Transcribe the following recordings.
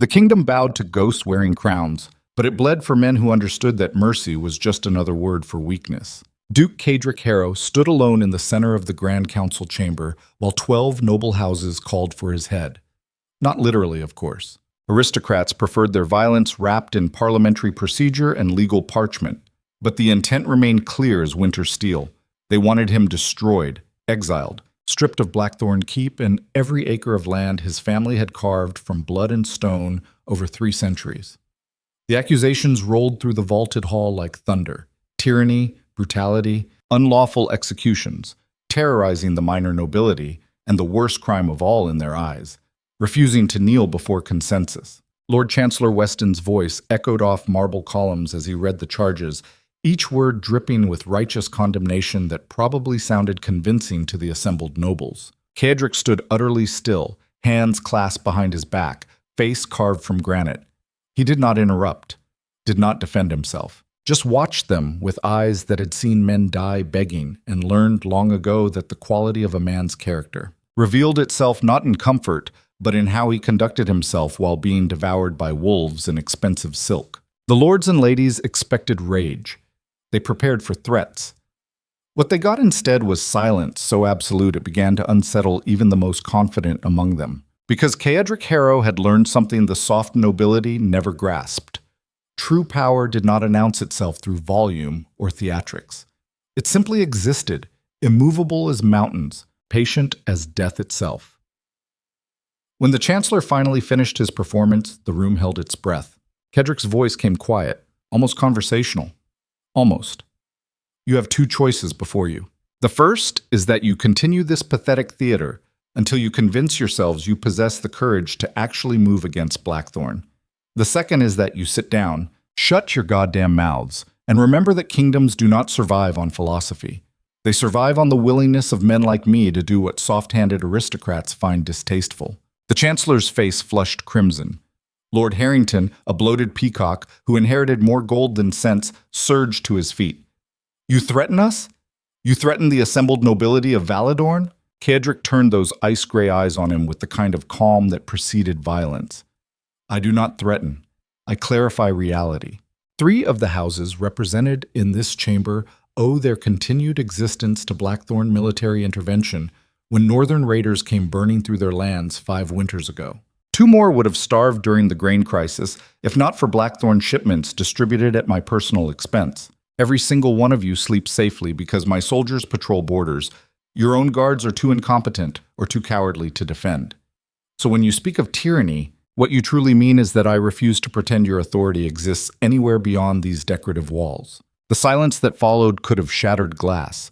The kingdom bowed to ghosts wearing crowns, but it bled for men who understood that mercy was just another word for weakness. Duke Cedric Harrow stood alone in the center of the Grand Council chamber while 12 noble houses called for his head. Not literally, of course. Aristocrats preferred their violence wrapped in parliamentary procedure and legal parchment, but the intent remained clear as winter steel. They wanted him destroyed, exiled, stripped of Blackthorne Keep and every acre of land his family had carved from blood and stone over 3 centuries. The accusations rolled through the vaulted hall like thunder. Tyranny, brutality, unlawful executions, terrorizing the minor nobility, and the worst crime of all in their eyes, refusing to kneel before consensus. Lord Chancellor Weston's voice echoed off marble columns as he read the charges, each word dripping with righteous condemnation that probably sounded convincing to the assembled nobles. Cedric stood utterly still, hands clasped behind his back, face carved from granite. He did not interrupt, did not defend himself. Just watched them with eyes that had seen men die begging and learned long ago that the quality of a man's character revealed itself not in comfort, but in how he conducted himself while being devoured by wolves in expensive silk. The lords and ladies expected rage. They prepared for threats. What they got instead was silence so absolute it began to unsettle even the most confident among them. Because Cedric Harrow had learned something the soft nobility never grasped. True power did not announce itself through volume or theatrics. It simply existed, immovable as mountains, patient as death itself. When the Chancellor finally finished his performance, the room held its breath. Cedric's voice came quiet, almost conversational. Almost. You have 2 choices before you. The first is that you continue this pathetic theater until you convince yourselves you possess the courage to actually move against Blackthorne. The second is that you sit down, shut your goddamn mouths, and remember that kingdoms do not survive on philosophy. They survive on the willingness of men like me to do what soft-handed aristocrats find distasteful. The Chancellor's face flushed crimson. Lord Harrington, a bloated peacock who inherited more gold than sense, surged to his feet. You threaten us? You threaten the assembled nobility of Valadorn? Cedric turned those ice-gray eyes on him with the kind of calm that preceded violence. I do not threaten. I clarify reality. 3 of the houses represented in this chamber owe their continued existence to Blackthorne military intervention when northern raiders came burning through their lands 5 winters ago. 2 more would have starved during the grain crisis, if not for Blackthorne shipments distributed at my personal expense. Every single one of you sleeps safely because my soldiers patrol borders. Your own guards are too incompetent or too cowardly to defend. So when you speak of tyranny, what you truly mean is that I refuse to pretend your authority exists anywhere beyond these decorative walls. The silence that followed could have shattered glass.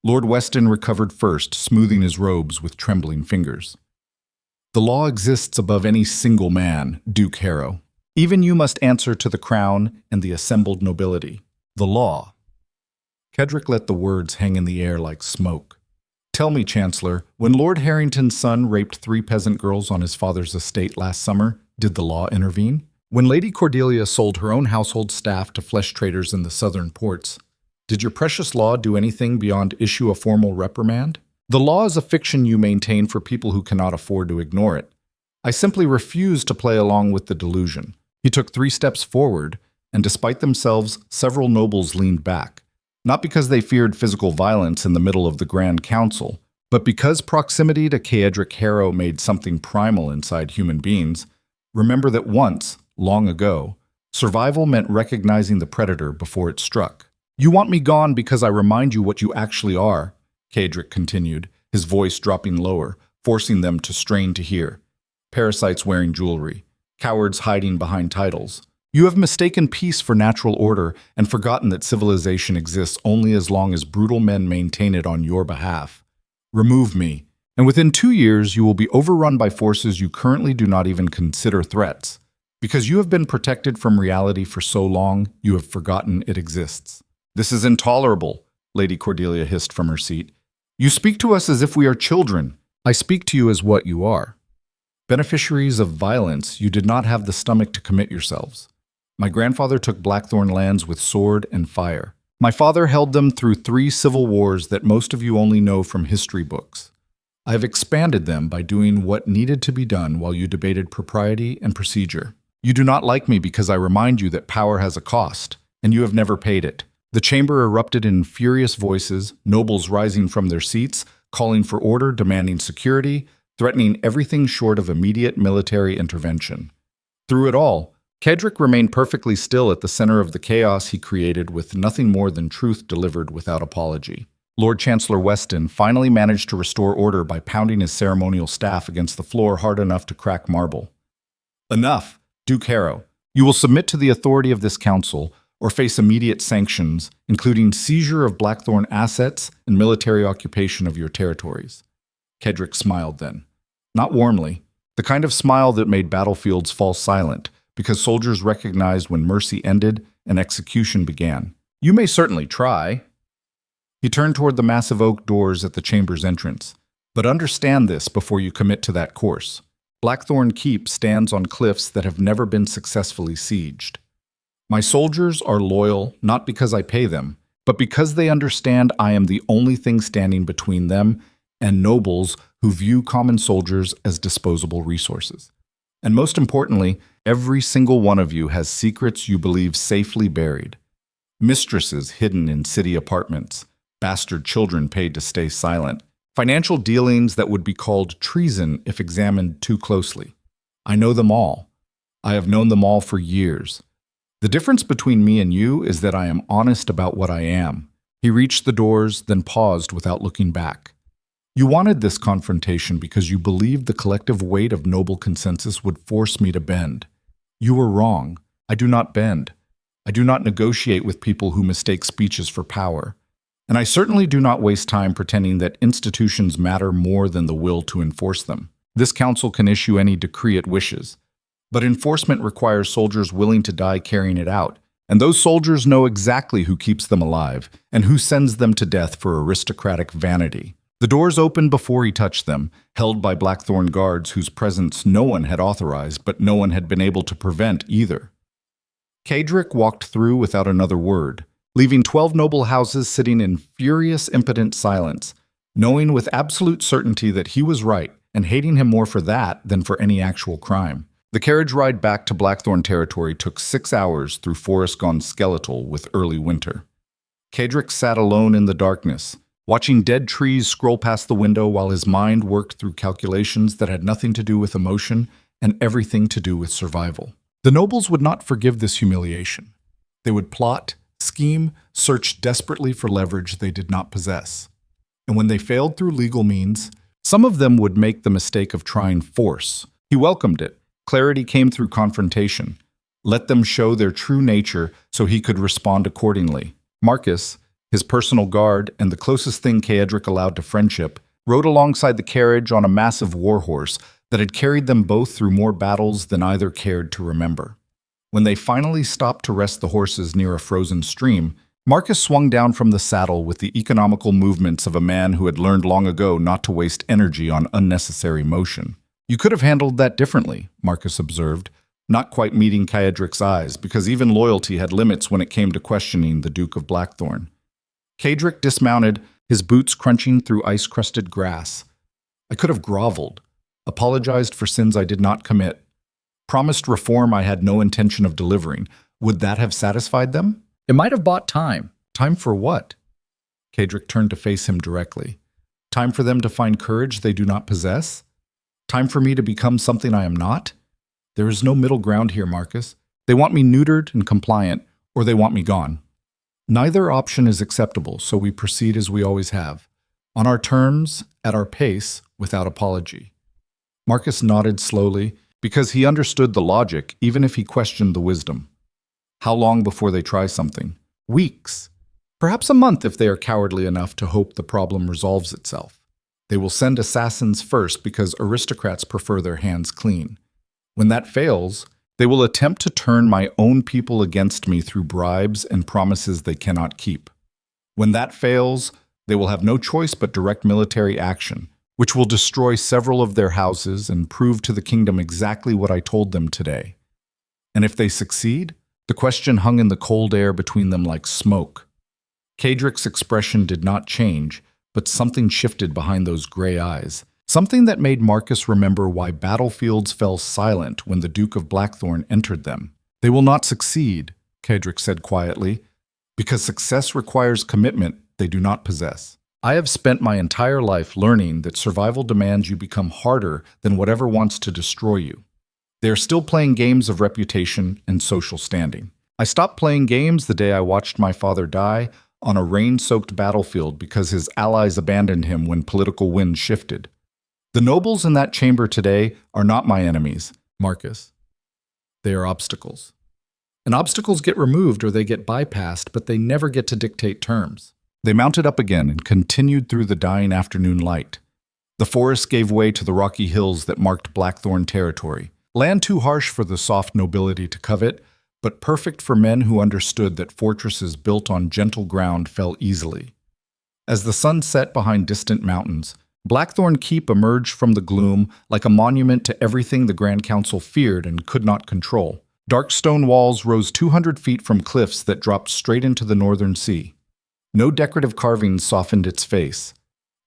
Lord Weston recovered first, smoothing his robes with trembling fingers. The law exists above any single man, Duke Harrow. Even you must answer to the crown and the assembled nobility. The law. Cedric let the words hang in the air like smoke. Tell me, Chancellor, when Lord Harrington's son raped 3 peasant girls on his father's estate last summer, did the law intervene? When Lady Cordelia sold her own household staff to flesh traders in the southern ports, did your precious law do anything beyond issue a formal reprimand? The law is a fiction you maintain for people who cannot afford to ignore it. I simply refuse to play along with the delusion. He took 3 steps forward, and despite themselves, several nobles leaned back. Not because they feared physical violence in the middle of the Grand Council, but because proximity to Cedric Harrow made something primal inside human beings. Remember that once, long ago, survival meant recognizing the predator before it struck. You want me gone because I remind you what you actually are, Cedric continued, his voice dropping lower, forcing them to strain to hear. Parasites wearing jewelry, cowards hiding behind titles. You have mistaken peace for natural order and forgotten that civilization exists only as long as brutal men maintain it on your behalf. Remove me, and within 2 years you will be overrun by forces you currently do not even consider threats. Because you have been protected from reality for so long, you have forgotten it exists. This is intolerable, Lady Cordelia hissed from her seat. You speak to us as if we are children. I speak to you as what you are. Beneficiaries of violence, you did not have the stomach to commit yourselves. My grandfather took Blackthorne lands with sword and fire. My father held them through 3 civil wars that most of you only know from history books. I have expanded them by doing what needed to be done while you debated propriety and procedure. You do not like me because I remind you that power has a cost, and you have never paid it. The chamber erupted in furious voices, nobles rising from their seats, calling for order, demanding security, threatening everything short of immediate military intervention. Through it all, Cedric remained perfectly still at the center of the chaos he created with nothing more than truth delivered without apology. Lord Chancellor Weston finally managed to restore order by pounding his ceremonial staff against the floor hard enough to crack marble. Enough, Duke Harrow. You will submit to the authority of this council or face immediate sanctions, including seizure of Blackthorne assets and military occupation of your territories. Cedric smiled then. Not warmly, the kind of smile that made battlefields fall silent, because soldiers recognized when mercy ended and execution began. You may certainly try. He turned toward the massive oak doors at the chamber's entrance. But understand this before you commit to that course. Blackthorne Keep stands on cliffs that have never been successfully sieged. My soldiers are loyal not because I pay them, but because they understand I am the only thing standing between them and nobles who view common soldiers as disposable resources. And most importantly, every single one of you has secrets you believe safely buried. Mistresses hidden in city apartments, bastard children paid to stay silent, financial dealings that would be called treason if examined too closely. I know them all. I have known them all for years. The difference between me and you is that I am honest about what I am. He reached the doors, then paused without looking back. You wanted this confrontation because you believed the collective weight of noble consensus would force me to bend. You were wrong. I do not bend. I do not negotiate with people who mistake speeches for power. And I certainly do not waste time pretending that institutions matter more than the will to enforce them. This council can issue any decree it wishes. But enforcement requires soldiers willing to die carrying it out. And those soldiers know exactly who keeps them alive and who sends them to death for aristocratic vanity. The doors opened before he touched them, held by Blackthorne guards whose presence no one had authorized, but no one had been able to prevent either. Cedric walked through without another word, leaving 12 noble houses sitting in furious, impotent silence, knowing with absolute certainty that he was right and hating him more for that than for any actual crime. The carriage ride back to Blackthorne territory took 6 hours through forest gone skeletal with early winter. Cedric sat alone in the darkness, watching dead trees scroll past the window while his mind worked through calculations that had nothing to do with emotion and everything to do with survival. The nobles would not forgive this humiliation. They would plot, scheme, search desperately for leverage they did not possess. And when they failed through legal means, some of them would make the mistake of trying force. He welcomed it. Clarity came through confrontation. Let them show their true nature so he could respond accordingly. Marcus, his personal guard and the closest thing Cedric allowed to friendship, rode alongside the carriage on a massive warhorse that had carried them both through more battles than either cared to remember. When they finally stopped to rest the horses near a frozen stream, Marcus swung down from the saddle with the economical movements of a man who had learned long ago not to waste energy on unnecessary motion. You could have handled that differently, Marcus observed, not quite meeting Cedric's eyes, because even loyalty had limits when it came to questioning the Duke of Blackthorne. Cedric dismounted, his boots crunching through ice-crusted grass. I could have groveled, apologized for sins I did not commit, promised reform I had no intention of delivering. Would that have satisfied them? It might have bought time. Time for what? Cedric turned to face him directly. Time for them to find courage they do not possess? Time for me to become something I am not? There is no middle ground here, Marcus. They want me neutered and compliant, or they want me gone. Neither option is acceptable, so we proceed as we always have, on our terms, at our pace, without apology. Marcus nodded slowly, because he understood the logic, even if he questioned the wisdom. How long before they try something? Weeks. Perhaps a month if they are cowardly enough to hope the problem resolves itself. They will send assassins first because aristocrats prefer their hands clean. When that fails, they will attempt to turn my own people against me through bribes and promises they cannot keep. When that fails, they will have no choice but direct military action, which will destroy several of their houses and prove to the kingdom exactly what I told them today. And if they succeed, the question hung in the cold air between them like smoke. Cedric's expression did not change, but something shifted behind those gray eyes. something that made Marcus remember why battlefields fell silent when the Duke of Blackthorne entered them. "They will not succeed," Cedric said quietly, "because success requires commitment they do not possess. I have spent my entire life learning that survival demands you become harder than whatever wants to destroy you. They are still playing games of reputation and social standing. I stopped playing games the day I watched my father die on a rain-soaked battlefield because his allies abandoned him when political winds shifted. The nobles in that chamber today are not my enemies, Marcus. They are obstacles. And obstacles get removed or they get bypassed, but they never get to dictate terms." They mounted up again and continued through the dying afternoon light. The forest gave way to the rocky hills that marked Blackthorne territory. Land too harsh for the soft nobility to covet, but perfect for men who understood that fortresses built on gentle ground fell easily. As the sun set behind distant mountains, Blackthorne Keep emerged from the gloom like a monument to everything the Grand Council feared and could not control. Dark stone walls rose 200 feet from cliffs that dropped straight into the northern sea. No decorative carvings softened its face.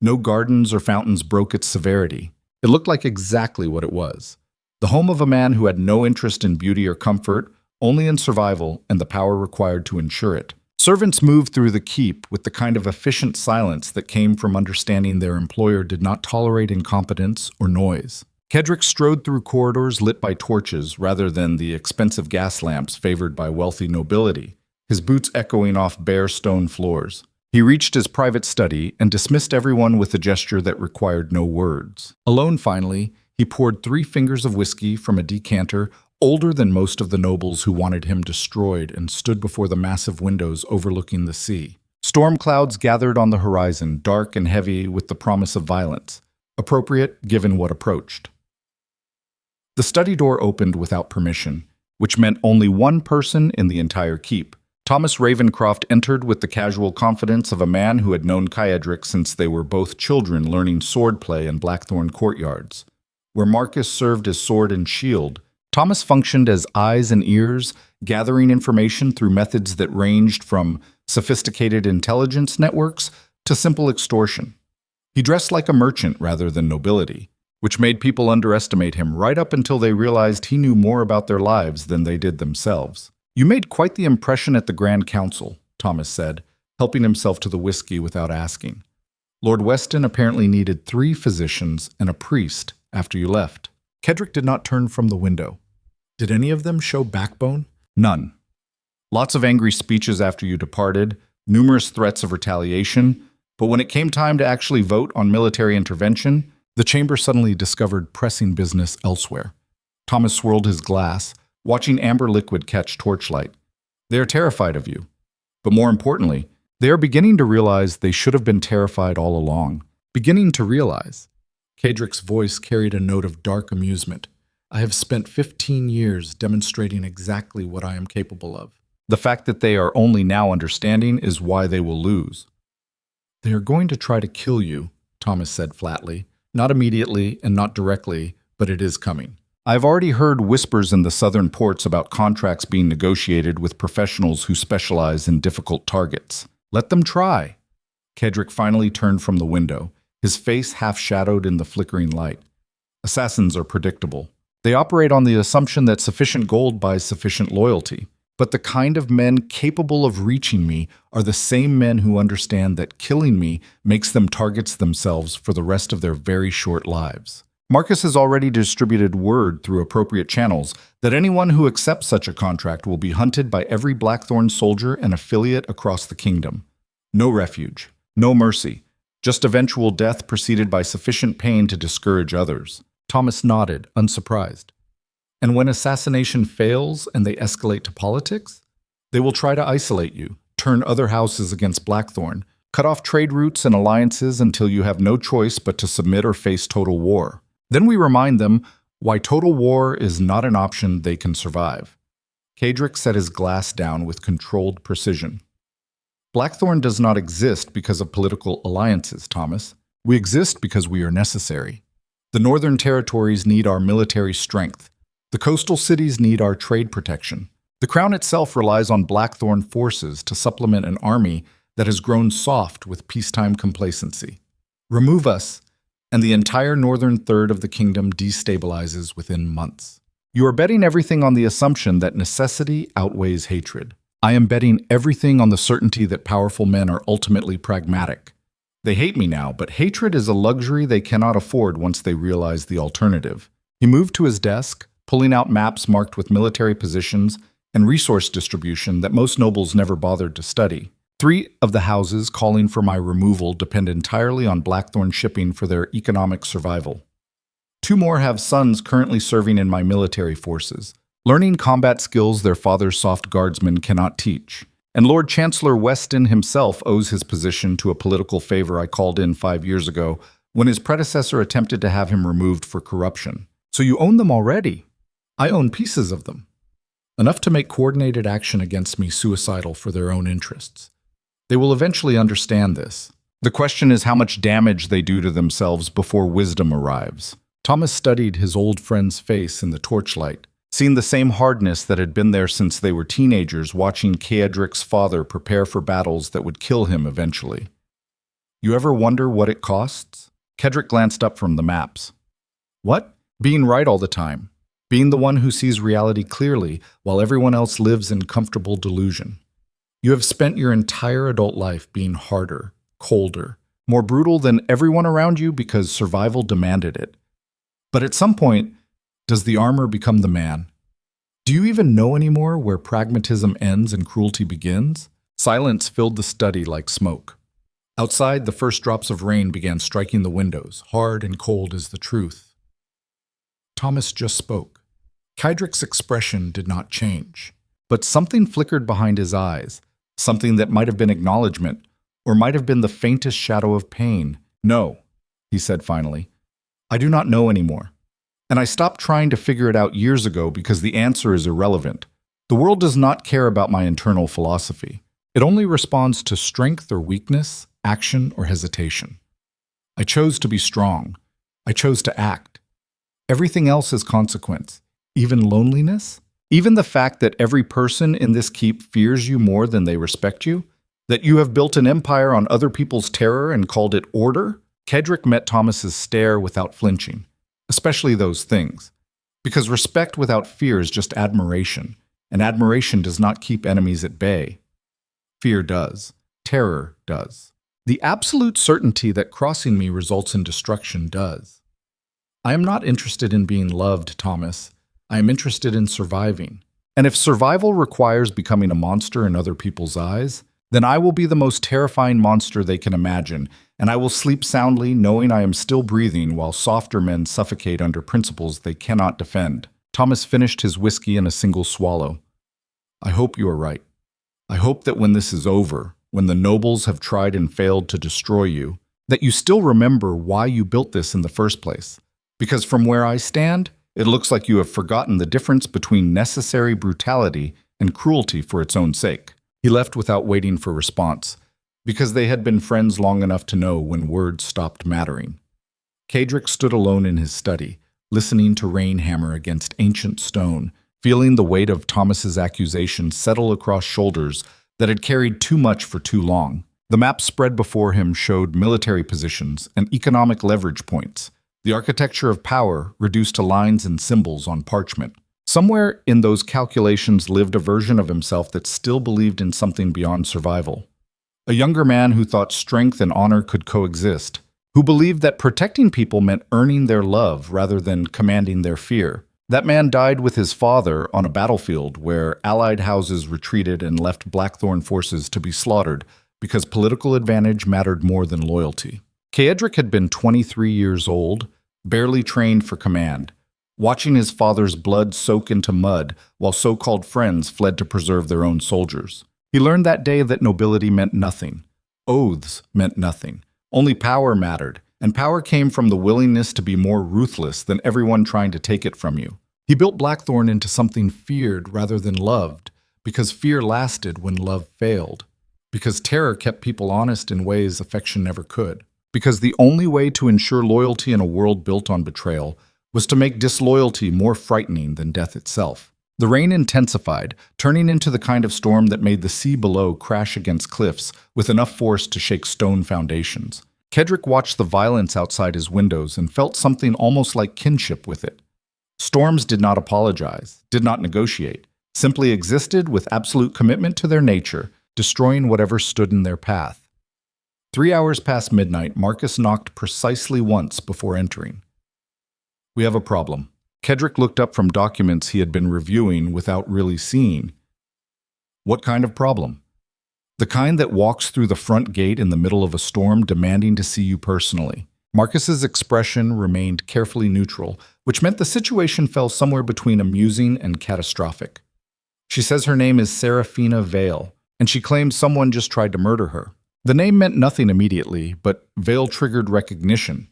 No gardens or fountains broke its severity. It looked like exactly what it was: the home of a man who had no interest in beauty or comfort, only in survival and the power required to ensure it. Servants moved through the keep with the kind of efficient silence that came from understanding their employer did not tolerate incompetence or noise. Cedric strode through corridors lit by torches rather than the expensive gas lamps favored by wealthy nobility, his boots echoing off bare stone floors. He reached his private study and dismissed everyone with a gesture that required no words. Alone finally, he poured 3 fingers of whiskey from a decanter older than most of the nobles who wanted him destroyed and stood before the massive windows overlooking the sea. Storm clouds gathered on the horizon, dark and heavy with the promise of violence, appropriate given what approached. The study door opened without permission, which meant only one person in the entire keep. Thomas Ravencroft entered with the casual confidence of a man who had known Cedric since they were both children learning swordplay in Blackthorne courtyards. Where Marcus served as sword and shield, Thomas functioned as eyes and ears, gathering information through methods that ranged from sophisticated intelligence networks to simple extortion. He dressed like a merchant rather than nobility, which made people underestimate him right up until they realized he knew more about their lives than they did themselves. "You made quite the impression at the Grand Council," Thomas said, helping himself to the whiskey without asking. "Lord Weston apparently needed 3 physicians and a priest after you left." Cedric did not turn from the window. "Did any of them show backbone?" "None. Lots of angry speeches after you departed, numerous threats of retaliation, but when it came time to actually vote on military intervention, the chamber suddenly discovered pressing business elsewhere." Thomas swirled his glass, watching amber liquid catch torchlight. "They are terrified of you. But more importantly, they are beginning to realize they should have been terrified all along. Beginning to realize." Cedric's voice carried a note of dark amusement. "I have spent 15 years demonstrating exactly what I am capable of. The fact that they are only now understanding is why they will lose." "They are going to try to kill you," Thomas said flatly. "Not immediately and not directly, but it is coming. I've already heard whispers in the southern ports about contracts being negotiated with professionals who specialize in difficult targets. Let them try." Cedric finally turned from the window, his face half-shadowed in the flickering light. "Assassins are predictable. They operate on the assumption that sufficient gold buys sufficient loyalty. But the kind of men capable of reaching me are the same men who understand that killing me makes them targets themselves for the rest of their very short lives. Marcus has already distributed word through appropriate channels that anyone who accepts such a contract will be hunted by every Blackthorne soldier and affiliate across the kingdom. No refuge, no mercy, just eventual death preceded by sufficient pain to discourage others." Thomas nodded, unsurprised. "And when assassination fails and they escalate to politics, they will try to isolate you, turn other houses against Blackthorne, cut off trade routes and alliances until you have no choice but to submit or face total war. Then we remind them why total war is not an option they can survive." Cedric set his glass down with controlled precision. "Blackthorne does not exist because of political alliances, Thomas. We exist because we are necessary. The northern territories need our military strength. The coastal cities need our trade protection. The crown itself relies on Blackthorne forces to supplement an army that has grown soft with peacetime complacency. Remove us, and the entire northern third of the kingdom destabilizes within months. You are betting everything on the assumption that necessity outweighs hatred. I am betting everything on the certainty that powerful men are ultimately pragmatic. They hate me now, but hatred is a luxury they cannot afford once they realize the alternative. He moved to his desk, pulling out maps marked with military positions and resource distribution that most nobles never bothered to study. 3 of the houses calling for my removal depend entirely on Blackthorne shipping for their economic survival. 2 more have sons currently serving in my military forces, learning combat skills their father's soft guardsmen cannot teach. And Lord Chancellor Weston himself owes his position to a political favor I called in 5 years ago when his predecessor attempted to have him removed for corruption. So you own them already. I own pieces of them. Enough to make coordinated action against me suicidal for their own interests. They will eventually understand this. The question is how much damage they do to themselves before wisdom arrives. Thomas studied his old friend's face in the torchlight, seeing the same hardness that had been there since they were teenagers watching Caedric's father prepare for battles that would kill him eventually. You ever wonder what it costs? Caedric glanced up from the maps. What? Being right all the time. Being the one who sees reality clearly while everyone else lives in comfortable delusion. You have spent your entire adult life being harder, colder, more brutal than everyone around you because survival demanded it. But at some point, does the armor become the man? Do you even know anymore where pragmatism ends and cruelty begins? Silence filled the study like smoke. Outside, the first drops of rain began striking the windows, hard and cold as the truth. Thomas just spoke. Caedric's expression did not change, but something flickered behind his eyes, something that might have been acknowledgement, or might have been the faintest shadow of pain. No, he said finally. I do not know anymore. And I stopped trying to figure it out years ago because the answer is irrelevant. The world does not care about my internal philosophy. It only responds to strength or weakness, action or hesitation. I chose to be strong. I chose to act. Everything else is consequence. Even loneliness? Even the fact that every person in this keep fears you more than they respect you? That you have built an empire on other people's terror and called it order? Caedric met Thomas's stare without flinching. Especially those things. Because respect without fear is just admiration, and admiration does not keep enemies at bay. Fear does. Terror does. The absolute certainty that crossing me results in destruction does. I am not interested in being loved, Thomas. I am interested in surviving. And if survival requires becoming a monster in other people's eyes, then I will be the most terrifying monster they can imagine, and I will sleep soundly knowing I am still breathing while softer men suffocate under principles they cannot defend. Thomas finished his whiskey in a single swallow. I hope you are right. I hope that when this is over, when the nobles have tried and failed to destroy you, that you still remember why you built this in the first place. Because from where I stand, it looks like you have forgotten the difference between necessary brutality and cruelty for its own sake. He left without waiting for response, because they had been friends long enough to know when words stopped mattering. Caedric stood alone in his study, listening to rain hammer against ancient stone, feeling the weight of Thomas's accusation settle across shoulders that had carried too much for too long. The map spread before him showed military positions and economic leverage points, the architecture of power reduced to lines and symbols on parchment. Somewhere in those calculations lived a version of himself that still believed in something beyond survival. A younger man who thought strength and honor could coexist, who believed that protecting people meant earning their love rather than commanding their fear. That man died with his father on a battlefield where allied houses retreated and left Blackthorne forces to be slaughtered because political advantage mattered more than loyalty. Caedric had been 23 years old, barely trained for command, watching his father's blood soak into mud while so-called friends fled to preserve their own soldiers. He learned that day that nobility meant nothing. Oaths meant nothing. Only power mattered, and power came from the willingness to be more ruthless than everyone trying to take it from you. He built Blackthorne into something feared rather than loved, because fear lasted when love failed, because terror kept people honest in ways affection never could, because the only way to ensure loyalty in a world built on betrayal was to make disloyalty more frightening than death itself. The rain intensified, turning into the kind of storm that made the sea below crash against cliffs with enough force to shake stone foundations. Kedrick watched the violence outside his windows and felt something almost like kinship with it. Storms did not apologize, did not negotiate, simply existed with absolute commitment to their nature, destroying whatever stood in their path. 3 hours past midnight, Marcus knocked precisely once before entering. "We have a problem." Kedrick looked up from documents he had been reviewing without really seeing. "What kind of problem?" "The kind that walks through the front gate in the middle of a storm demanding to see you personally." Marcus's expression remained carefully neutral, which meant the situation fell somewhere between amusing and catastrophic. "She says her name is Seraphina Vale, and she claims someone just tried to murder her." The name meant nothing immediately, but Vale triggered recognition.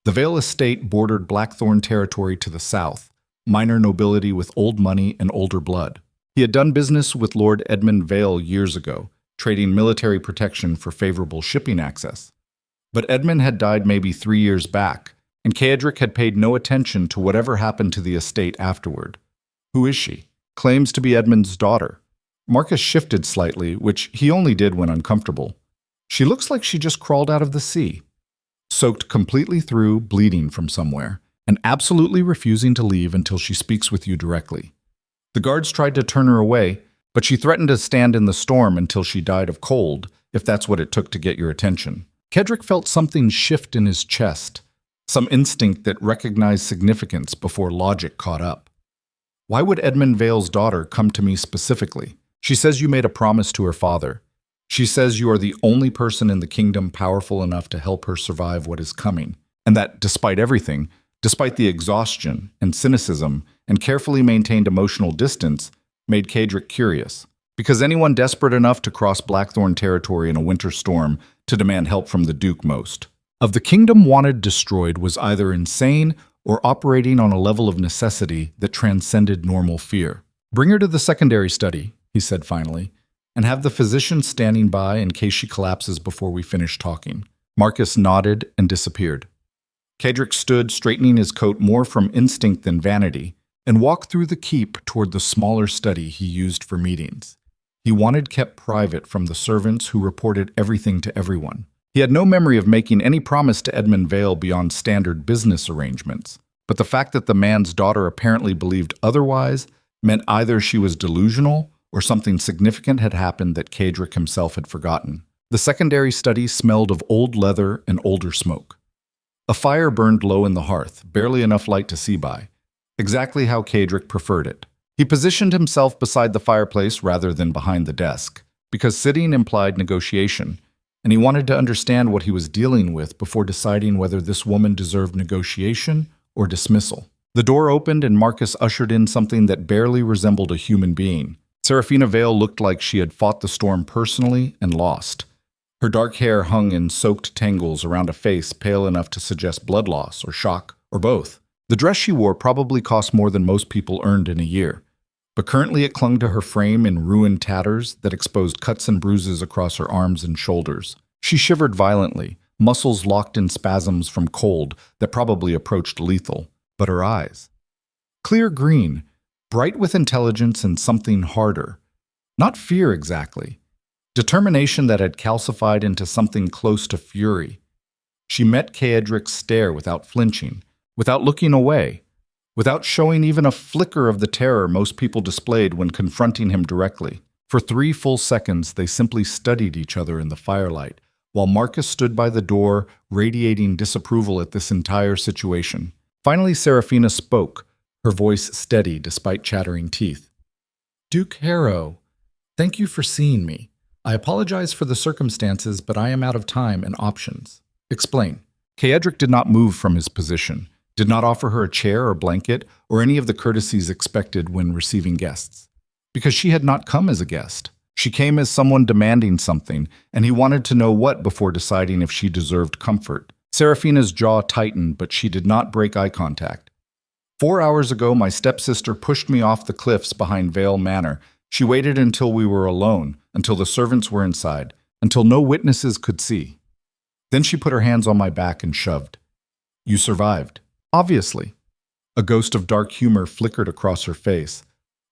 The Vale estate bordered Blackthorne territory to the south, minor nobility with old money and older blood. He had done business with Lord Edmund Vale years ago, trading military protection for favorable shipping access. But Edmund had died maybe 3 years back, and Kedrick had paid no attention to whatever happened to the estate afterward. "Who is she?" "Claims to be Edmund's daughter." Marcus shifted slightly, which he only did when uncomfortable. "She looks like she just crawled out of the sea, soaked completely through, bleeding from somewhere, and absolutely refusing to leave until she speaks with you directly. The guards tried to turn her away, but she threatened to stand in the storm until she died of cold, if that's what it took to get your attention." Kedrick felt something shift in his chest, some instinct that recognized significance before logic caught up. "Why would Edmund Vale's daughter come to me specifically? She says you made a promise to her father. She says you are the only person in the kingdom powerful enough to help her survive what is coming, and that despite everything, despite the exhaustion and cynicism and carefully maintained emotional distance, made Kedrick curious. Because anyone desperate enough to cross Blackthorne territory in a winter storm to demand help from the Duke most of the kingdom wanted destroyed was either insane or operating on a level of necessity that transcended normal fear. "Bring her to the secondary study," he said finally, "and have the physician standing by in case she collapses before we finish talking." Marcus nodded and disappeared. Kedrick stood, straightening his coat more from instinct than vanity, and walked through the keep toward the smaller study he used for meetings. He wanted kept private from the servants who reported everything to everyone. He had no memory of making any promise to Edmund Vale beyond standard business arrangements, but the fact that the man's daughter apparently believed otherwise meant either she was delusional or something significant had happened that Kedrick himself had forgotten. The secondary study smelled of old leather and older smoke. A fire burned low in the hearth, barely enough light to see by, exactly how Kedrick preferred it. He positioned himself beside the fireplace rather than behind the desk, because sitting implied negotiation, and he wanted to understand what he was dealing with before deciding whether this woman deserved negotiation or dismissal. The door opened and Marcus ushered in something that barely resembled a human being. Seraphina Vale looked like she had fought the storm personally and lost. Her dark hair hung in soaked tangles around a face pale enough to suggest blood loss or shock, or both. The dress she wore probably cost more than most people earned in a year, but currently it clung to her frame in ruined tatters that exposed cuts and bruises across her arms and shoulders. She shivered violently, muscles locked in spasms from cold that probably approached lethal. But her eyes, clear green, bright with intelligence and something harder. Not fear exactly. Determination that had calcified into something close to fury. She met Kedrick's stare without flinching, without looking away, without showing even a flicker of the terror most people displayed when confronting him directly. For 3 full seconds, they simply studied each other in the firelight, while Marcus stood by the door, radiating disapproval at this entire situation. Finally, Seraphina spoke, her voice steady despite chattering teeth. "Duke Harrow, thank you for seeing me. I apologize for the circumstances, but I am out of time and options." "Explain." Kedrick did not move from his position, did not offer her a chair or blanket or any of the courtesies expected when receiving guests. Because she had not come as a guest. She came as someone demanding something, and he wanted to know what before deciding if she deserved comfort. Seraphina's jaw tightened, but she did not break eye contact. 4 hours ago, my stepsister pushed me off the cliffs behind Vale Manor. She waited until we were alone, until the servants were inside, until no witnesses could see. Then she put her hands on my back and shoved. You survived. Obviously. A ghost of dark humor flickered across her face.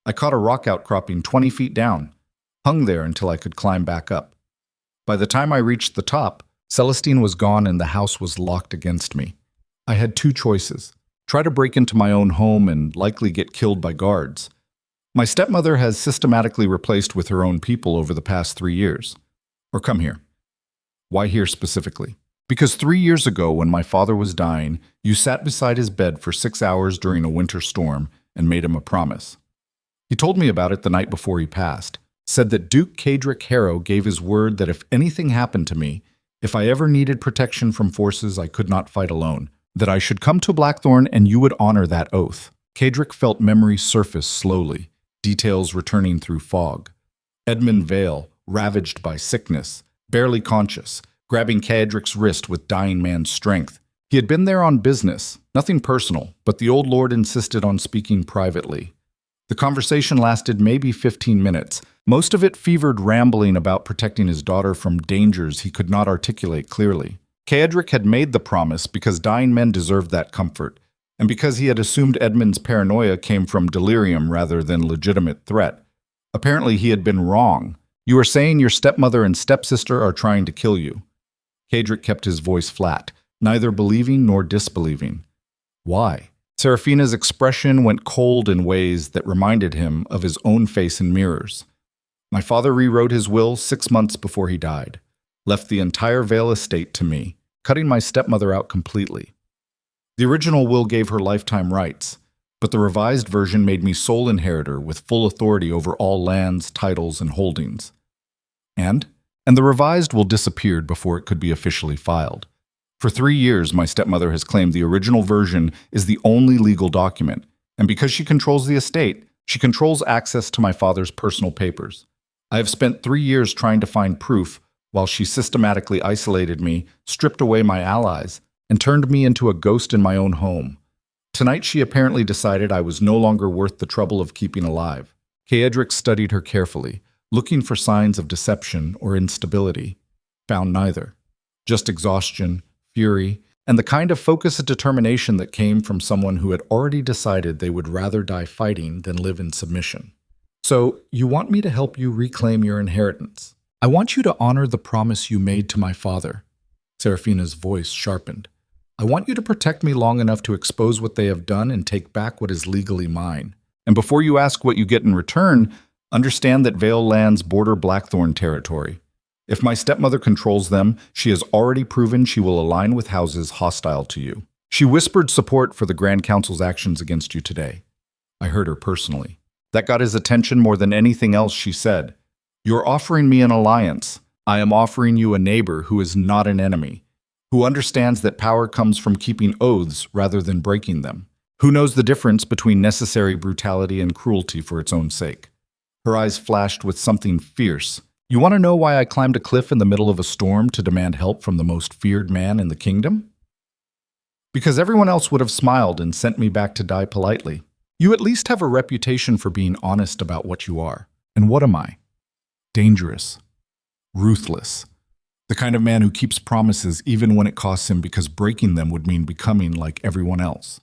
I caught a rock outcropping 20 feet down, hung there until I could climb back up. By the time I reached the top, Celestine was gone and the house was locked against me. I had two choices: try to break into my own home and likely get killed by guards. My stepmother has systematically replaced with her own people over the past 3 years. Or come here. Why here specifically? Because 3 years ago, when my father was dying, you sat beside his bed for 6 hours during a winter storm and made him a promise. He told me about it the night before he passed, said that Duke Cadric Harrow gave his word that if anything happened to me, if I ever needed protection from forces I could not fight alone, that I should come to Blackthorne and you would honor that oath. Cadric felt memory surface slowly, details returning through fog. Edmund Vale, ravaged by sickness, barely conscious, grabbing Cadric's wrist with dying man's strength. He had been there on business, nothing personal, but the old lord insisted on speaking privately. The conversation lasted maybe 15 minutes, most of it fevered rambling about protecting his daughter from dangers he could not articulate clearly. Cadric had made the promise because dying men deserved that comfort, and because he had assumed Edmund's paranoia came from delirium rather than legitimate threat. Apparently he had been wrong. You are saying your stepmother and stepsister are trying to kill you. Cadric kept his voice flat, neither believing nor disbelieving. Why? Seraphina's expression went cold in ways that reminded him of his own face in mirrors. My father rewrote his will 6 months before he died, left the entire Vale estate to me, cutting my stepmother out completely. The original will gave her lifetime rights, but the revised version made me sole inheritor with full authority over all lands, titles, and holdings. And the revised will disappeared before it could be officially filed. For 3 years, my stepmother has claimed the original version is the only legal document, and because she controls the estate, she controls access to my father's personal papers. I have spent 3 years trying to find proof, while she systematically isolated me, stripped away my allies, and turned me into a ghost in my own home. Tonight she apparently decided I was no longer worth the trouble of keeping alive. Cadric studied her carefully, looking for signs of deception or instability. Found neither. Just exhaustion, fury, and the kind of focused determination that came from someone who had already decided they would rather die fighting than live in submission. So, you want me to help you reclaim your inheritance? I want you to honor the promise you made to my father. Seraphina's voice sharpened. I want you to protect me long enough to expose what they have done and take back what is legally mine. And before you ask what you get in return, understand that Vale lands border Blackthorne territory. If my stepmother controls them, she has already proven she will align with houses hostile to you. She whispered support for the Grand Council's actions against you today. I heard her personally. That got his attention more than anything else she said. You're offering me an alliance. I am offering you a neighbor who is not an enemy, who understands that power comes from keeping oaths rather than breaking them, who knows the difference between necessary brutality and cruelty for its own sake. Her eyes flashed with something fierce. You want to know why I climbed a cliff in the middle of a storm to demand help from the most feared man in the kingdom? Because everyone else would have smiled and sent me back to die politely. You at least have a reputation for being honest about what you are. And what am I? Dangerous. Ruthless. The kind of man who keeps promises even when it costs him because breaking them would mean becoming like everyone else.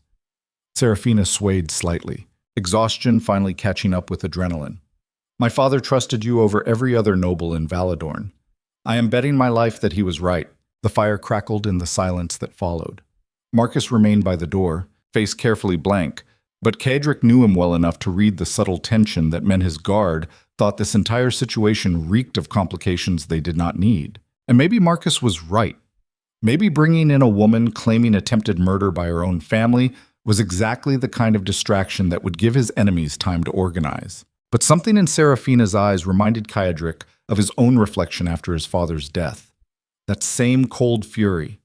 Seraphina swayed slightly, exhaustion finally catching up with adrenaline. My father trusted you over every other noble in Valadorn. I am betting my life that he was right. The fire crackled in the silence that followed. Marcus remained by the door, face carefully blank, but Cadric knew him well enough to read the subtle tension that meant his guard thought this entire situation reeked of complications they did not need. And maybe Marcus was right. Maybe bringing in a woman claiming attempted murder by her own family was exactly the kind of distraction that would give his enemies time to organize. But something in Seraphina's eyes reminded Cadric of his own reflection after his father's death. That same cold fury,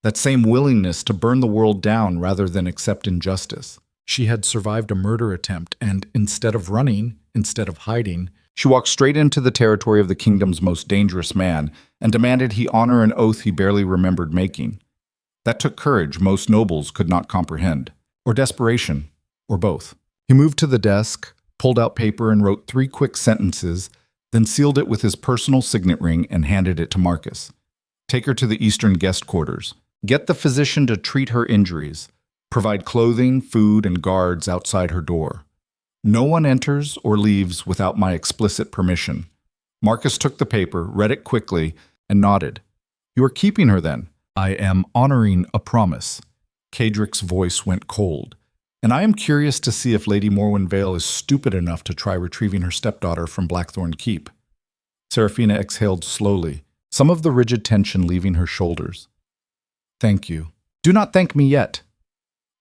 that same willingness to burn the world down rather than accept injustice. She had survived a murder attempt, and instead of running, instead of hiding, she walked straight into the territory of the kingdom's most dangerous man and demanded he honor an oath he barely remembered making. That took courage most nobles could not comprehend, or desperation, or both. He moved to the desk, pulled out paper and wrote 3 quick sentences, then sealed it with his personal signet ring and handed it to Marcus. Take her to the eastern guest quarters. Get the physician to treat her injuries. Provide clothing, food, and guards outside her door. No one enters or leaves without my explicit permission. Marcus took the paper, read it quickly, and nodded. You are keeping her then. I am honoring a promise. Cadric's voice went cold. And I am curious to see if Lady Morwen Vale is stupid enough to try retrieving her stepdaughter from Blackthorne Keep. Seraphina exhaled slowly, some of the rigid tension leaving her shoulders. Thank you. Do not thank me yet.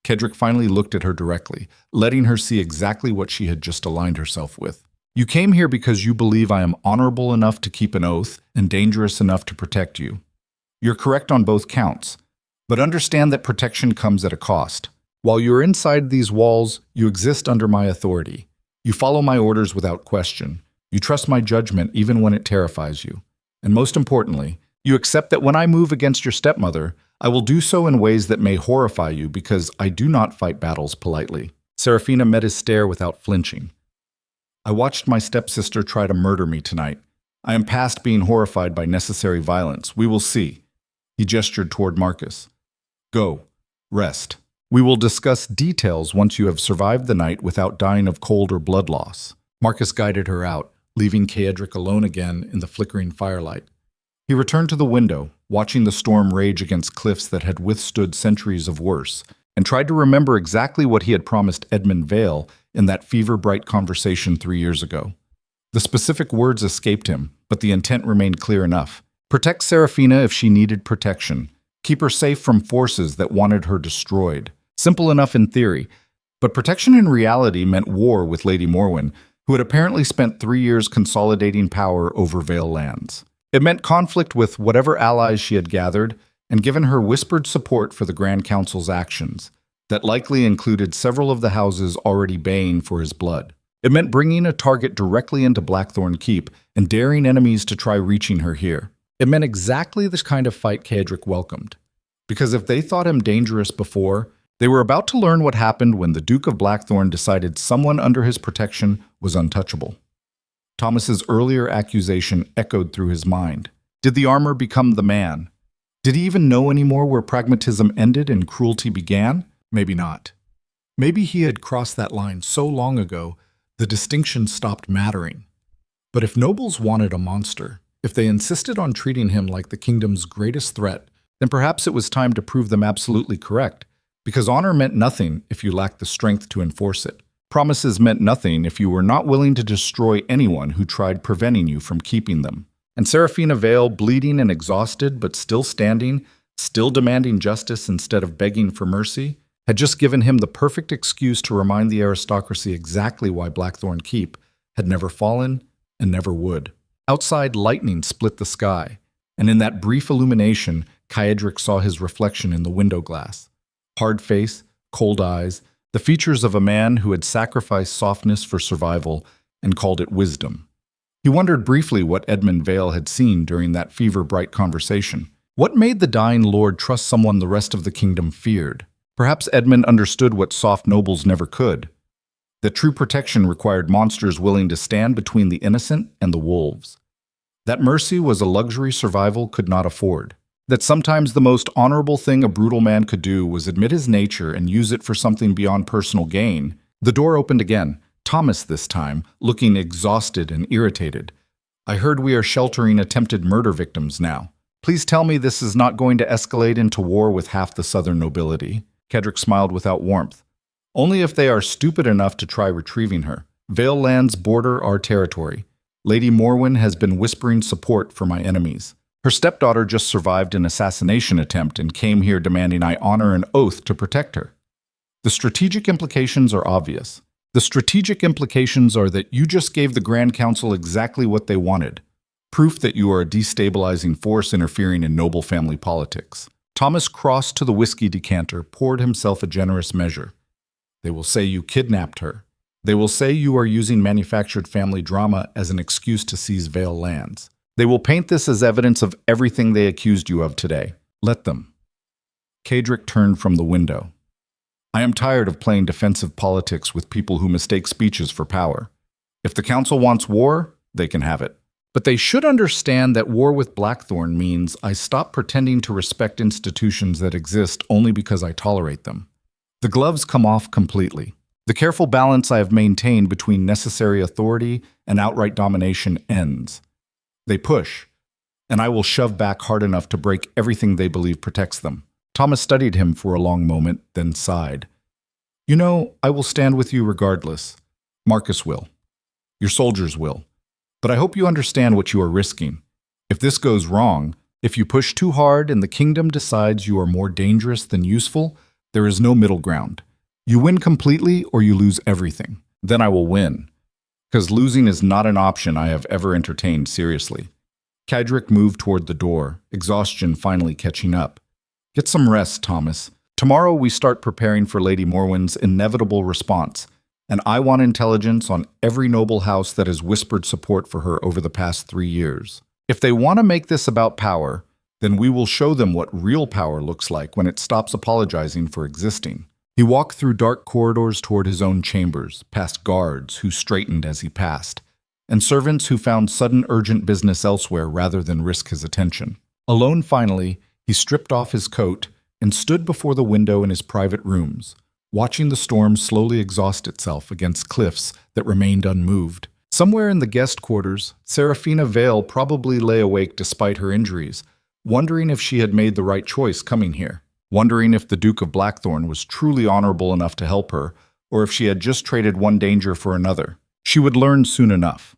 Kedrick finally looked at her directly, letting her see exactly what she had just aligned herself with. You came here because you believe I am honorable enough to keep an oath and dangerous enough to protect you. You're correct on both counts, but understand that protection comes at a cost. While you are inside these walls, you exist under my authority. You follow my orders without question. You trust my judgment even when it terrifies you. And most importantly, you accept that when I move against your stepmother, I will do so in ways that may horrify you because I do not fight battles politely. Seraphina met his stare without flinching. I watched my stepsister try to murder me tonight. I am past being horrified by necessary violence. We will see. He gestured toward Marcus. Go. Rest. We will discuss details once you have survived the night without dying of cold or blood loss. Marcus guided her out, leaving Caedric alone again in the flickering firelight. He returned to the window, watching the storm rage against cliffs that had withstood centuries of worse, and tried to remember exactly what he had promised Edmund Vale in that fever-bright conversation 3 years ago. The specific words escaped him, but the intent remained clear enough. Protect Seraphina if she needed protection. Keep her safe from forces that wanted her destroyed. Simple enough in theory, but protection in reality meant war with Lady Morwen, who had apparently spent 3 years consolidating power over Vale lands. It meant conflict with whatever allies she had gathered, and given her whispered support for the Grand Council's actions, that likely included several of the houses already baying for his blood. It meant bringing a target directly into Blackthorne Keep and daring enemies to try reaching her here. It meant exactly the kind of fight Caedric welcomed. Because if they thought him dangerous before, they were about to learn what happened when the Duke of Blackthorne decided someone under his protection was untouchable. Thomas's earlier accusation echoed through his mind. Did the armor become the man? Did he even know anymore where pragmatism ended and cruelty began? Maybe not. Maybe he had crossed that line so long ago, the distinction stopped mattering. But if nobles wanted a monster, if they insisted on treating him like the kingdom's greatest threat, then perhaps it was time to prove them absolutely correct, because honor meant nothing if you lacked the strength to enforce it. Promises meant nothing if you were not willing to destroy anyone who tried preventing you from keeping them. And Seraphina Vale, bleeding and exhausted but still standing, still demanding justice instead of begging for mercy, had just given him the perfect excuse to remind the aristocracy exactly why Blackthorne Keep had never fallen and never would. Outside, lightning split the sky, and in that brief illumination, Caedric saw his reflection in the window glass. Hard face, cold eyes, the features of a man who had sacrificed softness for survival and called it wisdom. He wondered briefly what Edmund Vale had seen during that fever-bright conversation. What made the dying lord trust someone the rest of the kingdom feared? Perhaps Edmund understood what soft nobles never could. That true protection required monsters willing to stand between the innocent and the wolves. That mercy was a luxury survival could not afford. That sometimes the most honorable thing a brutal man could do was admit his nature and use it for something beyond personal gain. The door opened again, Thomas this time, looking exhausted and irritated. I heard we are sheltering attempted murder victims now. Please tell me this is not going to escalate into war with half the southern nobility. Caedric smiled without warmth. Only if they are stupid enough to try retrieving her. Vale lands border our territory. Lady Morwen has been whispering support for my enemies. Her stepdaughter just survived an assassination attempt and came here demanding I honor an oath to protect her. The strategic implications are obvious. The strategic implications are that you just gave the Grand Council exactly what they wanted. Proof that you are a destabilizing force interfering in noble family politics. Thomas crossed to the whiskey decanter, poured himself a generous measure. They will say you kidnapped her. They will say you are using manufactured family drama as an excuse to seize Vale lands. They will paint this as evidence of everything they accused you of today. Let them. Caedric turned from the window. I am tired of playing defensive politics with people who mistake speeches for power. If the council wants war, they can have it. But they should understand that war with Blackthorne means I stop pretending to respect institutions that exist only because I tolerate them. The gloves come off completely. The careful balance I have maintained between necessary authority and outright domination ends. They push, and I will shove back hard enough to break everything they believe protects them. Thomas studied him for a long moment, then sighed. You know, I will stand with you regardless. Marcus will. Your soldiers will. But I hope you understand what you are risking. If this goes wrong, if you push too hard and the kingdom decides you are more dangerous than useful, there is no middle ground. You win completely or you lose everything. Then I will win. Because losing is not an option I have ever entertained seriously. Kedrick moved toward the door, exhaustion finally catching up. Get some rest, Thomas. Tomorrow we start preparing for Lady Morwen's inevitable response, and I want intelligence on every noble house that has whispered support for her over the past 3 years. If they want to make this about power, then we will show them what real power looks like when it stops apologizing for existing. He walked through dark corridors toward his own chambers, past guards who straightened as he passed, and servants who found sudden urgent business elsewhere rather than risk his attention. Alone finally, he stripped off his coat and stood before the window in his private rooms, watching the storm slowly exhaust itself against cliffs that remained unmoved. Somewhere in the guest quarters, Seraphina Vale probably lay awake despite her injuries, wondering if she had made the right choice coming here, wondering if the Duke of Blackthorne was truly honorable enough to help her, or if she had just traded one danger for another. She would learn soon enough.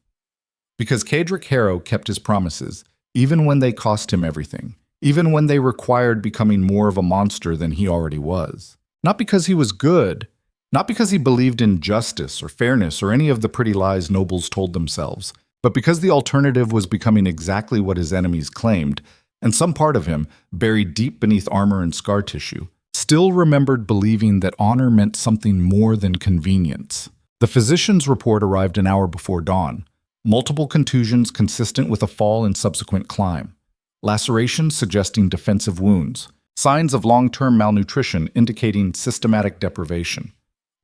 Because Kedrick Harrow kept his promises, even when they cost him everything, even when they required becoming more of a monster than he already was. Not because he was good, not because he believed in justice or fairness or any of the pretty lies nobles told themselves, but because the alternative was becoming exactly what his enemies claimed, and some part of him, buried deep beneath armor and scar tissue, still remembered believing that honor meant something more than convenience. The physician's report arrived an hour before dawn. Multiple contusions consistent with a fall and subsequent climb. Lacerations suggesting defensive wounds. Signs of long-term malnutrition indicating systematic deprivation.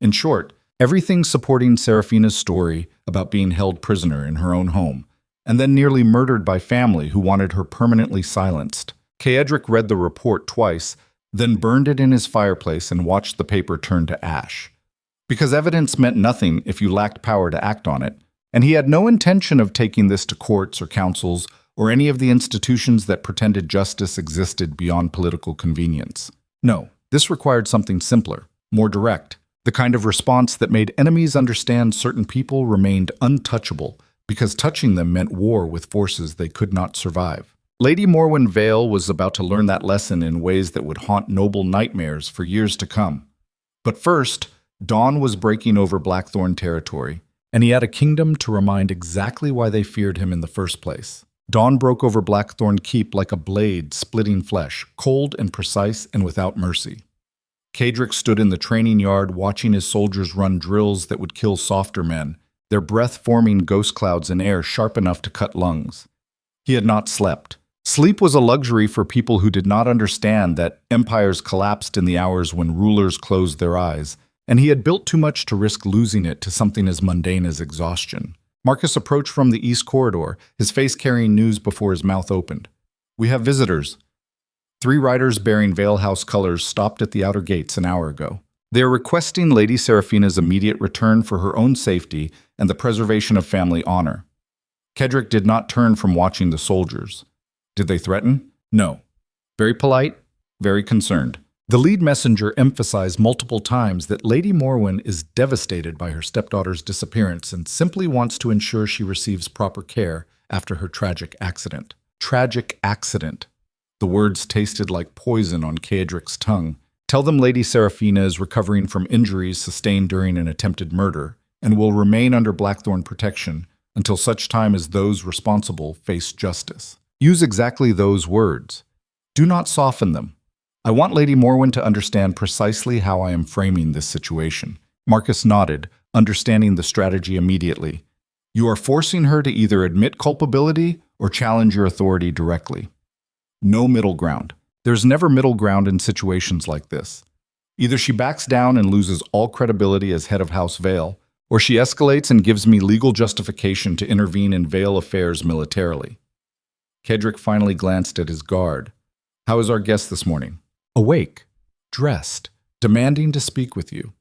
In short, everything supporting Seraphina's story about being held prisoner in her own home, and then nearly murdered by family who wanted her permanently silenced. Kedrick read the report twice, then burned it in his fireplace and watched the paper turn to ash. Because evidence meant nothing if you lacked power to act on it, and he had no intention of taking this to courts or councils or any of the institutions that pretended justice existed beyond political convenience. No, this required something simpler, more direct, the kind of response that made enemies understand certain people remained untouchable because touching them meant war with forces they could not survive. Lady Morwen Vale was about to learn that lesson in ways that would haunt noble nightmares for years to come. But first, dawn was breaking over Blackthorne territory, and he had a kingdom to remind exactly why they feared him in the first place. Dawn broke over Blackthorne Keep like a blade splitting flesh, cold and precise and without mercy. Kedrick stood in the training yard watching his soldiers run drills that would kill softer men, their breath forming ghost clouds in air sharp enough to cut lungs. He had not slept. Sleep was a luxury for people who did not understand that empires collapsed in the hours when rulers closed their eyes, and he had built too much to risk losing it to something as mundane as exhaustion. Marcus approached from the east corridor, his face carrying news before his mouth opened. We have visitors. 3 riders bearing Vale House colors stopped at the outer gates an hour ago. They are requesting Lady Seraphina's immediate return for her own safety and the preservation of family honor. Kedrick did not turn from watching the soldiers. Did they threaten? No. Very polite, very concerned. The lead messenger emphasized multiple times that Lady Morwen is devastated by her stepdaughter's disappearance and simply wants to ensure she receives proper care after her tragic accident. Tragic accident. The words tasted like poison on Kedrick's tongue. Tell them Lady Seraphina is recovering from injuries sustained during an attempted murder and will remain under Blackthorne protection until such time as those responsible face justice. Use exactly those words. Do not soften them. I want Lady Morwen to understand precisely how I am framing this situation. Marcus nodded, understanding the strategy immediately. You are forcing her to either admit culpability or challenge your authority directly. No middle ground. There's never middle ground in situations like this. Either she backs down and loses all credibility as head of House Vale, or she escalates and gives me legal justification to intervene in Vale affairs militarily. Kedrick finally glanced at his guard. How is our guest this morning? Awake, dressed, demanding to speak with you.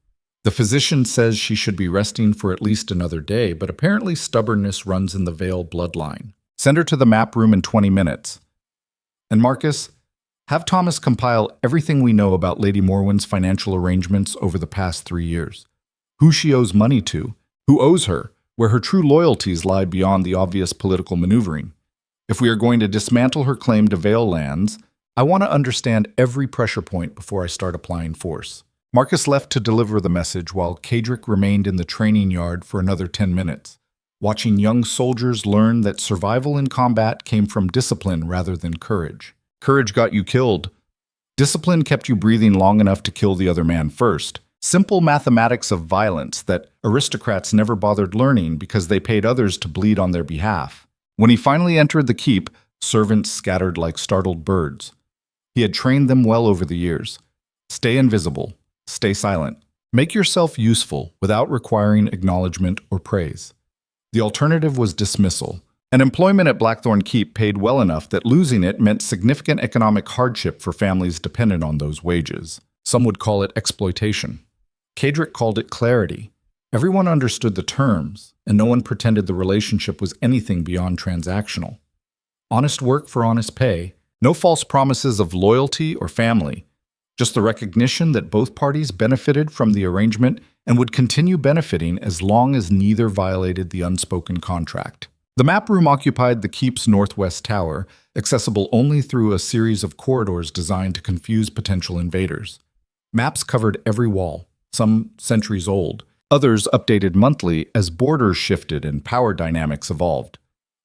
The physician says she should be resting for at least another day, but apparently stubbornness runs in the Vale bloodline. Send her to the map room in 20 minutes. And Marcus, have Thomas compile everything we know about Lady Morwen's financial arrangements over the past 3 years. Who she owes money to, who owes her, where her true loyalties lie beyond the obvious political maneuvering. If we are going to dismantle her claim to Vale lands, I want to understand every pressure point before I start applying force. Marcus left to deliver the message while Cadric remained in the training yard for another 10 minutes, watching young soldiers learn that survival in combat came from discipline rather than courage. Courage got you killed. Discipline kept you breathing long enough to kill the other man first. Simple mathematics of violence that aristocrats never bothered learning because they paid others to bleed on their behalf. When he finally entered the keep, servants scattered like startled birds. He had trained them well over the years. Stay invisible. Stay silent. Make yourself useful without requiring acknowledgement or praise. The alternative was dismissal. An employment at Blackthorne Keep paid well enough that losing it meant significant economic hardship for families dependent on those wages. Some would call it exploitation. Cadric called it clarity. Everyone understood the terms, and no one pretended the relationship was anything beyond transactional. Honest work for honest pay, no false promises of loyalty or family, just the recognition that both parties benefited from the arrangement and would continue benefiting as long as neither violated the unspoken contract. The map room occupied the keep's northwest tower, accessible only through a series of corridors designed to confuse potential invaders. Maps covered every wall, some centuries old, others updated monthly as borders shifted and power dynamics evolved.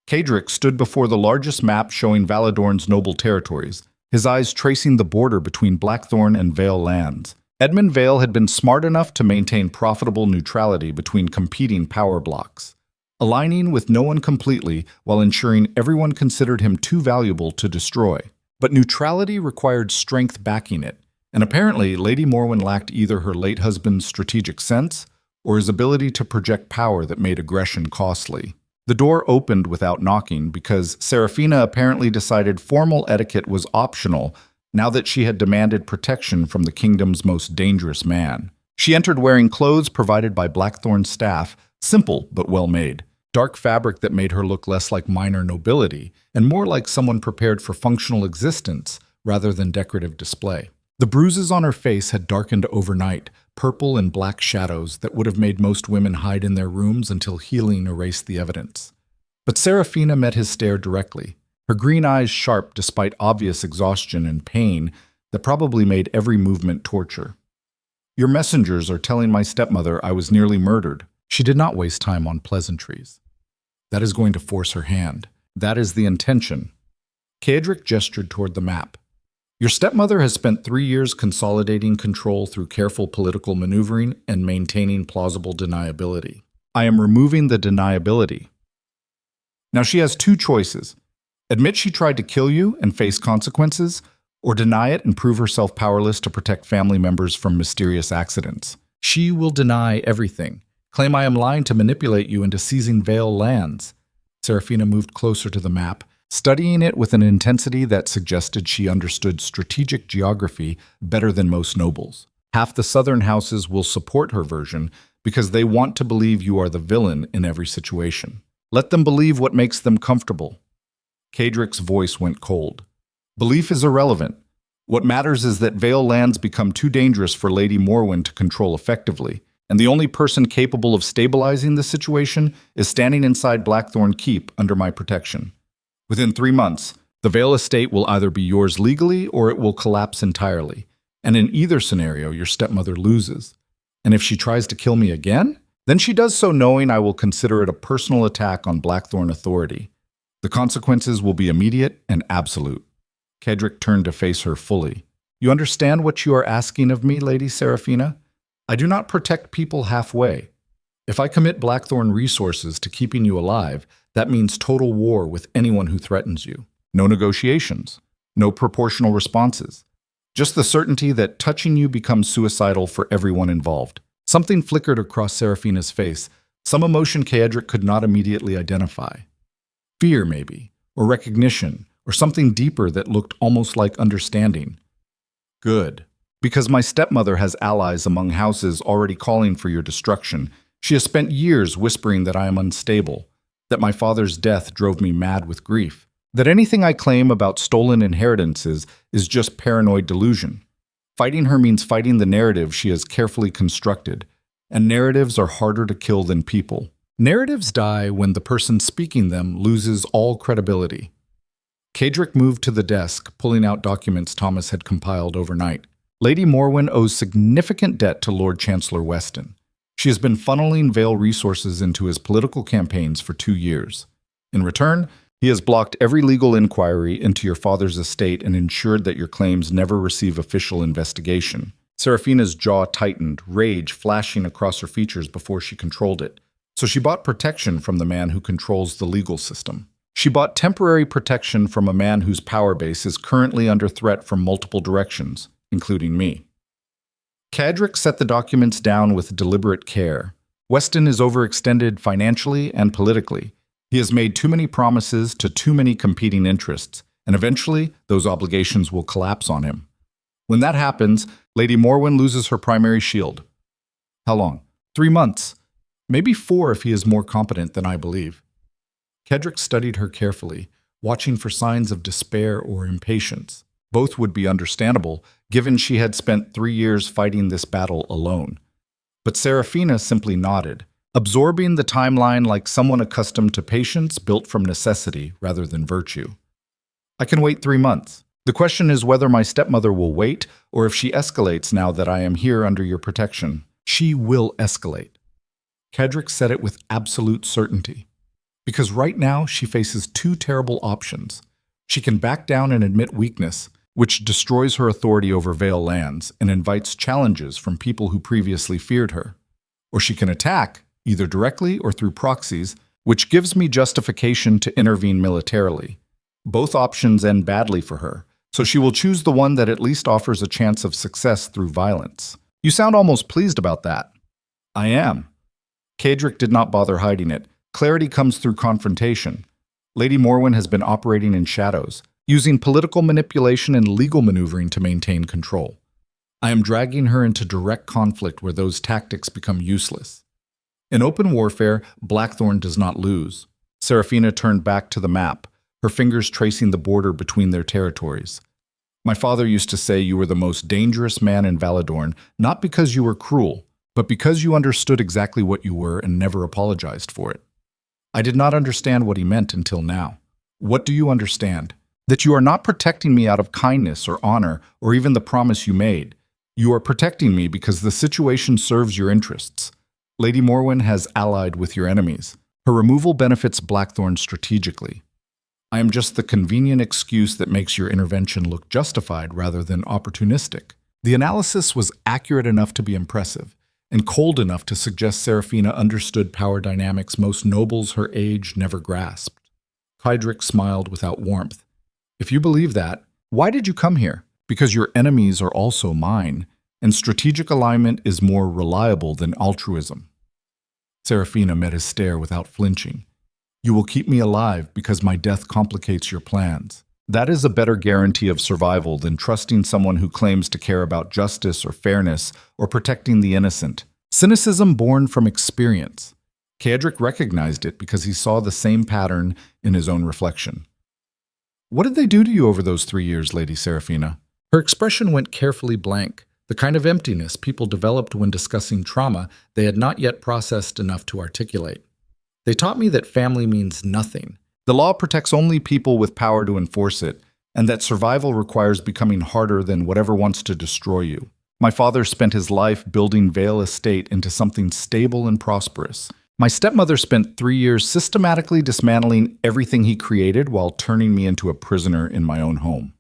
Cadric stood before the largest map showing Valadorn's noble territories, his eyes tracing the border between Blackthorne and Vale lands. Edmund Vale had been smart enough to maintain profitable neutrality between competing power blocks, aligning with no one completely while ensuring everyone considered him too valuable to destroy. But neutrality required strength backing it, and apparently Lady Morwen lacked either her late husband's strategic sense or his ability to project power that made aggression costly. The door opened without knocking because Seraphina apparently decided formal etiquette was optional now that she had demanded protection from the kingdom's most dangerous man. She entered wearing clothes provided by Blackthorne's staff, simple but well-made. Dark fabric that made her look less like minor nobility and more like someone prepared for functional existence rather than decorative display. The bruises on her face had darkened overnight, purple and black shadows that would have made most women hide in their rooms until healing erased the evidence. But Seraphina met his stare directly, her green eyes sharp despite obvious exhaustion and pain that probably made every movement torture. "Your messengers are telling my stepmother I was nearly murdered." She did not waste time on pleasantries. That is going to force her hand. That is the intention. Cadric gestured toward the map. Your stepmother has spent 3 years consolidating control through careful political maneuvering and maintaining plausible deniability. I am removing the deniability. Now she has 2 choices. Admit she tried to kill you and face consequences, or deny it and prove herself powerless to protect family members from mysterious accidents. She will deny everything. Claim I am lying to manipulate you into seizing Vale lands. Seraphina moved closer to the map, studying it with an intensity that suggested she understood strategic geography better than most nobles. Half the southern houses will support her version because they want to believe you are the villain in every situation. Let them believe what makes them comfortable. Cadric's voice went cold. Belief is irrelevant. What matters is that Vale lands become too dangerous for Lady Morwen to control effectively, and the only person capable of stabilizing the situation is standing inside Blackthorne Keep under my protection. Within 3 months, the Vale estate will either be yours legally or it will collapse entirely, and in either scenario, your stepmother loses. And if she tries to kill me again, then she does so knowing I will consider it a personal attack on Blackthorne authority. The consequences will be immediate and absolute. Cadric turned to face her fully. You understand what you are asking of me, Lady Seraphina? I do not protect people halfway. If I commit Blackthorne resources to keeping you alive, that means total war with anyone who threatens you. No negotiations, no proportional responses. Just the certainty that touching you becomes suicidal for everyone involved. Something flickered across Seraphina's face, some emotion Cadric could not immediately identify. Fear, maybe, or recognition, or something deeper that looked almost like understanding. Good. Because my stepmother has allies among houses already calling for your destruction. She has spent years whispering that I am unstable, that my father's death drove me mad with grief, that anything I claim about stolen inheritances is just paranoid delusion. Fighting her means fighting the narrative she has carefully constructed, and narratives are harder to kill than people. Narratives die when the person speaking them loses all credibility. Cadric moved to the desk, pulling out documents Thomas had compiled overnight. Lady Morwen owes significant debt to Lord Chancellor Weston. She has been funneling Vale resources into his political campaigns for 2 years. In return, he has blocked every legal inquiry into your father's estate and ensured that your claims never receive official investigation. Seraphina's jaw tightened, rage flashing across her features before she controlled it. So she bought protection from the man who controls the legal system. She bought temporary protection from a man whose power base is currently under threat from multiple directions, including me. Cadric set the documents down with deliberate care. Weston is overextended financially and politically. He has made too many promises to too many competing interests, and eventually those obligations will collapse on him. When that happens, Lady Morwen loses her primary shield. How long? 3 months. Maybe 4 if he is more competent than I believe. Cadric studied her carefully, watching for signs of despair or impatience. Both would be understandable, given she had spent 3 years fighting this battle alone. But Seraphina simply nodded, absorbing the timeline like someone accustomed to patience built from necessity rather than virtue. I can wait 3 months. The question is whether my stepmother will wait or if she escalates now that I am here under your protection. She will escalate. Cadric said it with absolute certainty. Because right now she faces 2 terrible options. She can back down and admit weakness, which destroys her authority over Vale lands and invites challenges from people who previously feared her. Or she can attack, either directly or through proxies, which gives me justification to intervene militarily. Both options end badly for her, so she will choose the one that at least offers a chance of success through violence. You sound almost pleased about that. I am. Cadric did not bother hiding it. Clarity comes through confrontation. Lady Morwen has been operating in shadows, using political manipulation and legal maneuvering to maintain control. I am dragging her into direct conflict where those tactics become useless. In open warfare, Blackthorne does not lose. Seraphina turned back to the map, her fingers tracing the border between their territories. My father used to say you were the most dangerous man in Valadorn, not because you were cruel, but because you understood exactly what you were and never apologized for it. I did not understand what he meant until now. What do you understand? That you are not protecting me out of kindness or honor or even the promise you made. You are protecting me because the situation serves your interests. Lady Morwen has allied with your enemies. Her removal benefits Blackthorne strategically. I am just the convenient excuse that makes your intervention look justified rather than opportunistic. The analysis was accurate enough to be impressive, and cold enough to suggest Seraphina understood power dynamics most nobles her age never grasped. Cadric smiled without warmth. If you believe that, why did you come here? Because your enemies are also mine, and strategic alignment is more reliable than altruism. Seraphina met his stare without flinching. You will keep me alive because my death complicates your plans. That is a better guarantee of survival than trusting someone who claims to care about justice or fairness or protecting the innocent. Cynicism born from experience. Cadric recognized it because he saw the same pattern in his own reflection. What did they do to you over those 3 years, Lady Seraphina? Her expression went carefully blank, the kind of emptiness people developed when discussing trauma they had not yet processed enough to articulate. They taught me that family means nothing. The law protects only people with power to enforce it, and that survival requires becoming harder than whatever wants to destroy you. My father spent his life building Vale Estate into something stable and prosperous. My stepmother spent 3 years systematically dismantling everything he created while turning me into a prisoner in my own home.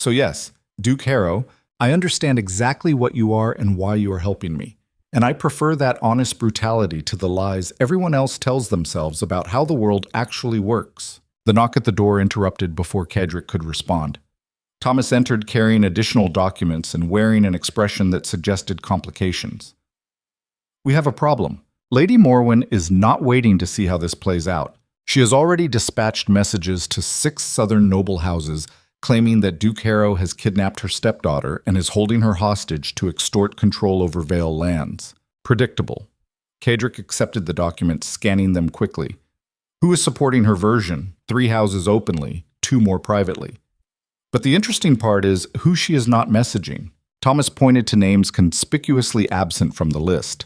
So yes, Duke Harrow, I understand exactly what you are and why you are helping me. And I prefer that honest brutality to the lies everyone else tells themselves about how the world actually works. The knock at the door interrupted before Cadric could respond. Thomas entered carrying additional documents and wearing an expression that suggested complications. We have a problem. Lady Morwen is not waiting to see how this plays out. She has already dispatched messages to 6 southern noble houses claiming that Duke Harrow has kidnapped her stepdaughter and is holding her hostage to extort control over Vale lands. Predictable. Cadric accepted the documents, scanning them quickly. Who is supporting her version? 3 houses openly, 2 more privately. But the interesting part is who she is not messaging. Thomas pointed to names conspicuously absent from the list.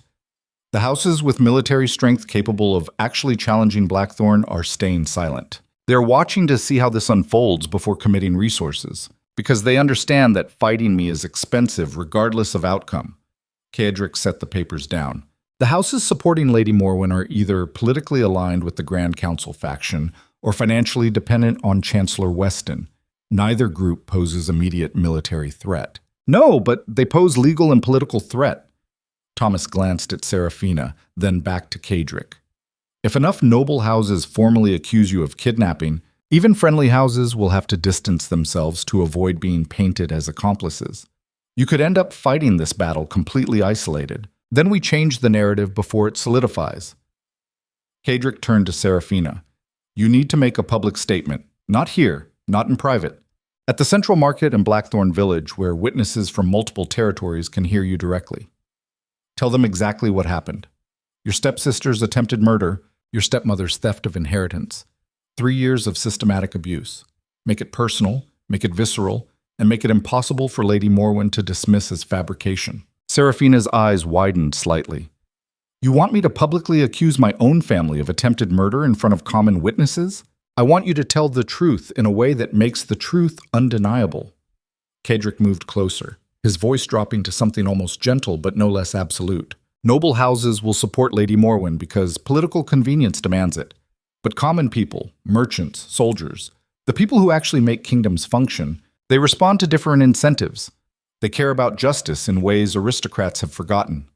The houses with military strength capable of actually challenging Blackthorne are staying silent. They're watching to see how this unfolds before committing resources, because they understand that fighting me is expensive regardless of outcome. Caedric set the papers down. The houses supporting Lady Morwen are either politically aligned with the Grand Council faction or financially dependent on Chancellor Weston. Neither group poses immediate military threat. No, but they pose legal and political threat. Thomas glanced at Seraphina, then back to Caedric. If enough noble houses formally accuse you of kidnapping, even friendly houses will have to distance themselves to avoid being painted as accomplices. You could end up fighting this battle completely isolated. Then we change the narrative before it solidifies. Caedric turned to Seraphina. You need to make a public statement. Not here, not in private. At the Central Market in Blackthorne Village, where witnesses from multiple territories can hear you directly. Tell them exactly what happened. Your stepsister's attempted murder, your stepmother's theft of inheritance, 3 years of systematic abuse. Make it personal, make it visceral, and make it impossible for Lady Morwen to dismiss as fabrication. Seraphina's eyes widened slightly. You want me to publicly accuse my own family of attempted murder in front of common witnesses? I want you to tell the truth in a way that makes the truth undeniable. Caedric moved closer, his voice dropping to something almost gentle but no less absolute. Noble houses will support Lady Morwen because political convenience demands it. But common people, merchants, soldiers, the people who actually make kingdoms function, they respond to different incentives. They care about justice in ways aristocrats have forgotten.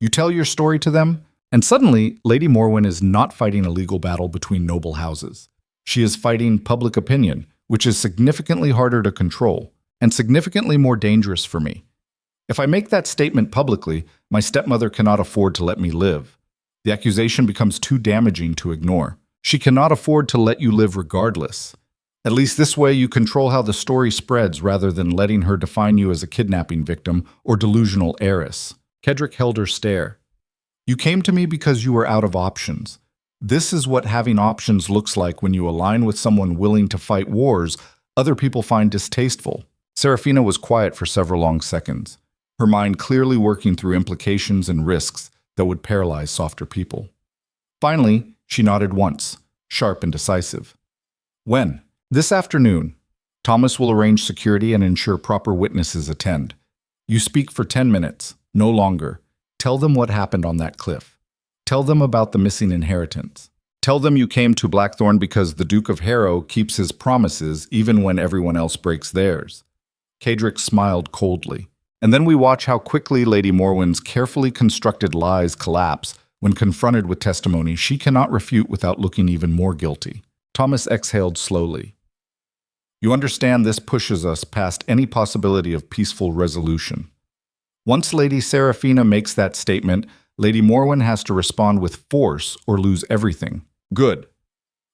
You tell your story to them, and suddenly Lady Morwen is not fighting a legal battle between noble houses. She is fighting public opinion, which is significantly harder to control, and significantly more dangerous for me. If I make that statement publicly, my stepmother cannot afford to let me live. The accusation becomes too damaging to ignore. She cannot afford to let you live regardless. At least this way you control how the story spreads rather than letting her define you as a kidnapping victim or delusional heiress. Caedric held her stare. You came to me because you were out of options. This is what having options looks like when you align with someone willing to fight wars other people find distasteful. Seraphina was quiet for several long seconds, her mind clearly working through implications and risks that would paralyze softer people. Finally, she nodded once, sharp and decisive. When? This afternoon. Thomas will arrange security and ensure proper witnesses attend. You speak for 10 minutes, no longer. Tell them what happened on that cliff. Tell them about the missing inheritance. Tell them you came to Blackthorne because the Duke of Harrow keeps his promises even when everyone else breaks theirs. Caedric smiled coldly. And then we watch how quickly Lady Morwen's carefully constructed lies collapse when confronted with testimony she cannot refute without looking even more guilty. Thomas exhaled slowly. You understand this pushes us past any possibility of peaceful resolution. Once Lady Seraphina makes that statement, Lady Morwen has to respond with force or lose everything. Good.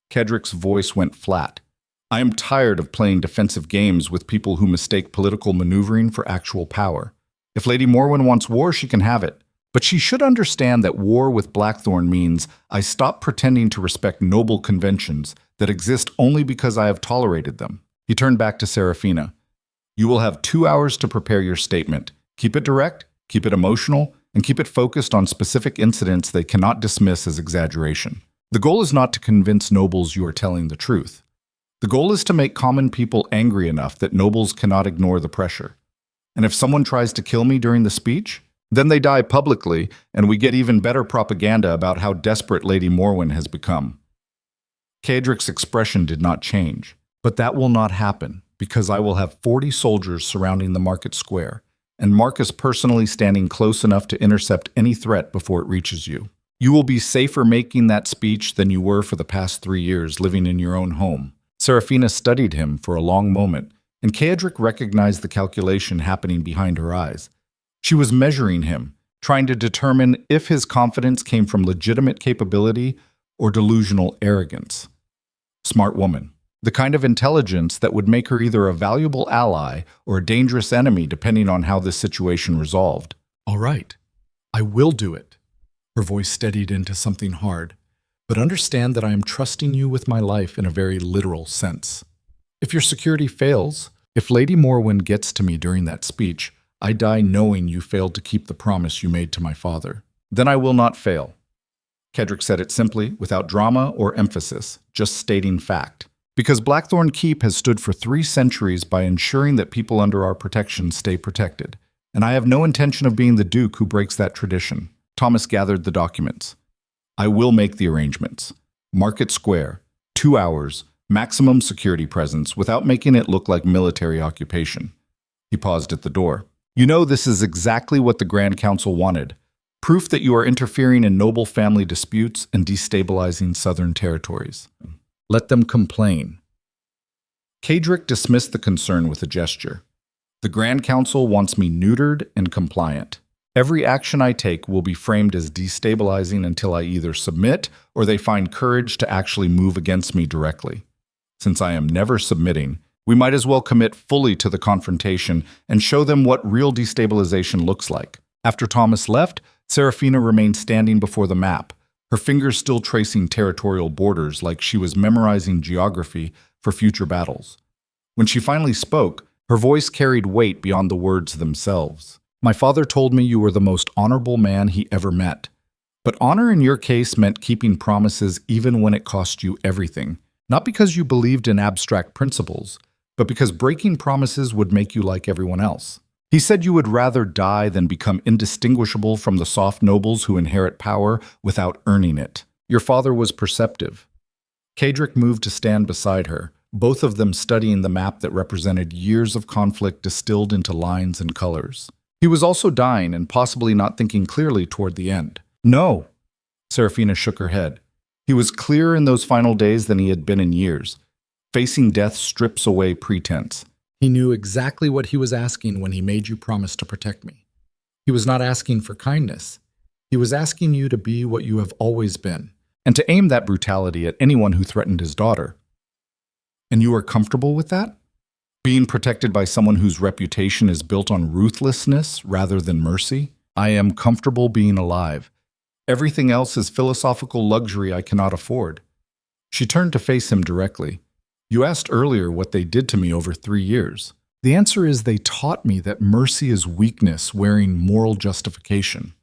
Caedric's voice went flat. I am tired of playing defensive games with people who mistake political maneuvering for actual power. If Lady Morwen wants war, she can have it. But she should understand that war with Blackthorne means I stop pretending to respect noble conventions that exist only because I have tolerated them. He turned back to Seraphina. You will have 2 hours to prepare your statement. Keep it direct, keep it emotional, and keep it focused on specific incidents they cannot dismiss as exaggeration. The goal is not to convince nobles you are telling the truth. The goal is to make common people angry enough that nobles cannot ignore the pressure. And if someone tries to kill me during the speech, then they die publicly, and we get even better propaganda about how desperate Lady Morwen has become. Caedric's expression did not change. But that will not happen, because I will have 40 soldiers surrounding the market square, and Marcus personally standing close enough to intercept any threat before it reaches you. You will be safer making that speech than you were for the past 3 years living in your own home. Seraphina studied him for a long moment, and Caedric recognized the calculation happening behind her eyes. She was measuring him, trying to determine if his confidence came from legitimate capability or delusional arrogance. Smart woman. The kind of intelligence that would make her either a valuable ally or a dangerous enemy depending on how this situation resolved. All right, I will do it. Her voice steadied into something hard. but understand that I am trusting you with my life in a very literal sense. If your security fails, if Lady Morwen gets to me during that speech, I die knowing you failed to keep the promise you made to my father. Then I will not fail." Cedric said it simply, without drama or emphasis, just stating fact. Because Blackthorne Keep has stood for 3 centuries by ensuring that people under our protection stay protected, and I have no intention of being the Duke who breaks that tradition. Thomas gathered the documents. "I will make the arrangements. Market Square, 2 hours, maximum security presence without making it look like military occupation." He paused at the door. "You know, this is exactly what the Grand Council wanted. Proof that you are interfering in noble family disputes and destabilizing southern territories. Let them complain." Cedric dismissed the concern with a gesture. "The Grand Council wants me neutered and compliant. Every action I take will be framed as destabilizing until I either submit or they find courage to actually move against me directly. Since I am never submitting, we might as well commit fully to the confrontation and show them what real destabilization looks like." After Thomas left, Seraphina remained standing before the map, her fingers still tracing territorial borders like she was memorizing geography for future battles. When she finally spoke, her voice carried weight beyond the words themselves. "My father told me you were the most honorable man he ever met. But honor in your case meant keeping promises even when it cost you everything. Not because you believed in abstract principles, but because breaking promises would make you like everyone else. He said you would rather die than become indistinguishable from the soft nobles who inherit power without earning it. Your father was perceptive." Cedric moved to stand beside her, both of them studying the map that represented years of conflict distilled into lines and colors. He was also dying and possibly not thinking clearly toward the end. "No." Seraphina shook her head. He was clearer in those final days than he had been in years. Facing death strips away pretense. He knew exactly what he was asking when he made you promise to protect me. He was not asking for kindness. He was asking you to be what you have always been, and to aim that brutality at anyone who threatened his daughter. And you are comfortable with that? Being protected by someone whose reputation is built on ruthlessness rather than mercy? I am comfortable being alive. Everything else is philosophical luxury I cannot afford." She turned to face him directly. "You asked earlier what they did to me over 3 years. The answer is they taught me that mercy is weakness wearing moral justification,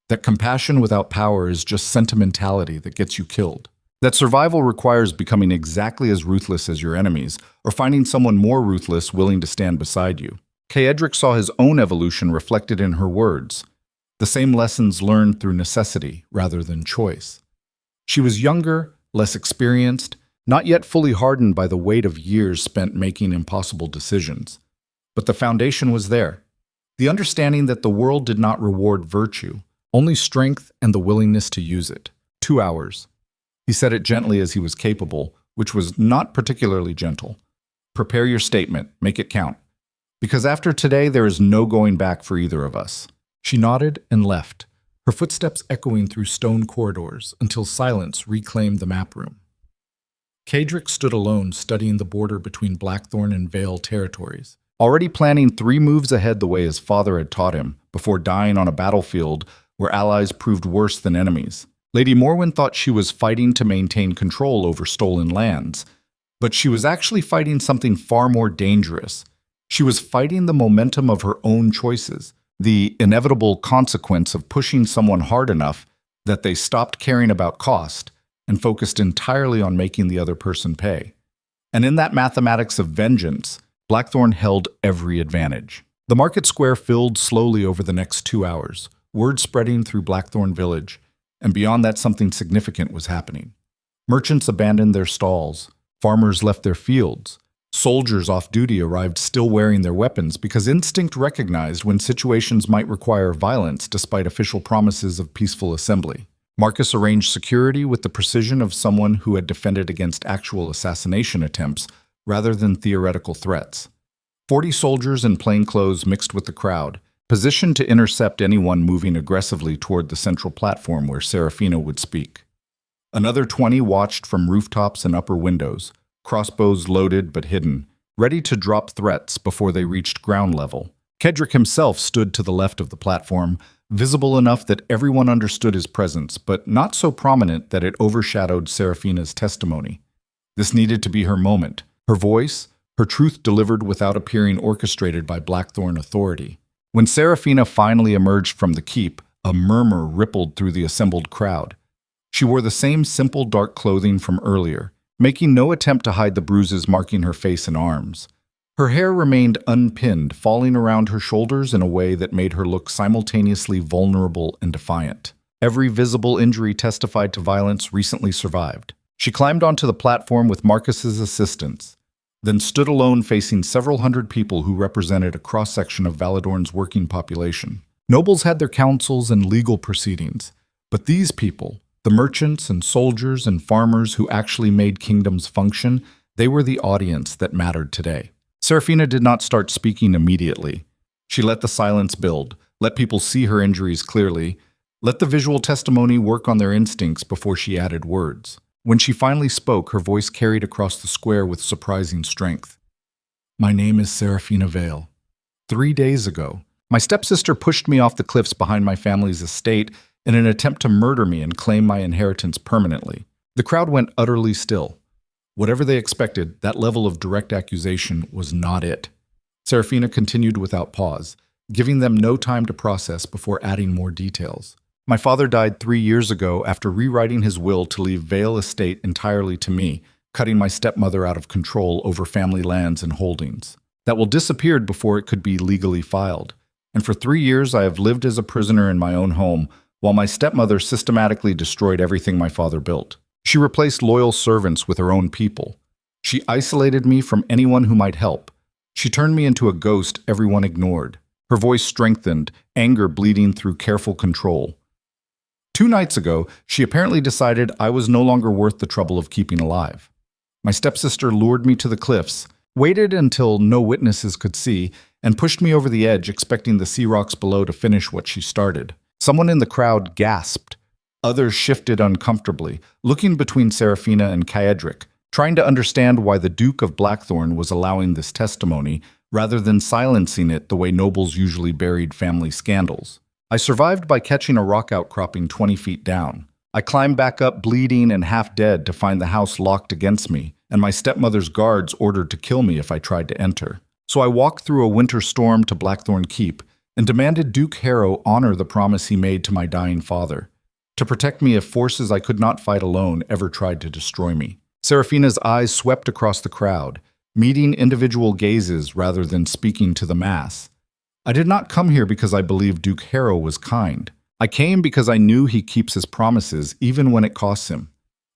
that compassion without power is just sentimentality that gets you killed, that survival requires becoming exactly as ruthless as your enemies, or finding someone more ruthless willing to stand beside you." Cedric saw his own evolution reflected in her words, the same lessons learned through necessity rather than choice. She was younger, less experienced, not yet fully hardened by the weight of years spent making impossible decisions. But the foundation was there. The understanding that the world did not reward virtue, only strength and the willingness to use it. 2 hours. He said it gently as he was capable, which was not particularly gentle. "Prepare your statement, make it count. Because after today there is no going back for either of us." She nodded and left, her footsteps echoing through stone corridors until silence reclaimed the map room. Cedric stood alone, studying the border between Blackthorne and Vale territories, already planning 3 moves ahead the way his father had taught him, before dying on a battlefield where allies proved worse than enemies. Lady Morwen thought she was fighting to maintain control over stolen lands, but she was actually fighting something far more dangerous. She was fighting the momentum of her own choices, the inevitable consequence of pushing someone hard enough that they stopped caring about cost and focused entirely on making the other person pay. And in that mathematics of vengeance, Blackthorne held every advantage. The market square filled slowly over the next 2 hours, word spreading through Blackthorne village, and beyond that something significant was happening. Merchants abandoned their stalls, farmers left their fields, soldiers off duty arrived still wearing their weapons because instinct recognized when situations might require violence despite official promises of peaceful assembly. Marcus arranged security with the precision of someone who had defended against actual assassination attempts rather than theoretical threats. 40 soldiers in plain clothes mixed with the crowd, positioned to intercept anyone moving aggressively toward the central platform where Seraphina would speak. Another 20 watched from rooftops and upper windows, crossbows loaded but hidden, ready to drop threats before they reached ground level. Cedric himself stood to the left of the platform, visible enough that everyone understood his presence, but not so prominent that it overshadowed Seraphina's testimony. This needed to be her moment, her voice, her truth delivered without appearing orchestrated by Blackthorne authority. When Seraphina finally emerged from the keep, a murmur rippled through the assembled crowd. She wore the same simple dark clothing from earlier, making no attempt to hide the bruises marking her face and arms. Her hair remained unpinned, falling around her shoulders in a way that made her look simultaneously vulnerable and defiant. Every visible injury testified to violence recently survived. She climbed onto the platform with Marcus's assistance, then stood alone facing several hundred people who represented a cross-section of Valadorn's working population. Nobles had their councils and legal proceedings, but these people, the merchants and soldiers and farmers who actually made kingdoms function, they were the audience that mattered today. Seraphina did not start speaking immediately. She let the silence build, let people see her injuries clearly, let the visual testimony work on their instincts before she added words. When she finally spoke, her voice carried across the square with surprising strength. "My name is Seraphina Vale. 3 days ago, my stepsister pushed me off the cliffs behind my family's estate in an attempt to murder me and claim my inheritance permanently." The crowd went utterly still. Whatever they expected, that level of direct accusation was not it. Seraphina continued without pause, giving them no time to process before adding more details. "My father died 3 years ago after rewriting his will to leave Vale Estate entirely to me, cutting my stepmother out of control over family lands and holdings. That will disappeared before it could be legally filed. And for 3 years I have lived as a prisoner in my own home, while my stepmother systematically destroyed everything my father built. She replaced loyal servants with her own people. She isolated me from anyone who might help. She turned me into a ghost everyone ignored." Her voice strengthened, anger bleeding through careful control. 2 nights ago, she apparently decided I was no longer worth the trouble of keeping alive. My stepsister lured me to the cliffs, waited until no witnesses could see, and pushed me over the edge, expecting the sea rocks below to finish what she started. Someone in the crowd gasped. Others shifted uncomfortably, looking between Seraphina and Caedric, trying to understand why the Duke of Blackthorne was allowing this testimony, rather than silencing it the way nobles usually buried family scandals. I survived by catching a rock outcropping 20 feet down. I climbed back up bleeding and half dead to find the house locked against me, and my stepmother's guards ordered to kill me if I tried to enter. So I walked through a winter storm to Blackthorne Keep and demanded Duke Harrow honor the promise he made to my dying father, to protect me if forces I could not fight alone ever tried to destroy me. Seraphina's eyes swept across the crowd, meeting individual gazes rather than speaking to the mass. "I did not come here because I believed Duke Harrow was kind. I came because I knew he keeps his promises even when it costs him.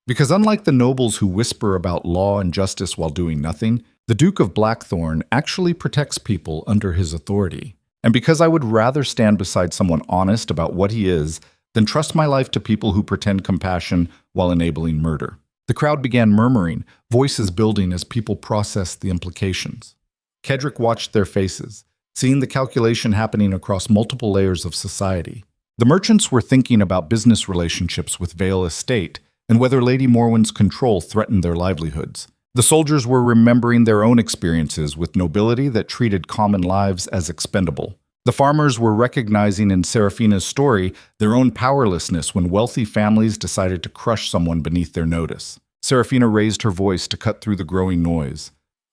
Because unlike the nobles who whisper about law and justice while doing nothing, the Duke of Blackthorne actually protects people under his authority. And because I would rather stand beside someone honest about what he is than trust my life to people who pretend compassion while enabling murder." The crowd began murmuring, voices building as people processed the implications. Caedric watched their faces, seeing the calculation happening across multiple layers of society. The merchants were thinking about business relationships with Vale Estate and whether Lady Morwen's control threatened their livelihoods. The soldiers were remembering their own experiences with nobility that treated common lives as expendable. The farmers were recognizing in Seraphina's story their own powerlessness when wealthy families decided to crush someone beneath their notice. Seraphina raised her voice to cut through the growing noise.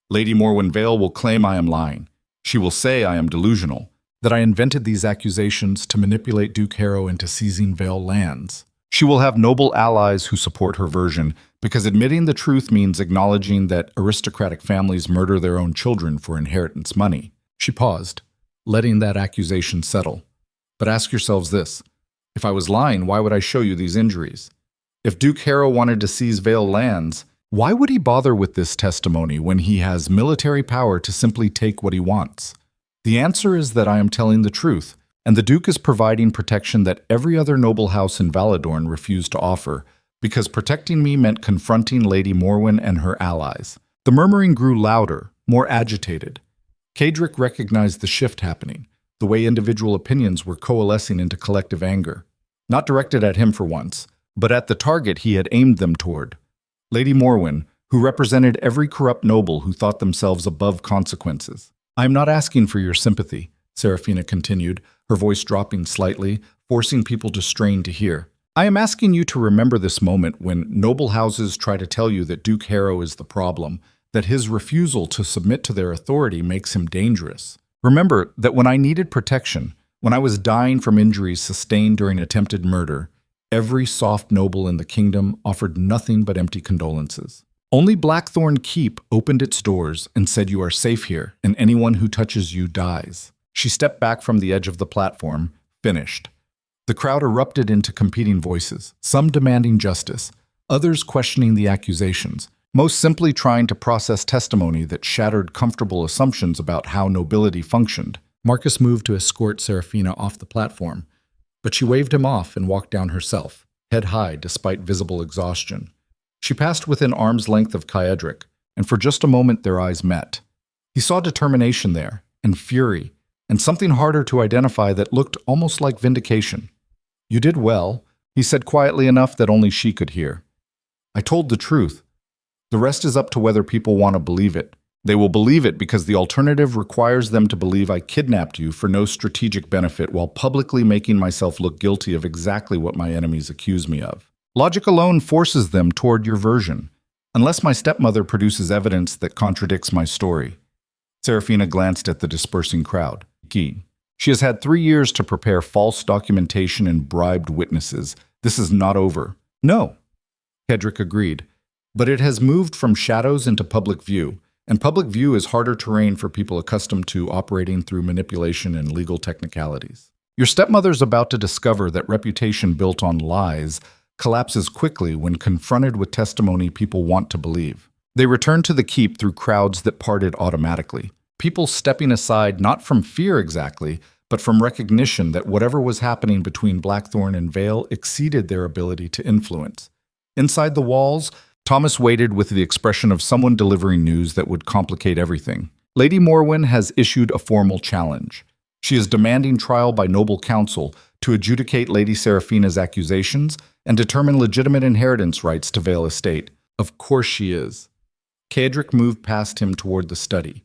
"Lady Morwen Vale will claim I am lying. She will say I am delusional, that I invented these accusations to manipulate Duke Harrow into seizing Vale lands. She will have noble allies who support her version, because admitting the truth means acknowledging that aristocratic families murder their own children for inheritance money." She paused, letting that accusation settle. "But ask yourselves this. If I was lying, why would I show you these injuries? If Duke Harrow wanted to seize Vale lands, why would he bother with this testimony when he has military power to simply take what he wants? The answer is that I am telling the truth, and the Duke is providing protection that every other noble house in Valadorn refused to offer, because protecting me meant confronting Lady Morwen and her allies." The murmuring grew louder, more agitated. Caedric recognized the shift happening, the way individual opinions were coalescing into collective anger. Not directed at him for once, but at the target he had aimed them toward. Lady Morwen, who represented every corrupt noble who thought themselves above consequences. "I am not asking for your sympathy," Seraphina continued, her voice dropping slightly, forcing people to strain to hear. I am asking you to remember this moment when noble houses try to tell you that Duke Harrow is the problem, that his refusal to submit to their authority makes him dangerous. Remember that when I needed protection, when I was dying from injuries sustained during attempted murder, every soft noble in the kingdom offered nothing but empty condolences. Only Blackthorne Keep opened its doors and said you are safe here, and anyone who touches you dies. She stepped back from the edge of the platform, finished. The crowd erupted into competing voices, some demanding justice, others questioning the accusations, most simply trying to process testimony that shattered comfortable assumptions about how nobility functioned. Marcus moved to escort Seraphina off the platform, but she waved him off and walked down herself, head high despite visible exhaustion. She passed within arm's length of Caedric, and for just a moment their eyes met. He saw determination there, and fury, and something harder to identify that looked almost like vindication. You did well, he said quietly enough that only she could hear. I told the truth. The rest is up to whether people want to believe it. They will believe it because the alternative requires them to believe I kidnapped you for no strategic benefit while publicly making myself look guilty of exactly what my enemies accuse me of. Logic alone forces them toward your version, unless my stepmother produces evidence that contradicts my story. Seraphina glanced at the dispersing crowd. Key. She has had 3 years to prepare false documentation and bribed witnesses. This is not over. No, Caedric agreed. But it has moved from shadows into public view, and public view is harder terrain for people accustomed to operating through manipulation and legal technicalities. Your stepmother's about to discover that reputation built on lies collapses quickly when confronted with testimony people want to believe. They return to the keep through crowds that parted automatically. People stepping aside not from fear exactly, but from recognition that whatever was happening between Blackthorne and Vale exceeded their ability to influence. Inside the walls, Thomas waited with the expression of someone delivering news that would complicate everything. Lady Morwen has issued a formal challenge. She is demanding trial by noble council to adjudicate Lady Seraphina's accusations and determine legitimate inheritance rights to Vale Estate. Of course she is. Caedric moved past him toward the study.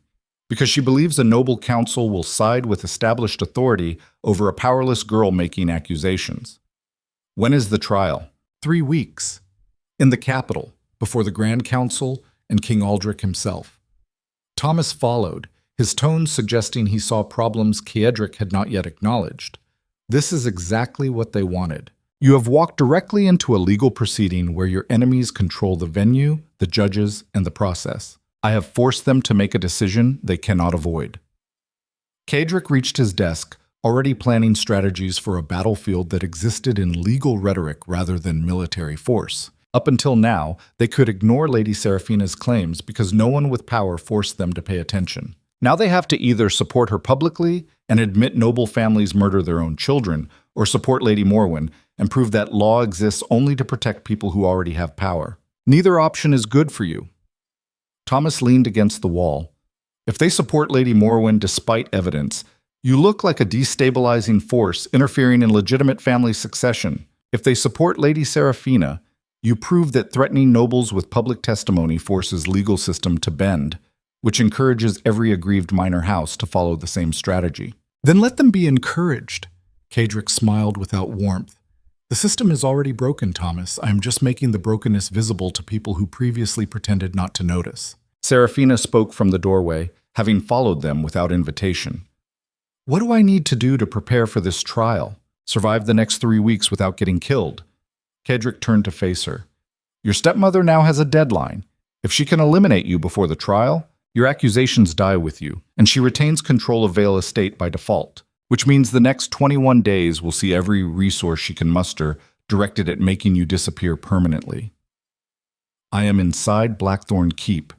Because she believes a noble council will side with established authority over a powerless girl making accusations. When is the trial? 3 weeks. In the capital, before the Grand Council and King Aldrich himself. Thomas followed, his tone suggesting he saw problems Caedric had not yet acknowledged. This is exactly what they wanted. You have walked directly into a legal proceeding where your enemies control the venue, the judges, and the process. I have forced them to make a decision they cannot avoid. Caedric reached his desk, already planning strategies for a battlefield that existed in legal rhetoric rather than military force. Up until now, they could ignore Lady Seraphina's claims because no one with power forced them to pay attention. Now they have to either support her publicly and admit noble families murder their own children, or support Lady Morwen and prove that law exists only to protect people who already have power. Neither option is good for you. Thomas leaned against the wall. If they support Lady Morwen despite evidence, you look like a destabilizing force interfering in legitimate family succession. If they support Lady Seraphina, you prove that threatening nobles with public testimony forces legal system to bend, which encourages every aggrieved minor house to follow the same strategy. Then let them be encouraged. Caedric smiled without warmth. The system is already broken, Thomas. I am just making the brokenness visible to people who previously pretended not to notice. Seraphina spoke from the doorway, having followed them without invitation. What do I need to do to prepare for this trial? Survive the next 3 weeks without getting killed? Caedric turned to face her. Your stepmother now has a deadline. If she can eliminate you before the trial, your accusations die with you, and she retains control of Vale Estate by default, which means the next 21 days will see every resource she can muster directed at making you disappear permanently. I am inside Blackthorne Keep,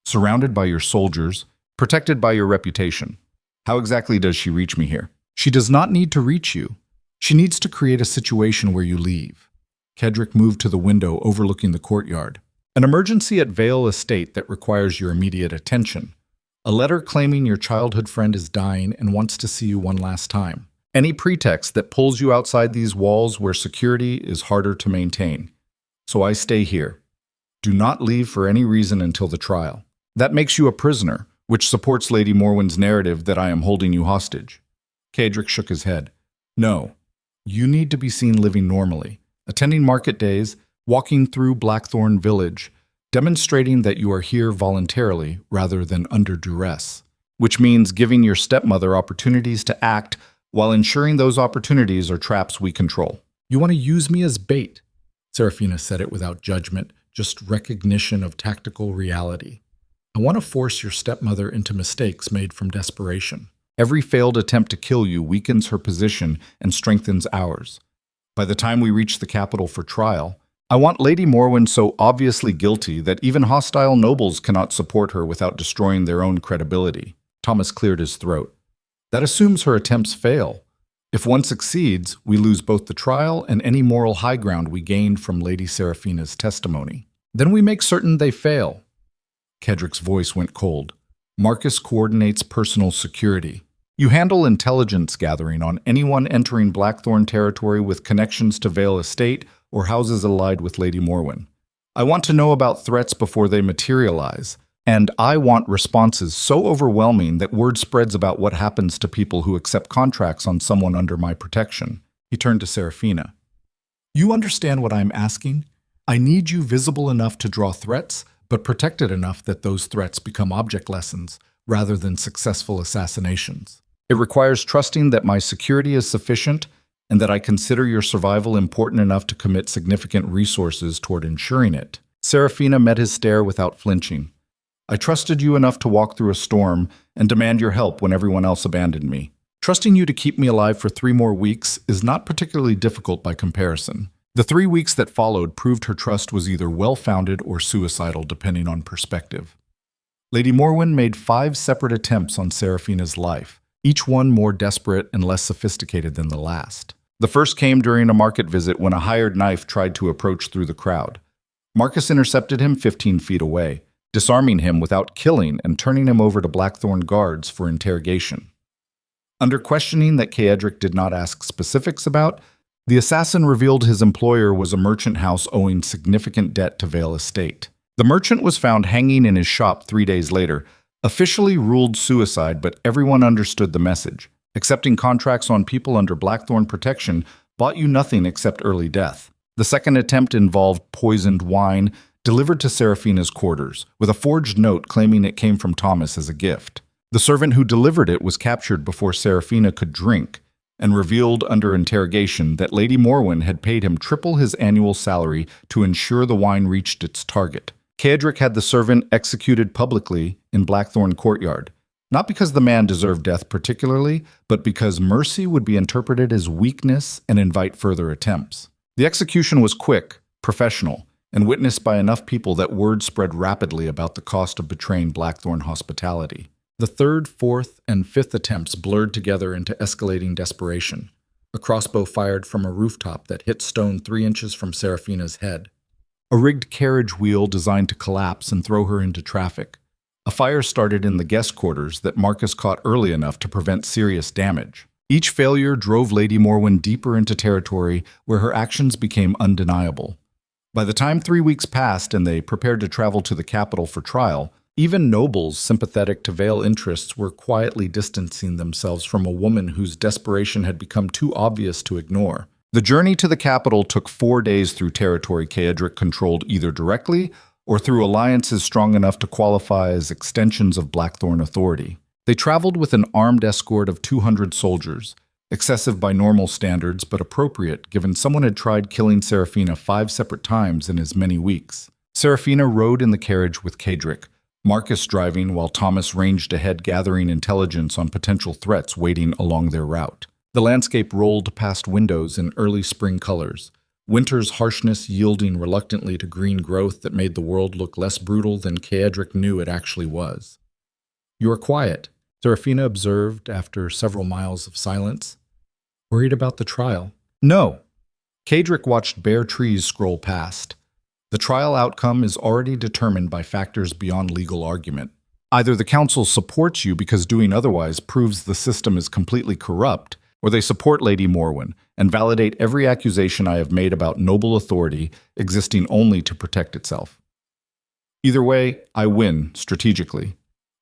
surrounded by your soldiers, protected by your reputation. How exactly does she reach me here? She does not need to reach you. She needs to create a situation where you leave. Caedric moved to the window overlooking the courtyard. An emergency at Vale Estate that requires your immediate attention. A letter claiming your childhood friend is dying and wants to see you one last time. Any pretext that pulls you outside these walls where security is harder to maintain. So I stay here. Do not leave for any reason until the trial. That makes you a prisoner, which supports Lady Morwen's narrative that I am holding you hostage. Kaedric shook his head. No, you need to be seen living normally, attending market days, walking through Blackthorne Village, demonstrating that you are here voluntarily rather than under duress, which means giving your stepmother opportunities to act while ensuring those opportunities are traps we control. You want to use me as bait? Seraphina said it without judgment, just recognition of tactical reality. I want to force your stepmother into mistakes made from desperation. Every failed attempt to kill you weakens her position and strengthens ours. By the time we reach the capital for trial, I want Lady Morwen so obviously guilty that even hostile nobles cannot support her without destroying their own credibility. Thomas cleared his throat. That assumes her attempts fail. If one succeeds, we lose both the trial and any moral high ground we gained from Lady Seraphina's testimony. Then we make certain they fail. Kedric's voice went cold. Marcus coordinates personal security. You handle intelligence gathering on anyone entering Blackthorne territory with connections to Vale Estate or houses allied with Lady Morwen. I want to know about threats before they materialize, and I want responses so overwhelming that word spreads about what happens to people who accept contracts on someone under my protection. He turned to Seraphina. You understand what I'm asking? I need you visible enough to draw threats, but protected enough that those threats become object lessons rather than successful assassinations. It requires trusting that my security is sufficient and that I consider your survival important enough to commit significant resources toward ensuring it. Seraphina met his stare without flinching. I trusted you enough to walk through a storm and demand your help when everyone else abandoned me. Trusting you to keep me alive for 3 more weeks is not particularly difficult by comparison. The 3 weeks that followed proved her trust was either well-founded or suicidal, depending on perspective. Lady Morwen made 5 separate attempts on Seraphina's life, each one more desperate and less sophisticated than the last. The first came during a market visit when a hired knife tried to approach through the crowd. Marcus intercepted him 15 feet away, disarming him without killing and turning him over to Blackthorne guards for interrogation. Under questioning that Kaedric did not ask specifics about, the assassin revealed his employer was a merchant house owing significant debt to Vale Estate. The merchant was found hanging in his shop 3 days later, officially ruled suicide, but everyone understood the message. Accepting contracts on people under Blackthorne protection bought you nothing except early death. The second attempt involved poisoned wine delivered to Seraphina's quarters, with a forged note claiming it came from Thomas as a gift. The servant who delivered it was captured before Seraphina could drink, and revealed under interrogation that Lady Morwen had paid him triple his annual salary to ensure the wine reached its target. Kaedric had the servant executed publicly in Blackthorne courtyard, not because the man deserved death particularly, but because mercy would be interpreted as weakness and invite further attempts. The execution was quick, professional, and witnessed by enough people that word spread rapidly about the cost of betraying Blackthorne hospitality. The third, fourth, and fifth attempts blurred together into escalating desperation. A crossbow fired from a rooftop that hit stone 3 inches from Seraphina's head. A rigged carriage wheel designed to collapse and throw her into traffic. A fire started in the guest quarters that Marcus caught early enough to prevent serious damage. Each failure drove Lady Morwen deeper into territory where her actions became undeniable. By the time 3 weeks passed and they prepared to travel to the capital for trial, even nobles sympathetic to Vale interests were quietly distancing themselves from a woman whose desperation had become too obvious to ignore. The journey to the capital took 4 days through territory Kaedric controlled either directly or through alliances strong enough to qualify as extensions of Blackthorne authority. They traveled with an armed escort of 200 soldiers, excessive by normal standards but appropriate given someone had tried killing Seraphina 5 separate times in as many weeks. Seraphina rode in the carriage with Kaedric, Marcus driving while Thomas ranged ahead gathering intelligence on potential threats waiting along their route. The landscape rolled past windows in early spring colors, winter's harshness yielding reluctantly to green growth that made the world look less brutal than Kaedric knew it actually was. "You are quiet," Seraphina observed after several miles of silence. "Worried about the trial?" "No." Kaedric watched bare trees scroll past. The trial outcome is already determined by factors beyond legal argument. Either the council supports you because doing otherwise proves the system is completely corrupt, or they support Lady Morwen and validate every accusation I have made about noble authority existing only to protect itself. Either way, I win strategically.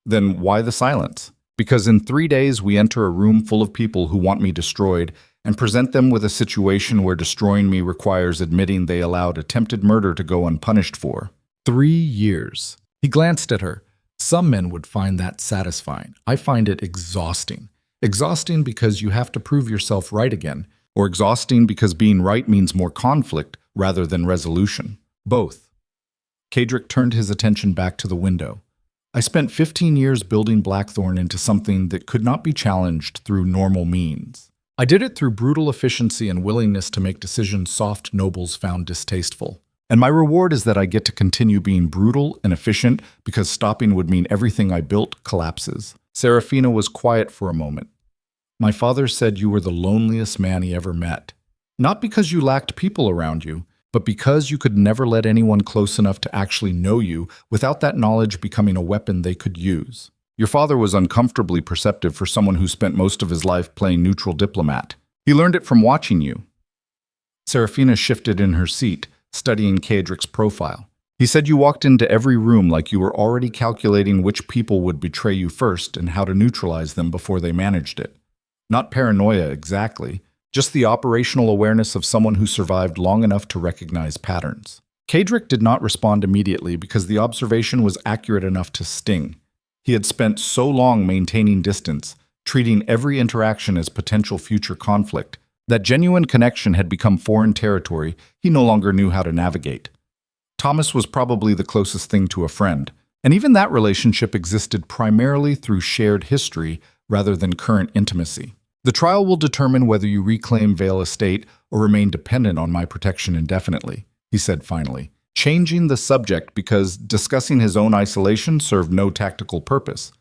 Then why the silence? Because in 3 days we enter a room full of people who want me destroyed and present them with a situation where destroying me requires admitting they allowed attempted murder to go unpunished for. 3 years. He glanced at her. Some men would find that satisfying. I find it exhausting. Exhausting because you have to prove yourself right again, or exhausting because being right means more conflict rather than resolution. Both. Kadrick turned his attention back to the window. I spent 15 years building Blackthorne into something that could not be challenged through normal means. I did it through brutal efficiency and willingness to make decisions soft nobles found distasteful. And my reward is that I get to continue being brutal and efficient because stopping would mean everything I built collapses. Seraphina was quiet for a moment. My father said you were the loneliest man he ever met. Not because you lacked people around you, but because you could never let anyone close enough to actually know you without that knowledge becoming a weapon they could use. Your father was uncomfortably perceptive for someone who spent most of his life playing neutral diplomat. He learned it from watching you. Seraphina shifted in her seat, studying Kadrick's profile. He said you walked into every room like you were already calculating which people would betray you first and how to neutralize them before they managed it. Not paranoia exactly, just the operational awareness of someone who survived long enough to recognize patterns. Kadrick did not respond immediately because the observation was accurate enough to sting. He had spent so long maintaining distance, treating every interaction as potential future conflict, that genuine connection had become foreign territory he no longer knew how to navigate. Thomas was probably the closest thing to a friend, and even that relationship existed primarily through shared history rather than current intimacy. The trial will determine whether you reclaim Vale Estate or remain dependent on my protection indefinitely, he said finally, changing the subject because discussing his own isolation served no tactical purpose.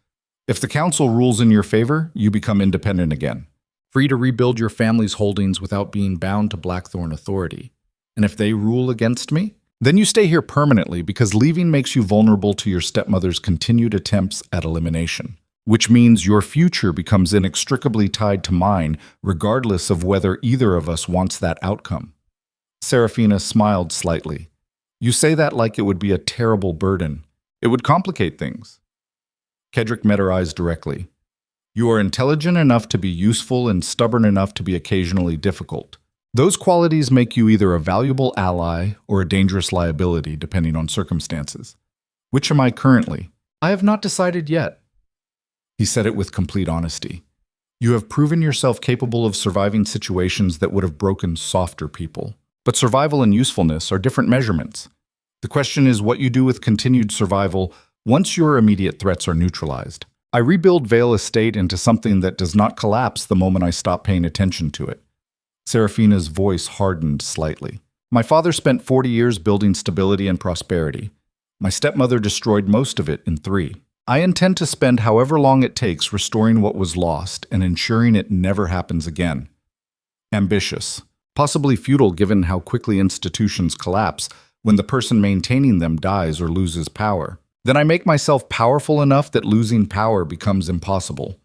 If the council rules in your favor, you become independent again, free to rebuild your family's holdings without being bound to Blackthorne authority. And if they rule against me, then you stay here permanently because leaving makes you vulnerable to your stepmother's continued attempts at elimination. Which means your future becomes inextricably tied to mine, regardless of whether either of us wants that outcome. Seraphina smiled slightly. You say that like it would be a terrible burden. It would complicate things. Kadrick met her eyes directly. You are intelligent enough to be useful and stubborn enough to be occasionally difficult. Those qualities make you either a valuable ally or a dangerous liability, depending on circumstances. Which am I currently? I have not decided yet. He said it with complete honesty. You have proven yourself capable of surviving situations that would have broken softer people. But survival and usefulness are different measurements. The question is what you do with continued survival once your immediate threats are neutralized. I rebuild Vale Estate into something that does not collapse the moment I stop paying attention to it. Seraphina's voice hardened slightly. My father spent 40 years building stability and prosperity. My stepmother destroyed most of it in 3. I intend to spend however long it takes restoring what was lost and ensuring it never happens again. Ambitious, possibly futile given how quickly institutions collapse when the person maintaining them dies or loses power. Then I make myself powerful enough that losing power becomes impossible.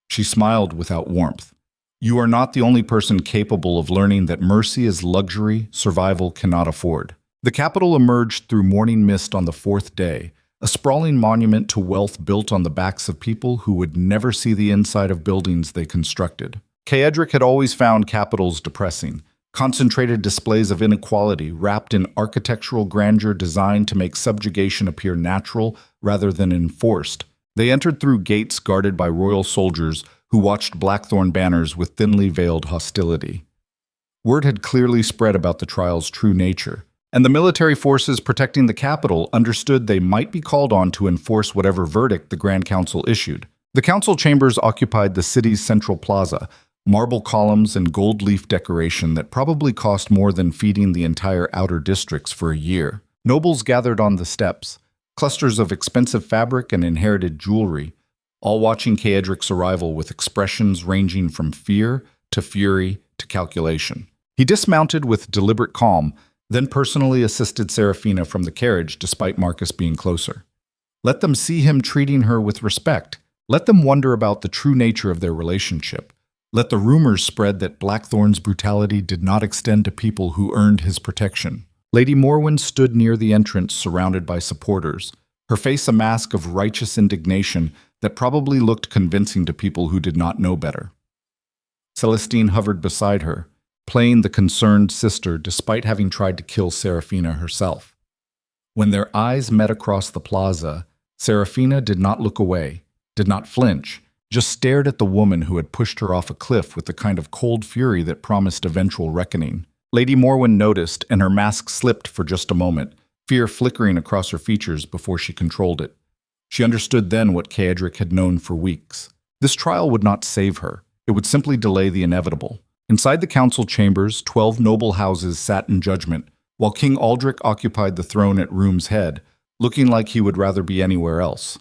She smiled without warmth. You are not the only person capable of learning that mercy is luxury survival cannot afford. The capital emerged through morning mist on the 4th day, a sprawling monument to wealth built on the backs of people who would never see the inside of buildings they constructed. Kadrick had always found capitals depressing, concentrated displays of inequality wrapped in architectural grandeur designed to make subjugation appear natural rather than enforced. They entered through gates guarded by royal soldiers who watched Blackthorne banners with thinly veiled hostility. Word had clearly spread about the trial's true nature, and the military forces protecting the capital understood they might be called on to enforce whatever verdict the Grand Council issued. The council chambers occupied the city's central plaza, marble columns and gold leaf decoration that probably cost more than feeding the entire outer districts for a year. Nobles gathered on the steps, clusters of expensive fabric and inherited jewelry, all watching Kadrick's arrival with expressions ranging from fear to fury to calculation. He dismounted with deliberate calm, then personally assisted Seraphina from the carriage despite Marcus being closer. Let them see him treating her with respect. Let them wonder about the true nature of their relationship. Let the rumors spread that Blackthorne's brutality did not extend to people who earned his protection. Lady Morwen stood near the entrance surrounded by supporters, her face a mask of righteous indignation that probably looked convincing to people who did not know better. Celestine hovered beside her, playing the concerned sister despite having tried to kill Seraphina herself. When their eyes met across the plaza, Seraphina did not look away, did not flinch, just stared at the woman who had pushed her off a cliff with the kind of cold fury that promised eventual reckoning. Lady Morwen noticed, and her mask slipped for just a moment, fear flickering across her features before she controlled it. She understood then what Caedric had known for weeks. This trial would not save her. It would simply delay the inevitable. Inside the council chambers, 12 noble houses sat in judgment, while King Aldric occupied the throne at Room's head, looking like he would rather be anywhere else.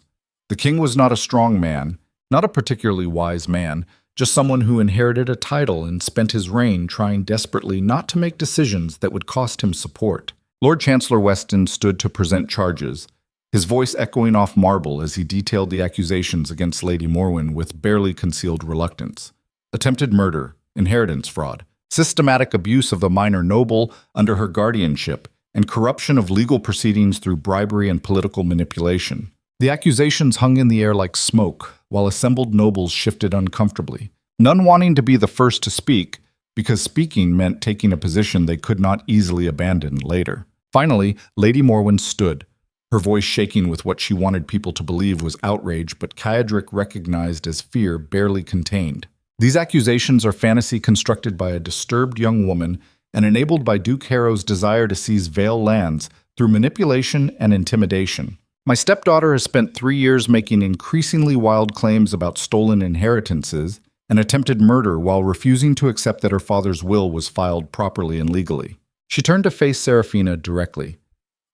The king was not a strong man, not a particularly wise man, just someone who inherited a title and spent his reign trying desperately not to make decisions that would cost him support. Lord Chancellor Weston stood to present charges, his voice echoing off marble as he detailed the accusations against Lady Morwen with barely concealed reluctance. Attempted murder, inheritance fraud, systematic abuse of a minor noble under her guardianship, and corruption of legal proceedings through bribery and political manipulation. The accusations hung in the air like smoke, while assembled nobles shifted uncomfortably, none wanting to be the first to speak, because speaking meant taking a position they could not easily abandon later. Finally, Lady Morwen stood, her voice shaking with what she wanted people to believe was outrage but Caedric recognized as fear barely contained. These accusations are fantasy constructed by a disturbed young woman and enabled by Duke Harrow's desire to seize Vale lands through manipulation and intimidation. My stepdaughter has spent 3 years making increasingly wild claims about stolen inheritances and attempted murder while refusing to accept that her father's will was filed properly and legally. She turned to face Seraphina directly.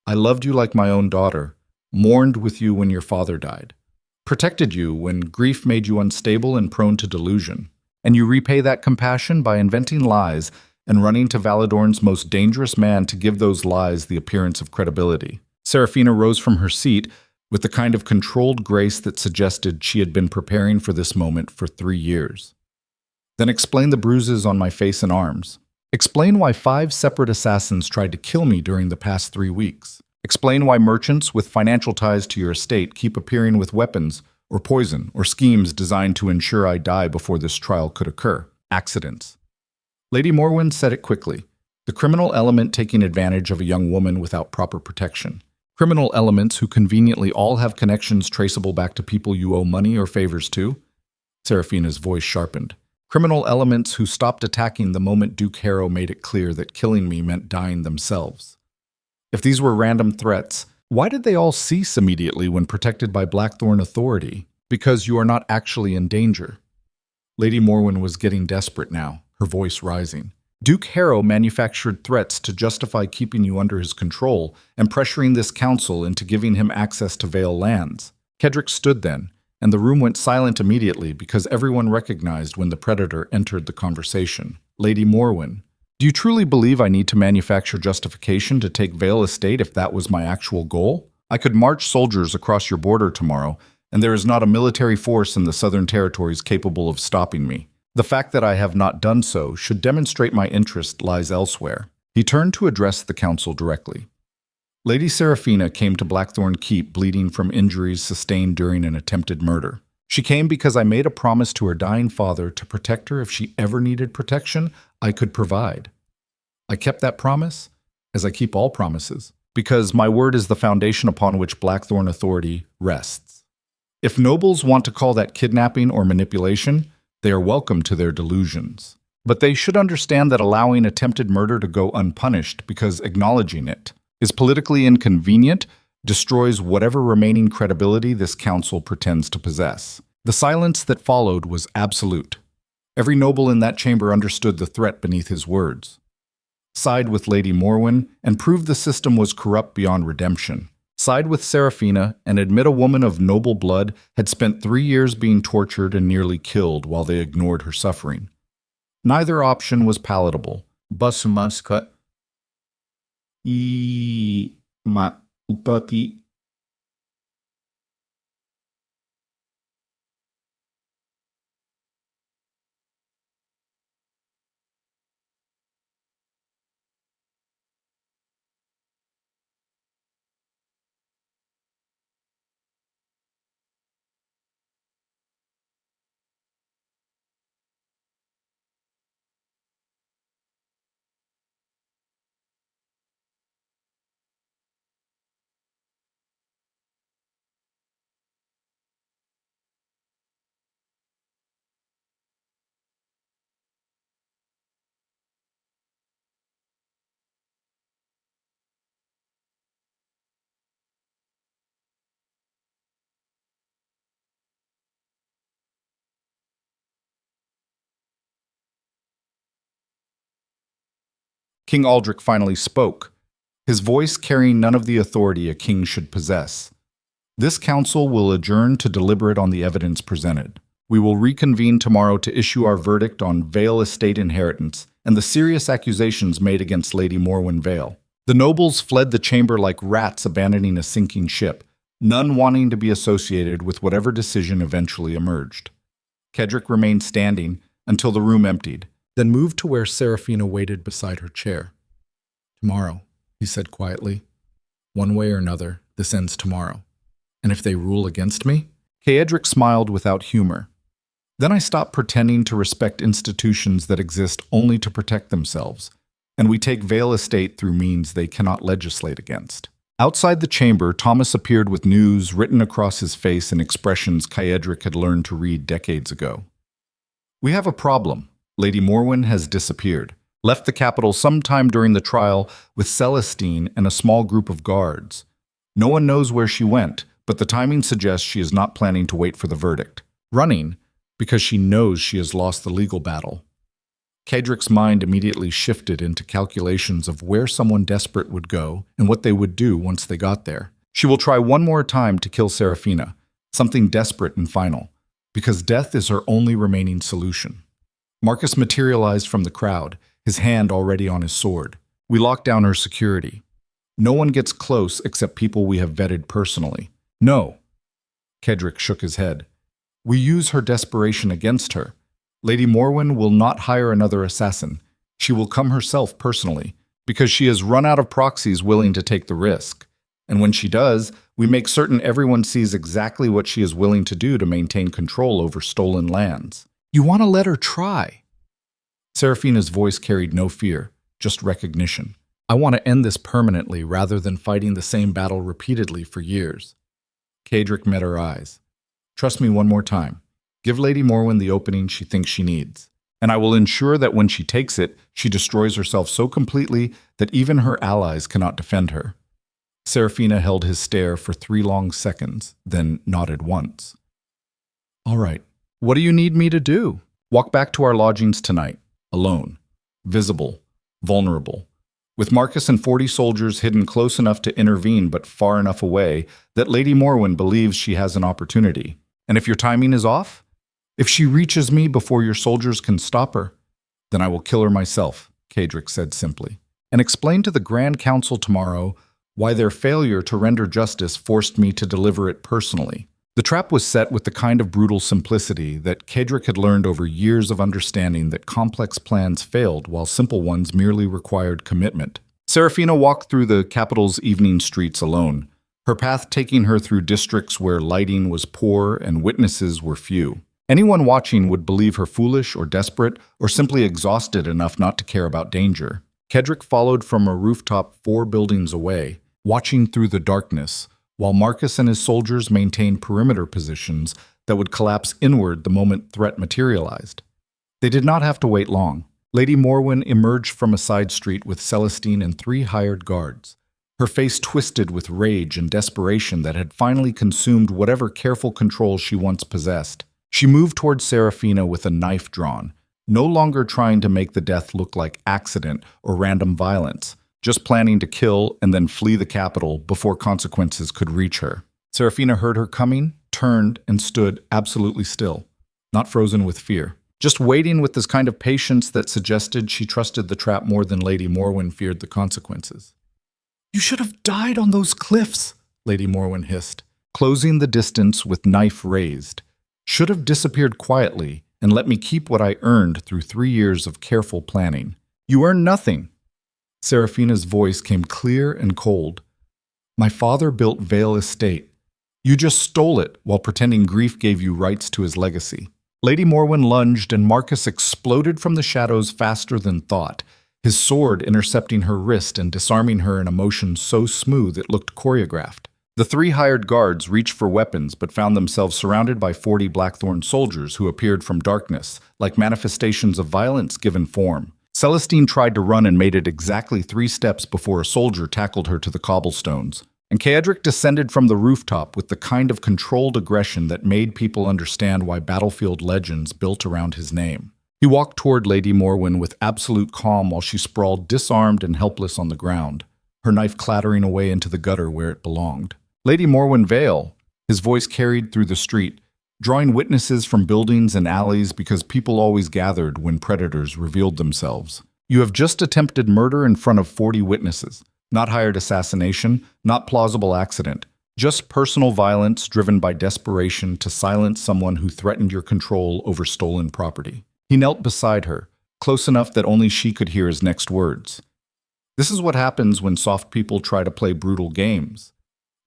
I loved you like my own daughter, mourned with you when your father died, protected you when grief made you unstable and prone to delusion. And you repay that compassion by inventing lies and running to Valadorn's most dangerous man to give those lies the appearance of credibility. Seraphina rose from her seat with the kind of controlled grace that suggested she had been preparing for this moment for 3 years. Then explain the bruises on my face and arms. Explain why 5 separate assassins tried to kill me during the past 3 weeks. Explain why merchants with financial ties to your estate keep appearing with weapons or poison or schemes designed to ensure I die before this trial could occur. Accidents. Lady Morwen said it quickly. The criminal element taking advantage of a young woman without proper protection. Criminal elements who conveniently all have connections traceable back to people you owe money or favors to. Seraphina's voice sharpened. Criminal elements who stopped attacking the moment Duke Harrow made it clear that killing me meant dying themselves. If these were random threats, why did they all cease immediately when protected by Blackthorne authority? Because you are not actually in danger. Lady Morwen was getting desperate now, her voice rising. Duke Harrow manufactured threats to justify keeping you under his control and pressuring this council into giving him access to Vale lands. Caedric stood then, and the room went silent immediately because everyone recognized when the predator entered the conversation. Lady Morwen, do you truly believe I need to manufacture justification to take Vale Estate if that was my actual goal? I could march soldiers across your border tomorrow, and there is not a military force in the Southern Territories capable of stopping me. The fact that I have not done so should demonstrate my interest lies elsewhere. He turned to address the council directly. Lady Seraphina came to Blackthorne Keep bleeding from injuries sustained during an attempted murder. She came because I made a promise to her dying father to protect her if she ever needed protection I could provide. I kept that promise, as I keep all promises, because my word is the foundation upon which Blackthorne authority rests. If nobles want to call that kidnapping or manipulation, they are welcome to their delusions. But they should understand that allowing attempted murder to go unpunished because acknowledging it is politically inconvenient destroys whatever remaining credibility this council pretends to possess. The silence that followed was absolute. Every noble in that chamber understood the threat beneath his words. Side with Lady Morwen and prove the system was corrupt beyond redemption. Side with Seraphina and admit a woman of noble blood had spent 3 years being tortured and nearly killed while they ignored her suffering. Neither option was palatable. Basumaska I ma upati King Aldrich finally spoke, his voice carrying none of the authority a king should possess. This council will adjourn to deliberate on the evidence presented. We will reconvene tomorrow to issue our verdict on Vale estate inheritance and the serious accusations made against Lady Morwen Vale. The nobles fled the chamber like rats abandoning a sinking ship, none wanting to be associated with whatever decision eventually emerged. Cedric remained standing until the room emptied, then moved to where Seraphina waited beside her chair. "Tomorrow," he said quietly. "One way or another, this ends tomorrow. And if they rule against me?" Cedric smiled without humor. "Then I stop pretending to respect institutions that exist only to protect themselves, and we take Vale Estate through means they cannot legislate against." Outside the chamber, Thomas appeared with news written across his face in expressions Cedric had learned to read decades ago. "We have a problem. Lady Morwen has disappeared. Left the capital sometime during the trial with Celestine and a small group of guards. No one knows where she went, but the timing suggests she is not planning to wait for the verdict. Running, because she knows she has lost the legal battle." Cedric's mind immediately shifted into calculations of where someone desperate would go and what they would do once they got there. She will try one more time to kill Seraphina, something desperate and final, because death is her only remaining solution. Marcus materialized from the crowd, his hand already on his sword. "We lock down her security. No one gets close except people we have vetted personally." "No." Cedric shook his head. "We use her desperation against her. Lady Morwen will not hire another assassin. She will come herself personally, because she has run out of proxies willing to take the risk. And when she does, we make certain everyone sees exactly what she is willing to do to maintain control over stolen lands." "You want to let her try?" Seraphina's voice carried no fear, just recognition. "I want to end this permanently rather than fighting the same battle repeatedly for years." Cedric met her eyes. "Trust me one more time. Give Lady Morwen the opening she thinks she needs, and I will ensure that when she takes it, she destroys herself so completely that even her allies cannot defend her." Seraphina held his stare for 3 long seconds, then nodded once. "All right. What do you need me to do?" "Walk back to our lodgings tonight, alone, visible, vulnerable, with Marcus and 40 soldiers hidden close enough to intervene but far enough away that Lady Morwen believes she has an opportunity. And if your timing is off, if she reaches me before your soldiers can stop her, then I will kill her myself," Cedric said simply, "and explain to the Grand Council tomorrow why their failure to render justice forced me to deliver it personally." The trap was set with the kind of brutal simplicity that Cedric had learned over years of understanding that complex plans failed while simple ones merely required commitment. Seraphina walked through the capital's evening streets alone, her path taking her through districts where lighting was poor and witnesses were few. Anyone watching would believe her foolish or desperate or simply exhausted enough not to care about danger. Cedric followed from a rooftop 4 buildings away, watching through the darkness, while Marcus and his soldiers maintained perimeter positions that would collapse inward the moment threat materialized. They did not have to wait long. Lady Morwen emerged from a side street with Celestine and 3 hired guards, her face twisted with rage and desperation that had finally consumed whatever careful control she once possessed. She moved towards Seraphina with a knife drawn, no longer trying to make the death look like accident or random violence, just planning to kill and then flee the capital before consequences could reach her. Seraphina heard her coming, turned, and stood absolutely still, not frozen with fear, just waiting with this kind of patience that suggested she trusted the trap more than Lady Morwen feared the consequences. "You should have died on those cliffs," Lady Morwen hissed, closing the distance with knife raised. "Should have disappeared quietly and let me keep what I earned through 3 years of careful planning. You earned nothing." Seraphina's voice came clear and cold. "My father built Vale Estate. You just stole it while pretending grief gave you rights to his legacy." Lady Morwen lunged and Marcus exploded from the shadows faster than thought, his sword intercepting her wrist and disarming her in a motion so smooth it looked choreographed. The 3 hired guards reached for weapons but found themselves surrounded by 40 Blackthorne soldiers who appeared from darkness, like manifestations of violence given form. Celestine tried to run and made it exactly 3 steps before a soldier tackled her to the cobblestones. And Cedric descended from the rooftop with the kind of controlled aggression that made people understand why battlefield legends built around his name. He walked toward Lady Morwen with absolute calm while she sprawled disarmed and helpless on the ground, her knife clattering away into the gutter where it belonged. Lady Morwen Vale, his voice carried through the street, drawing witnesses from buildings and alleys because people always gathered when predators revealed themselves. You have just attempted murder in front of 40 witnesses. Not hired assassination, not plausible accident. Just personal violence driven by desperation to silence someone who threatened your control over stolen property. He knelt beside her, close enough that only she could hear his next words. This is what happens when soft people try to play brutal games.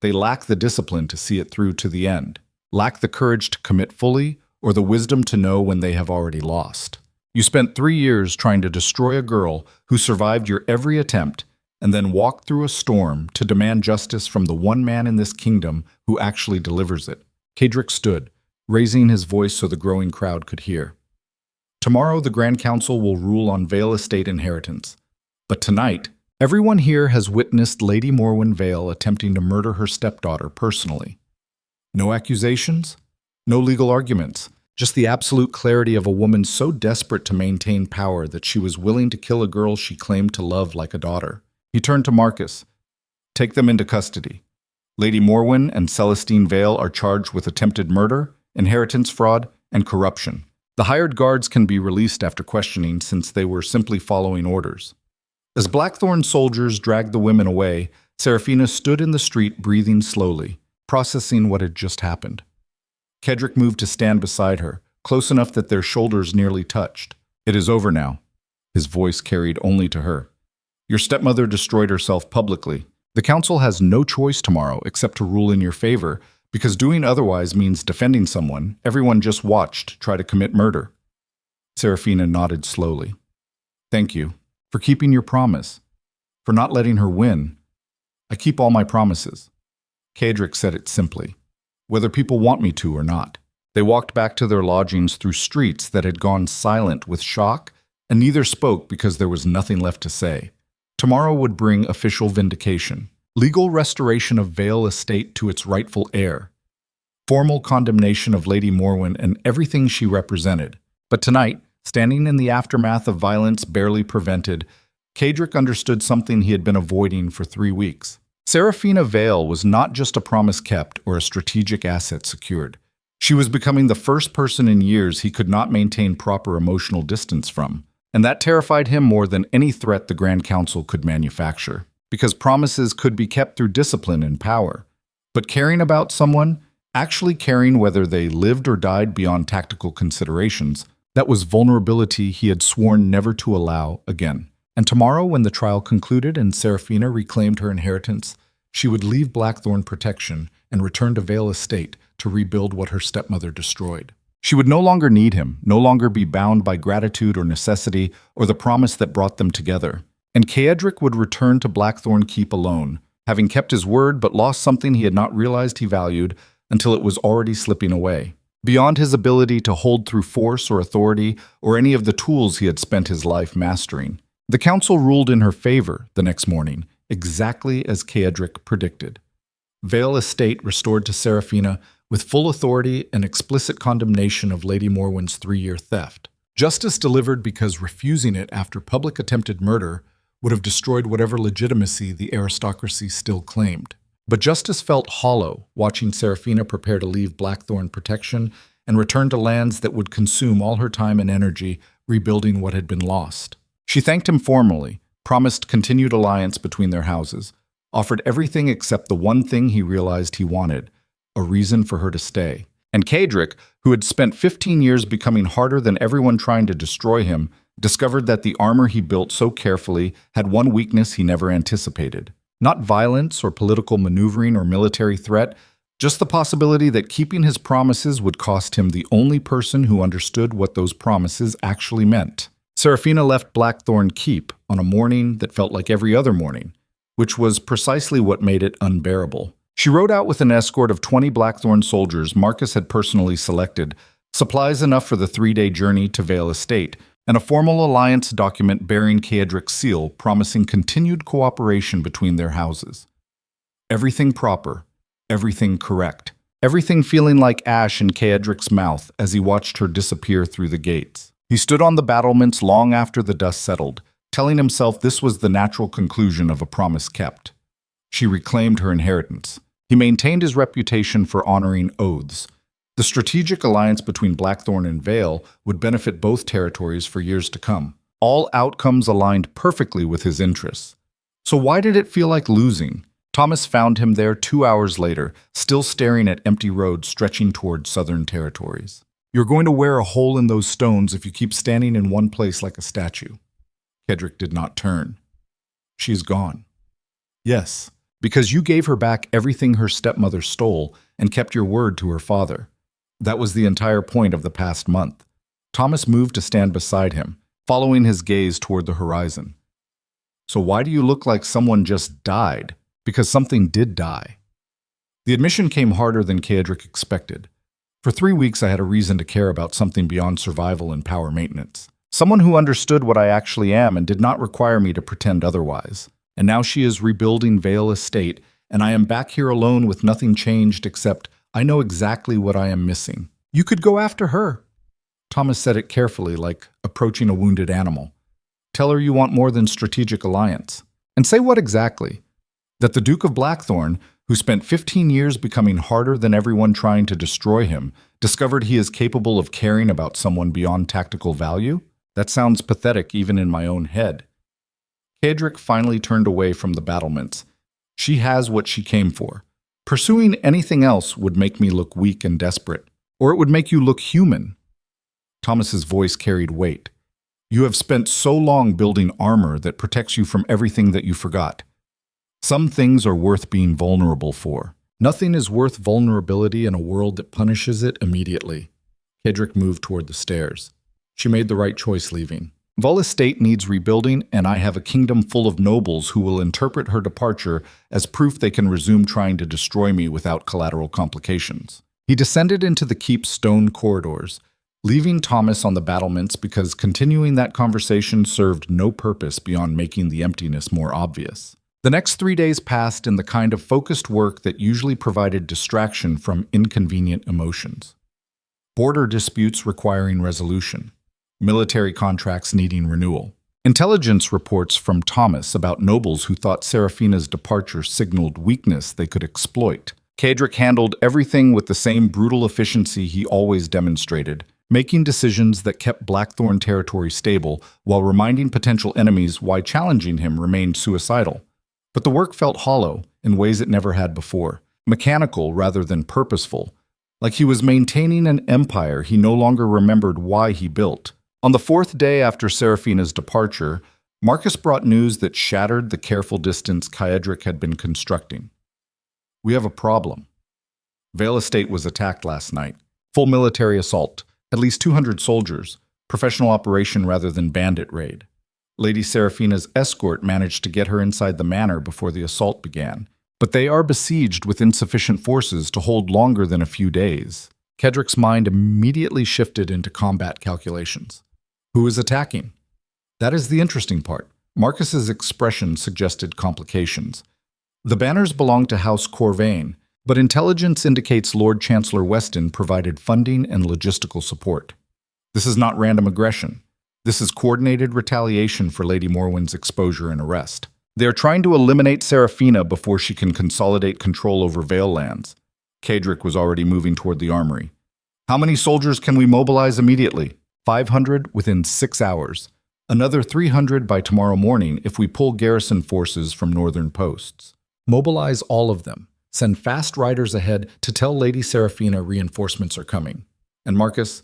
They lack the discipline to see it through to the end, lack the courage to commit fully, or the wisdom to know when they have already lost. You spent 3 years trying to destroy a girl who survived your every attempt, and then walked through a storm to demand justice from the one man in this kingdom who actually delivers it. Kadric stood, raising his voice so the growing crowd could hear. Tomorrow the Grand Council will rule on Vale estate inheritance. But tonight, everyone here has witnessed Lady Morwen Vale attempting to murder her stepdaughter personally. No accusations, no legal arguments, just the absolute clarity of a woman so desperate to maintain power that she was willing to kill a girl she claimed to love like a daughter. He turned to Marcus. Take them into custody. Lady Morwen and Celestine Vale are charged with attempted murder, inheritance fraud, and corruption. The hired guards can be released after questioning since they were simply following orders. As Blackthorne soldiers dragged the women away, Seraphina stood in the street breathing slowly, processing what had just happened. Kedrick moved to stand beside her, close enough that their shoulders nearly touched. It is over now. His voice carried only to her. Your stepmother destroyed herself publicly. The council has no choice tomorrow except to rule in your favor, because doing otherwise means defending someone everyone just watched try to commit murder. Seraphina nodded slowly. Thank you for keeping your promise, for not letting her win. I keep all my promises. Kadric said it simply, whether people want me to or not. They walked back to their lodgings through streets that had gone silent with shock, and neither spoke because there was nothing left to say. Tomorrow would bring official vindication, legal restoration of Vale estate to its rightful heir, formal condemnation of Lady Morwen and everything she represented. But tonight, standing in the aftermath of violence barely prevented, Kadric understood something he had been avoiding for 3 weeks. Seraphina Vale was not just a promise kept or a strategic asset secured. She was becoming the first person in years he could not maintain proper emotional distance from. And that terrified him more than any threat the Grand Council could manufacture, because promises could be kept through discipline and power. But caring about someone, actually caring whether they lived or died beyond tactical considerations, that was vulnerability he had sworn never to allow again. And tomorrow, when the trial concluded and Seraphina reclaimed her inheritance, she would leave Blackthorne protection and return to Vale Estate to rebuild what her stepmother destroyed. She would no longer need him, no longer be bound by gratitude or necessity or the promise that brought them together. And Caedric would return to Blackthorne Keep alone, having kept his word but lost something he had not realized he valued until it was already slipping away. Beyond his ability to hold through force or authority or any of the tools he had spent his life mastering. The council ruled in her favor the next morning, exactly as Caedric predicted. Vale Estate restored to Seraphina with full authority and explicit condemnation of Lady Morwen's 3-year theft. Justice delivered because refusing it after public attempted murder would have destroyed whatever legitimacy the aristocracy still claimed. But justice felt hollow watching Seraphina prepare to leave Blackthorne protection and return to lands that would consume all her time and energy rebuilding what had been lost. She thanked him formally, promised continued alliance between their houses, offered everything except the one thing he realized he wanted, a reason for her to stay. And Caedric, who had spent 15 years becoming harder than everyone trying to destroy him, discovered that the armor he built so carefully had one weakness he never anticipated. Not violence or political maneuvering or military threat, just the possibility that keeping his promises would cost him the only person who understood what those promises actually meant. Seraphina left Blackthorne Keep on a morning that felt like every other morning, which was precisely what made it unbearable. She rode out with an escort of 20 Blackthorne soldiers Marcus had personally selected, supplies enough for the 3-day journey to Vale Estate, and a formal alliance document bearing Caedric's seal promising continued cooperation between their houses. Everything proper, everything correct, everything feeling like ash in Caedric's mouth as he watched her disappear through the gates. He stood on the battlements long after the dust settled, telling himself this was the natural conclusion of a promise kept. She reclaimed her inheritance. He maintained his reputation for honoring oaths. The strategic alliance between Blackthorne and Vale would benefit both territories for years to come. All outcomes aligned perfectly with his interests. So why did it feel like losing? Thomas found him there 2 hours later, still staring at empty roads stretching toward southern territories. You're going to wear a hole in those stones if you keep standing in one place like a statue. Kedrick did not turn. She's gone. Yes, because you gave her back everything her stepmother stole and kept your word to her father. That was the entire point of the past month. Thomas moved to stand beside him, following his gaze toward the horizon. So why do you look like someone just died? Because something did die. The admission came harder than Kedrick expected. For 3 weeks I had a reason to care about something beyond survival and power maintenance. Someone who understood what I actually am and did not require me to pretend otherwise. And now she is rebuilding Vale Estate, and I am back here alone with nothing changed except I know exactly what I am missing. You could go after her. Thomas said it carefully, like approaching a wounded animal. Tell her you want more than strategic alliance. And say what exactly? That the Duke of Blackthorne, who spent 15 years becoming harder than everyone trying to destroy him, discovered he is capable of caring about someone beyond tactical value? That sounds pathetic even in my own head. Kedrick finally turned away from the battlements. She has what she came for. Pursuing anything else would make me look weak and desperate, or it would make you look human. Thomas's voice carried weight. You have spent so long building armor that protects you from everything that you forgot. Some things are worth being vulnerable for. Nothing is worth vulnerability in a world that punishes it immediately. Kedrick moved toward the stairs. She made the right choice leaving. Vale Estate needs rebuilding, and I have a kingdom full of nobles who will interpret her departure as proof they can resume trying to destroy me without collateral complications. He descended into the keep's stone corridors, leaving Thomas on the battlements because continuing that conversation served no purpose beyond making the emptiness more obvious. The next 3 days passed in the kind of focused work that usually provided distraction from inconvenient emotions. Border disputes requiring resolution. Military contracts needing renewal. Intelligence reports from Thomas about nobles who thought Seraphina's departure signaled weakness they could exploit. Kedrick handled everything with the same brutal efficiency he always demonstrated, making decisions that kept Blackthorne territory stable while reminding potential enemies why challenging him remained suicidal. But the work felt hollow in ways it never had before, mechanical rather than purposeful, like he was maintaining an empire he no longer remembered why he built. On the 4th day after Seraphina's departure, Marcus brought news that shattered the careful distance Kedrick had been constructing. We have a problem. Vale Estate was attacked last night. Full military assault. At least 200 soldiers. Professional operation rather than bandit raid. Lady Seraphina's escort managed to get her inside the manor before the assault began. But they are besieged with insufficient forces to hold longer than a few days. Kedrick's mind immediately shifted into combat calculations. Who is attacking? That is the interesting part. Marcus's expression suggested complications. The banners belong to House Corvain, but intelligence indicates Lord Chancellor Weston provided funding and logistical support. This is not random aggression. This is coordinated retaliation for Lady Morwen's exposure and arrest. They are trying to eliminate Seraphina before she can consolidate control over Vale lands. Kedrick was already moving toward the armory. How many soldiers can we mobilize immediately? 500 within 6 hours. Another 300 by tomorrow morning if we pull garrison forces from northern posts. Mobilize all of them. Send fast riders ahead to tell Lady Seraphina reinforcements are coming. And Marcus,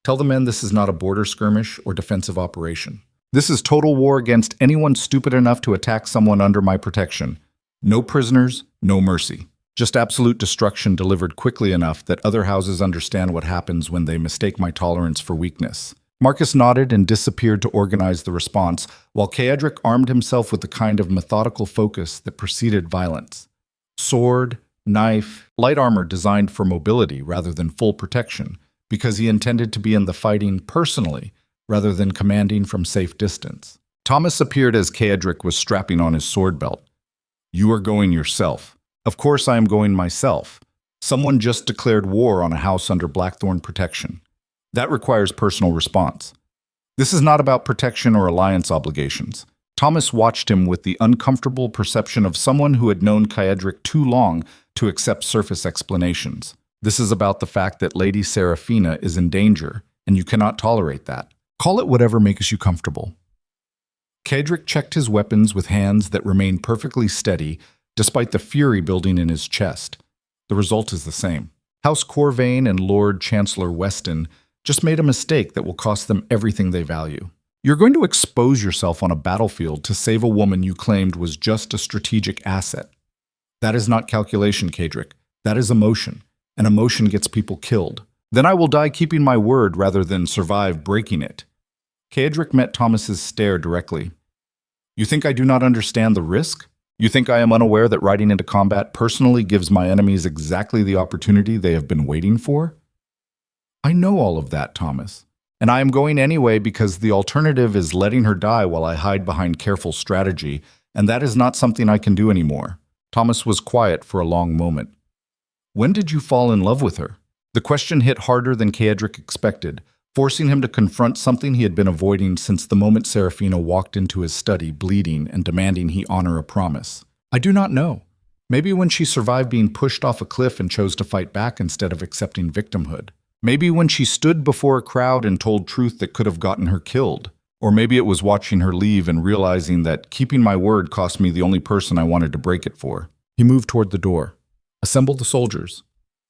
tell the men this is not a border skirmish or defensive operation. This is total war against anyone stupid enough to attack someone under my protection. No prisoners, no mercy. Just absolute destruction delivered quickly enough that other houses understand what happens when they mistake my tolerance for weakness. Marcus nodded and disappeared to organize the response, while Kedrick armed himself with the kind of methodical focus that preceded violence. Sword, knife, light armor designed for mobility rather than full protection, because he intended to be in the fighting personally rather than commanding from safe distance. Thomas appeared as Kedrick was strapping on his sword belt. You are going yourself. Of course I am going myself. Someone just declared war on a house under Blackthorne protection. That requires personal response. This is not about protection or alliance obligations. Thomas watched him with the uncomfortable perception of someone who had known Caedric too long to accept surface explanations. This is about the fact that Lady Seraphina is in danger, and you cannot tolerate that. Call it whatever makes you comfortable. Caedric checked his weapons with hands that remained perfectly steady, despite the fury building in his chest. The result is the same. House Corvain and Lord Chancellor Weston just made a mistake that will cost them everything they value. You're going to expose yourself on a battlefield to save a woman you claimed was just a strategic asset. That is not calculation, Caedric. That is emotion, and emotion gets people killed. Then I will die keeping my word rather than survive breaking it. Caedric met Thomas's stare directly. You think I do not understand the risk? You think I am unaware that riding into combat personally gives my enemies exactly the opportunity they have been waiting for? I know all of that, Thomas. And I am going anyway because the alternative is letting her die while I hide behind careful strategy, and that is not something I can do anymore. Thomas was quiet for a long moment. When did you fall in love with her? The question hit harder than Caedric expected, forcing him to confront something he had been avoiding since the moment Seraphina walked into his study, bleeding and demanding he honor a promise. I do not know. Maybe when she survived being pushed off a cliff and chose to fight back instead of accepting victimhood. Maybe when she stood before a crowd and told truth that could have gotten her killed. Or maybe it was watching her leave and realizing that keeping my word cost me the only person I wanted to break it for. He moved toward the door. Assemble the soldiers.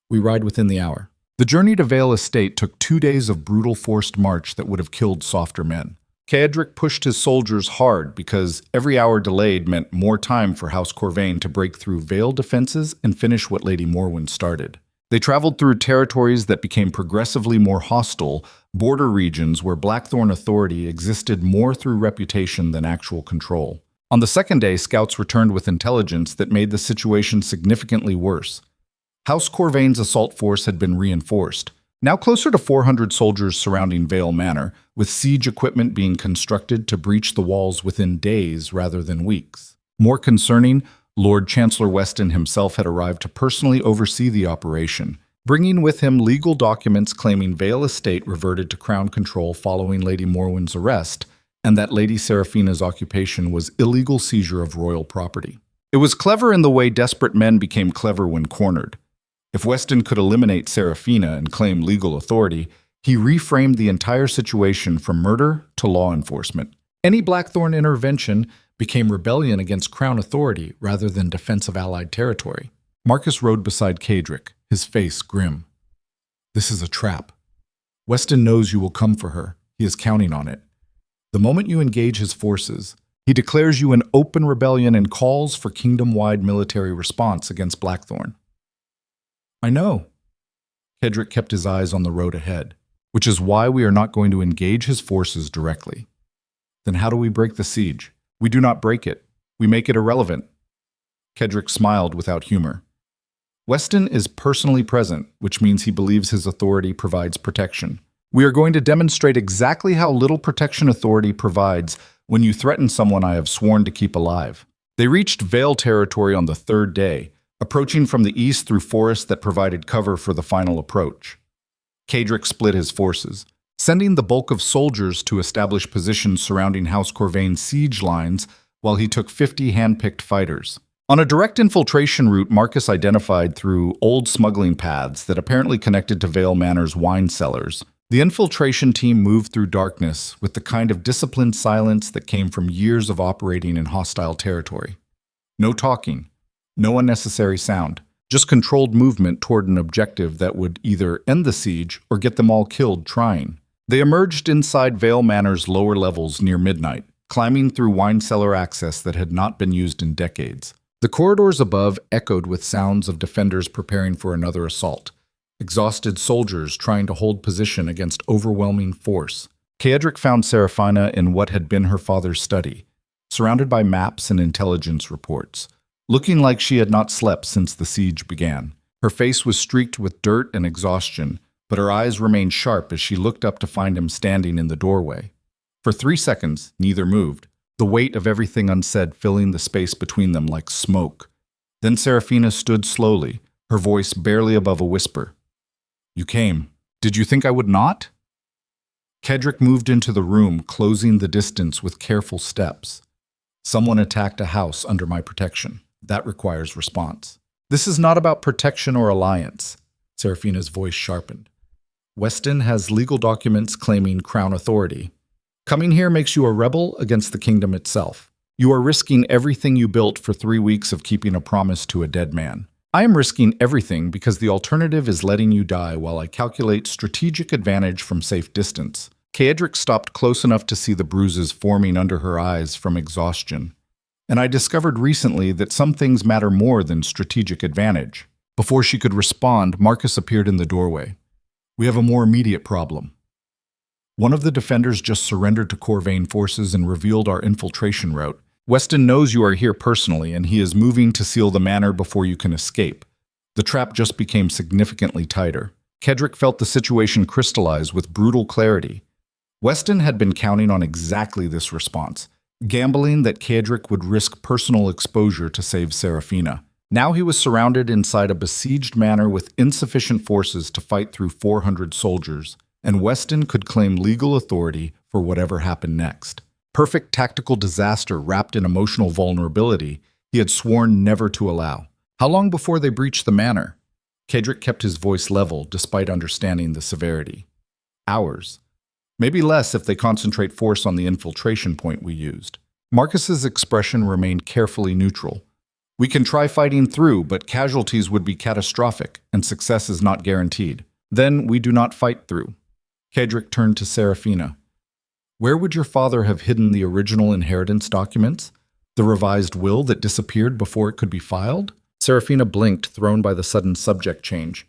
We ride within the hour. The journey to Vale Estate took 2 days of brutal forced march that would have killed softer men. Caedric pushed his soldiers hard because every hour delayed meant more time for House Corvain to break through Vale defenses and finish what Lady Morwen started. They traveled through territories that became progressively more hostile, border regions where Blackthorne authority existed more through reputation than actual control. On the second day, scouts returned with intelligence that made the situation significantly worse. House Corvain's assault force had been reinforced, now closer to 400 soldiers surrounding Vale Manor, with siege equipment being constructed to breach the walls within days rather than weeks. More concerning, Lord Chancellor Weston himself had arrived to personally oversee the operation, bringing with him legal documents claiming Vale Estate reverted to Crown control following Lady Morwen's arrest, and that Lady Seraphina's occupation was illegal seizure of royal property. It was clever in the way desperate men became clever when cornered. If Weston could eliminate Seraphina and claim legal authority, he reframed the entire situation from murder to law enforcement. Any Blackthorne intervention became rebellion against Crown authority rather than defense of Allied territory. Marcus rode beside Caedric, his face grim. This is a trap. Weston knows you will come for her. He is counting on it. The moment you engage his forces, he declares you an open rebellion and calls for kingdom-wide military response against Blackthorne. I know. Caedric kept his eyes on the road ahead, which is why we are not going to engage his forces directly. Then how do we break the siege? We do not break it. We make it irrelevant. Caedric smiled without humor. Weston is personally present, which means he believes his authority provides protection. We are going to demonstrate exactly how little protection authority provides when you threaten someone I have sworn to keep alive. They reached Vale territory on the third day, approaching from the east through forests that provided cover for the final approach. Caedric split his forces, sending the bulk of soldiers to establish positions surrounding House Corvain's siege lines while he took 50 hand-picked fighters. On a direct infiltration route Marcus identified through old smuggling paths that apparently connected to Vale Manor's wine cellars, the infiltration team moved through darkness with the kind of disciplined silence that came from years of operating in hostile territory. No talking. No unnecessary sound, just controlled movement toward an objective that would either end the siege or get them all killed trying. They emerged inside Vale Manor's lower levels near midnight, climbing through wine cellar access that had not been used in decades. The corridors above echoed with sounds of defenders preparing for another assault, exhausted soldiers trying to hold position against overwhelming force. Caedric found Seraphina in what had been her father's study, surrounded by maps and intelligence reports, looking like she had not slept since the siege began. Her face was streaked with dirt and exhaustion, but her eyes remained sharp as she looked up to find him standing in the doorway. For 3 seconds, neither moved, the weight of everything unsaid filling the space between them like smoke. Then Seraphina stood slowly, her voice barely above a whisper. You came. Did you think I would not? Kedrick moved into the room, closing the distance with careful steps. Someone attacked a house under my protection. That requires response. This is not about protection or alliance. Seraphina's voice sharpened. Weston has legal documents claiming crown authority. Coming here makes you a rebel against the kingdom itself. You are risking everything you built for 3 weeks of keeping a promise to a dead man. I am risking everything because the alternative is letting you die while I calculate strategic advantage from safe distance. Kedrick stopped close enough to see the bruises forming under her eyes from exhaustion. And I discovered recently that some things matter more than strategic advantage. Before she could respond, Marcus appeared in the doorway. We have a more immediate problem. One of the defenders just surrendered to Corvain forces and revealed our infiltration route. Weston knows you are here personally, and he is moving to seal the manor before you can escape. The trap just became significantly tighter. Kedrick felt the situation crystallize with brutal clarity. Weston had been counting on exactly this response, gambling that Kedrick would risk personal exposure to save Seraphina. Now he was surrounded inside a besieged manor with insufficient forces to fight through 400 soldiers, and Weston could claim legal authority for whatever happened next. Perfect tactical disaster wrapped in emotional vulnerability he had sworn never to allow. How long before they breached the manor? Kedrick kept his voice level despite understanding the severity. Hours. Maybe less if they concentrate force on the infiltration point we used. Marcus's expression remained carefully neutral. We can try fighting through, but casualties would be catastrophic, and success is not guaranteed. Then we do not fight through. Kedrick turned to Seraphina. Where would your father have hidden the original inheritance documents? The revised will that disappeared before it could be filed? Seraphina blinked, thrown by the sudden subject change.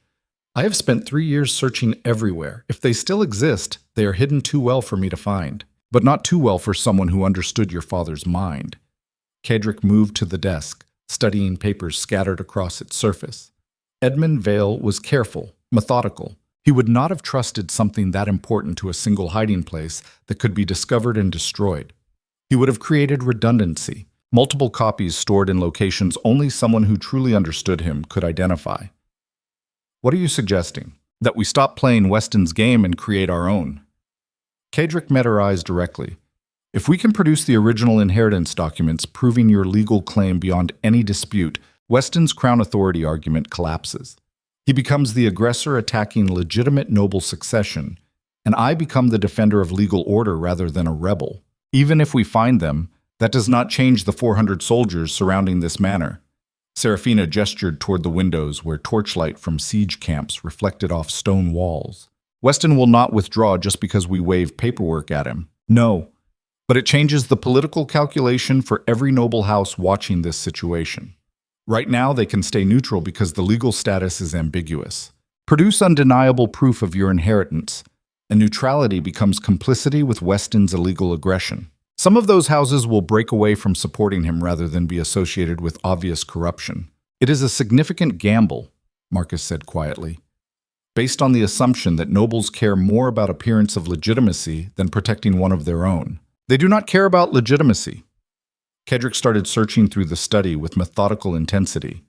I have spent 3 years searching everywhere. If they still exist, they are hidden too well for me to find, but not too well for someone who understood your father's mind. Kedrick moved to the desk, studying papers scattered across its surface. Edmund Vale was careful, methodical. He would not have trusted something that important to a single hiding place that could be discovered and destroyed. He would have created redundancy, multiple copies stored in locations only someone who truly understood him could identify. What are you suggesting? That we stop playing Weston's game and create our own? Kedrick met her eyes directly. If we can produce the original inheritance documents proving your legal claim beyond any dispute, Weston's crown authority argument collapses. He becomes the aggressor attacking legitimate noble succession, and I become the defender of legal order rather than a rebel. Even if we find them, that does not change the 400 soldiers surrounding this manor. Seraphina gestured toward the windows where torchlight from siege camps reflected off stone walls. Weston will not withdraw just because we wave paperwork at him. No. But it changes the political calculation for every noble house watching this situation. Right now, they can stay neutral because the legal status is ambiguous. Produce undeniable proof of your inheritance, and neutrality becomes complicity with Weston's illegal aggression. Some of those houses will break away from supporting him rather than be associated with obvious corruption. It is a significant gamble, Marcus said quietly, based on the assumption that nobles care more about appearance of legitimacy than protecting one of their own. They do not care about legitimacy. Kedrick started searching through the study with methodical intensity.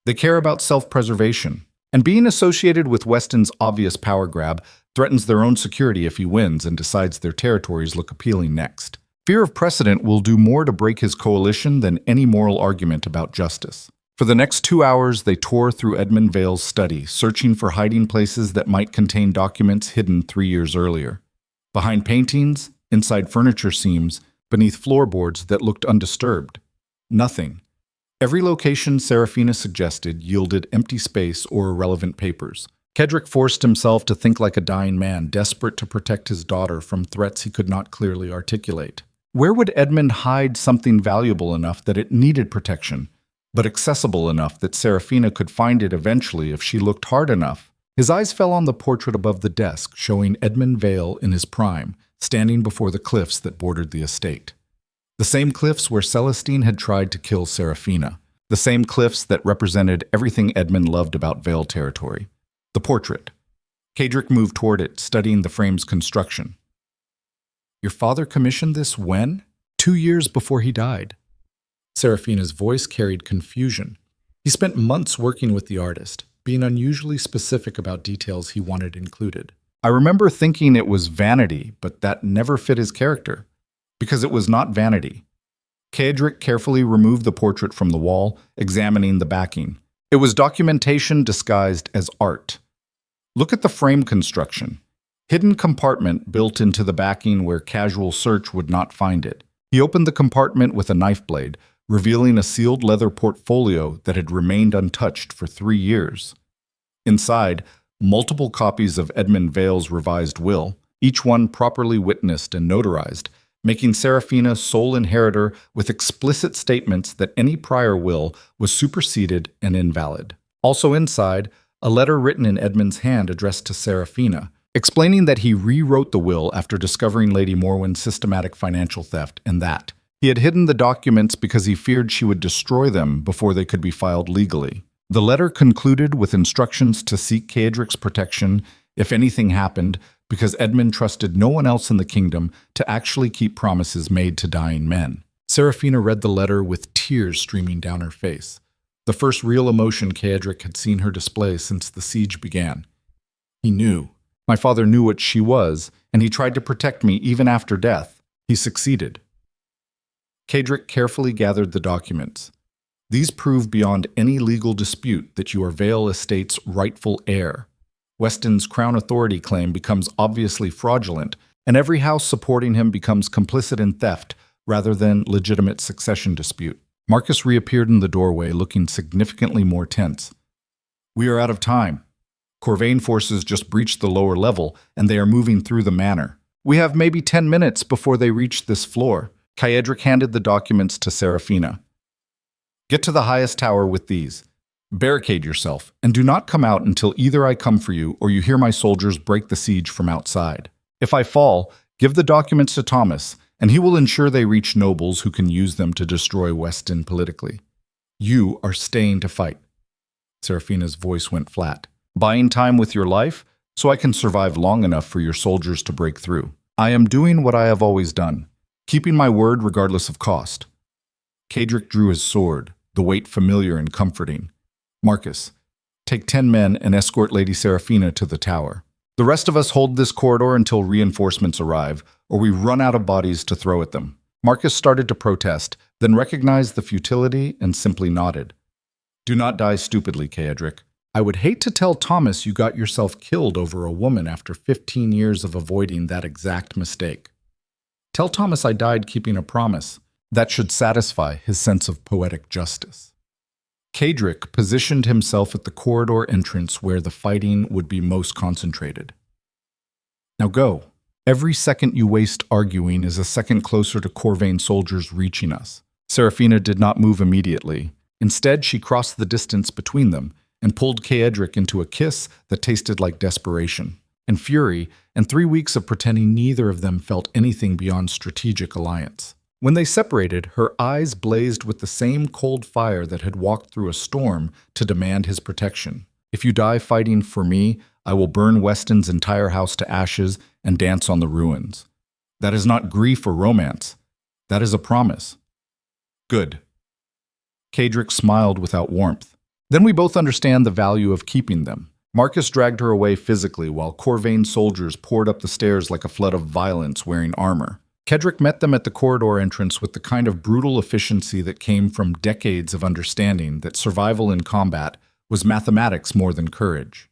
They care about self-preservation, and being associated with Weston's obvious power grab threatens their own security if he wins and decides their territories look appealing next. Fear of precedent will do more to break his coalition than any moral argument about justice. For the next 2 hours, they tore through Edmund Vale's study, searching for hiding places that might contain documents hidden 3 years earlier. Behind paintings, inside furniture seams, beneath floorboards that looked undisturbed. Nothing. Every location Seraphina suggested yielded empty space or irrelevant papers. Kedrick forced himself to think like a dying man, desperate to protect his daughter from threats he could not clearly articulate. Where would Edmund hide something valuable enough that it needed protection, but accessible enough that Seraphina could find it eventually if she looked hard enough? His eyes fell on the portrait above the desk, showing Edmund Vale in his prime, standing before the cliffs that bordered the estate. The same cliffs where Celestine had tried to kill Seraphina. The same cliffs that represented everything Edmund loved about Vale territory. The portrait. Kedrick moved toward it, studying the frame's construction. Your father commissioned this when? 2 years before he died. Seraphina's voice carried confusion. He spent months working with the artist, being unusually specific about details he wanted included. I remember thinking it was vanity, but that never fit his character. Because it was not vanity. Cedric carefully removed the portrait from the wall, examining the backing. It was documentation disguised as art. Look at the frame construction. Hidden compartment built into the backing where casual search would not find it. He opened the compartment with a knife blade, revealing a sealed leather portfolio that had remained untouched for 3 years. Inside, multiple copies of Edmund Vale's revised will, each one properly witnessed and notarized, making Seraphina sole inheritor with explicit statements that any prior will was superseded and invalid. Also inside, a letter written in Edmund's hand addressed to Seraphina, explaining that he rewrote the will after discovering Lady Morwen's systematic financial theft and that he had hidden the documents because he feared she would destroy them before they could be filed legally. The letter concluded with instructions to seek Cedric's protection if anything happened, because Edmund trusted no one else in the kingdom to actually keep promises made to dying men. Seraphina read the letter with tears streaming down her face, the first real emotion Cedric had seen her display since the siege began. He knew. My father knew what she was, and he tried to protect me even after death. He succeeded. Cedric carefully gathered the documents. These prove beyond any legal dispute that you are Vale Estate's rightful heir. Weston's crown authority claim becomes obviously fraudulent, and every house supporting him becomes complicit in theft rather than legitimate succession dispute. Marcus reappeared in the doorway, looking significantly more tense. We are out of time. Corvain forces just breached the lower level, and they are moving through the manor. We have maybe 10 minutes before they reach this floor. Cedric handed the documents to Seraphina. Get to the highest tower with these. Barricade yourself, and do not come out until either I come for you or you hear my soldiers break the siege from outside. If I fall, give the documents to Thomas, and he will ensure they reach nobles who can use them to destroy Weston politically. You are staying to fight. Seraphina's voice went flat. Buying time with your life, so I can survive long enough for your soldiers to break through. I am doing what I have always done, keeping my word regardless of cost. Cedric drew his sword, the weight familiar and comforting. Marcus, take 10 men and escort Lady Seraphina to the tower. The rest of us hold this corridor until reinforcements arrive, or we run out of bodies to throw at them. Marcus started to protest, then recognized the futility and simply nodded. Do not die stupidly, Cedric. I would hate to tell Thomas you got yourself killed over a woman after 15 years of avoiding that exact mistake. Tell Thomas I died keeping a promise. That should satisfy his sense of poetic justice. Cedric positioned himself at the corridor entrance where the fighting would be most concentrated. Now go. Every second you waste arguing is a second closer to Corvain soldiers reaching us. Seraphina did not move immediately. Instead, she crossed the distance between them and pulled Cedric into a kiss that tasted like desperation and fury, and 3 weeks of pretending neither of them felt anything beyond strategic alliance. When they separated, her eyes blazed with the same cold fire that had walked through a storm to demand his protection. If you die fighting for me, I will burn Weston's entire house to ashes and dance on the ruins. That is not grief or romance. That is a promise. Good. Cedric smiled without warmth. Then we both understand the value of keeping them. Marcus dragged her away physically while Corvain's soldiers poured up the stairs like a flood of violence wearing armor. Cedric met them at the corridor entrance with the kind of brutal efficiency that came from decades of understanding that survival in combat was mathematics more than courage.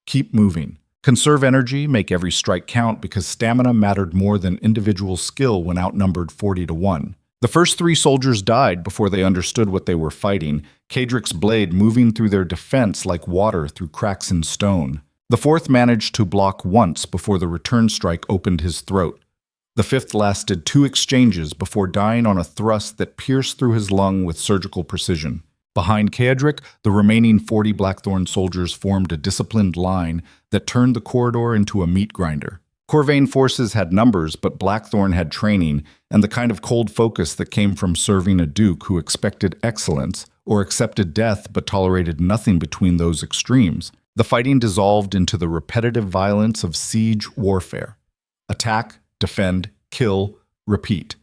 Keep moving. Conserve energy, make every strike count because stamina mattered more than individual skill when outnumbered 40-1. The first 3 soldiers died before they understood what they were fighting, Cedric's blade moving through their defense like water through cracks in stone. The 4th managed to block once before the return strike opened his throat. The 5th lasted 2 exchanges before dying on a thrust that pierced through his lung with surgical precision. Behind Cedric, the remaining 40 Blackthorne soldiers formed a disciplined line that turned the corridor into a meat grinder. Corvain forces had numbers, but Blackthorne had training and the kind of cold focus that came from serving a duke who expected excellence or accepted death but tolerated nothing between those extremes. The fighting dissolved into the repetitive violence of siege warfare. Attack, defend, kill, repeat.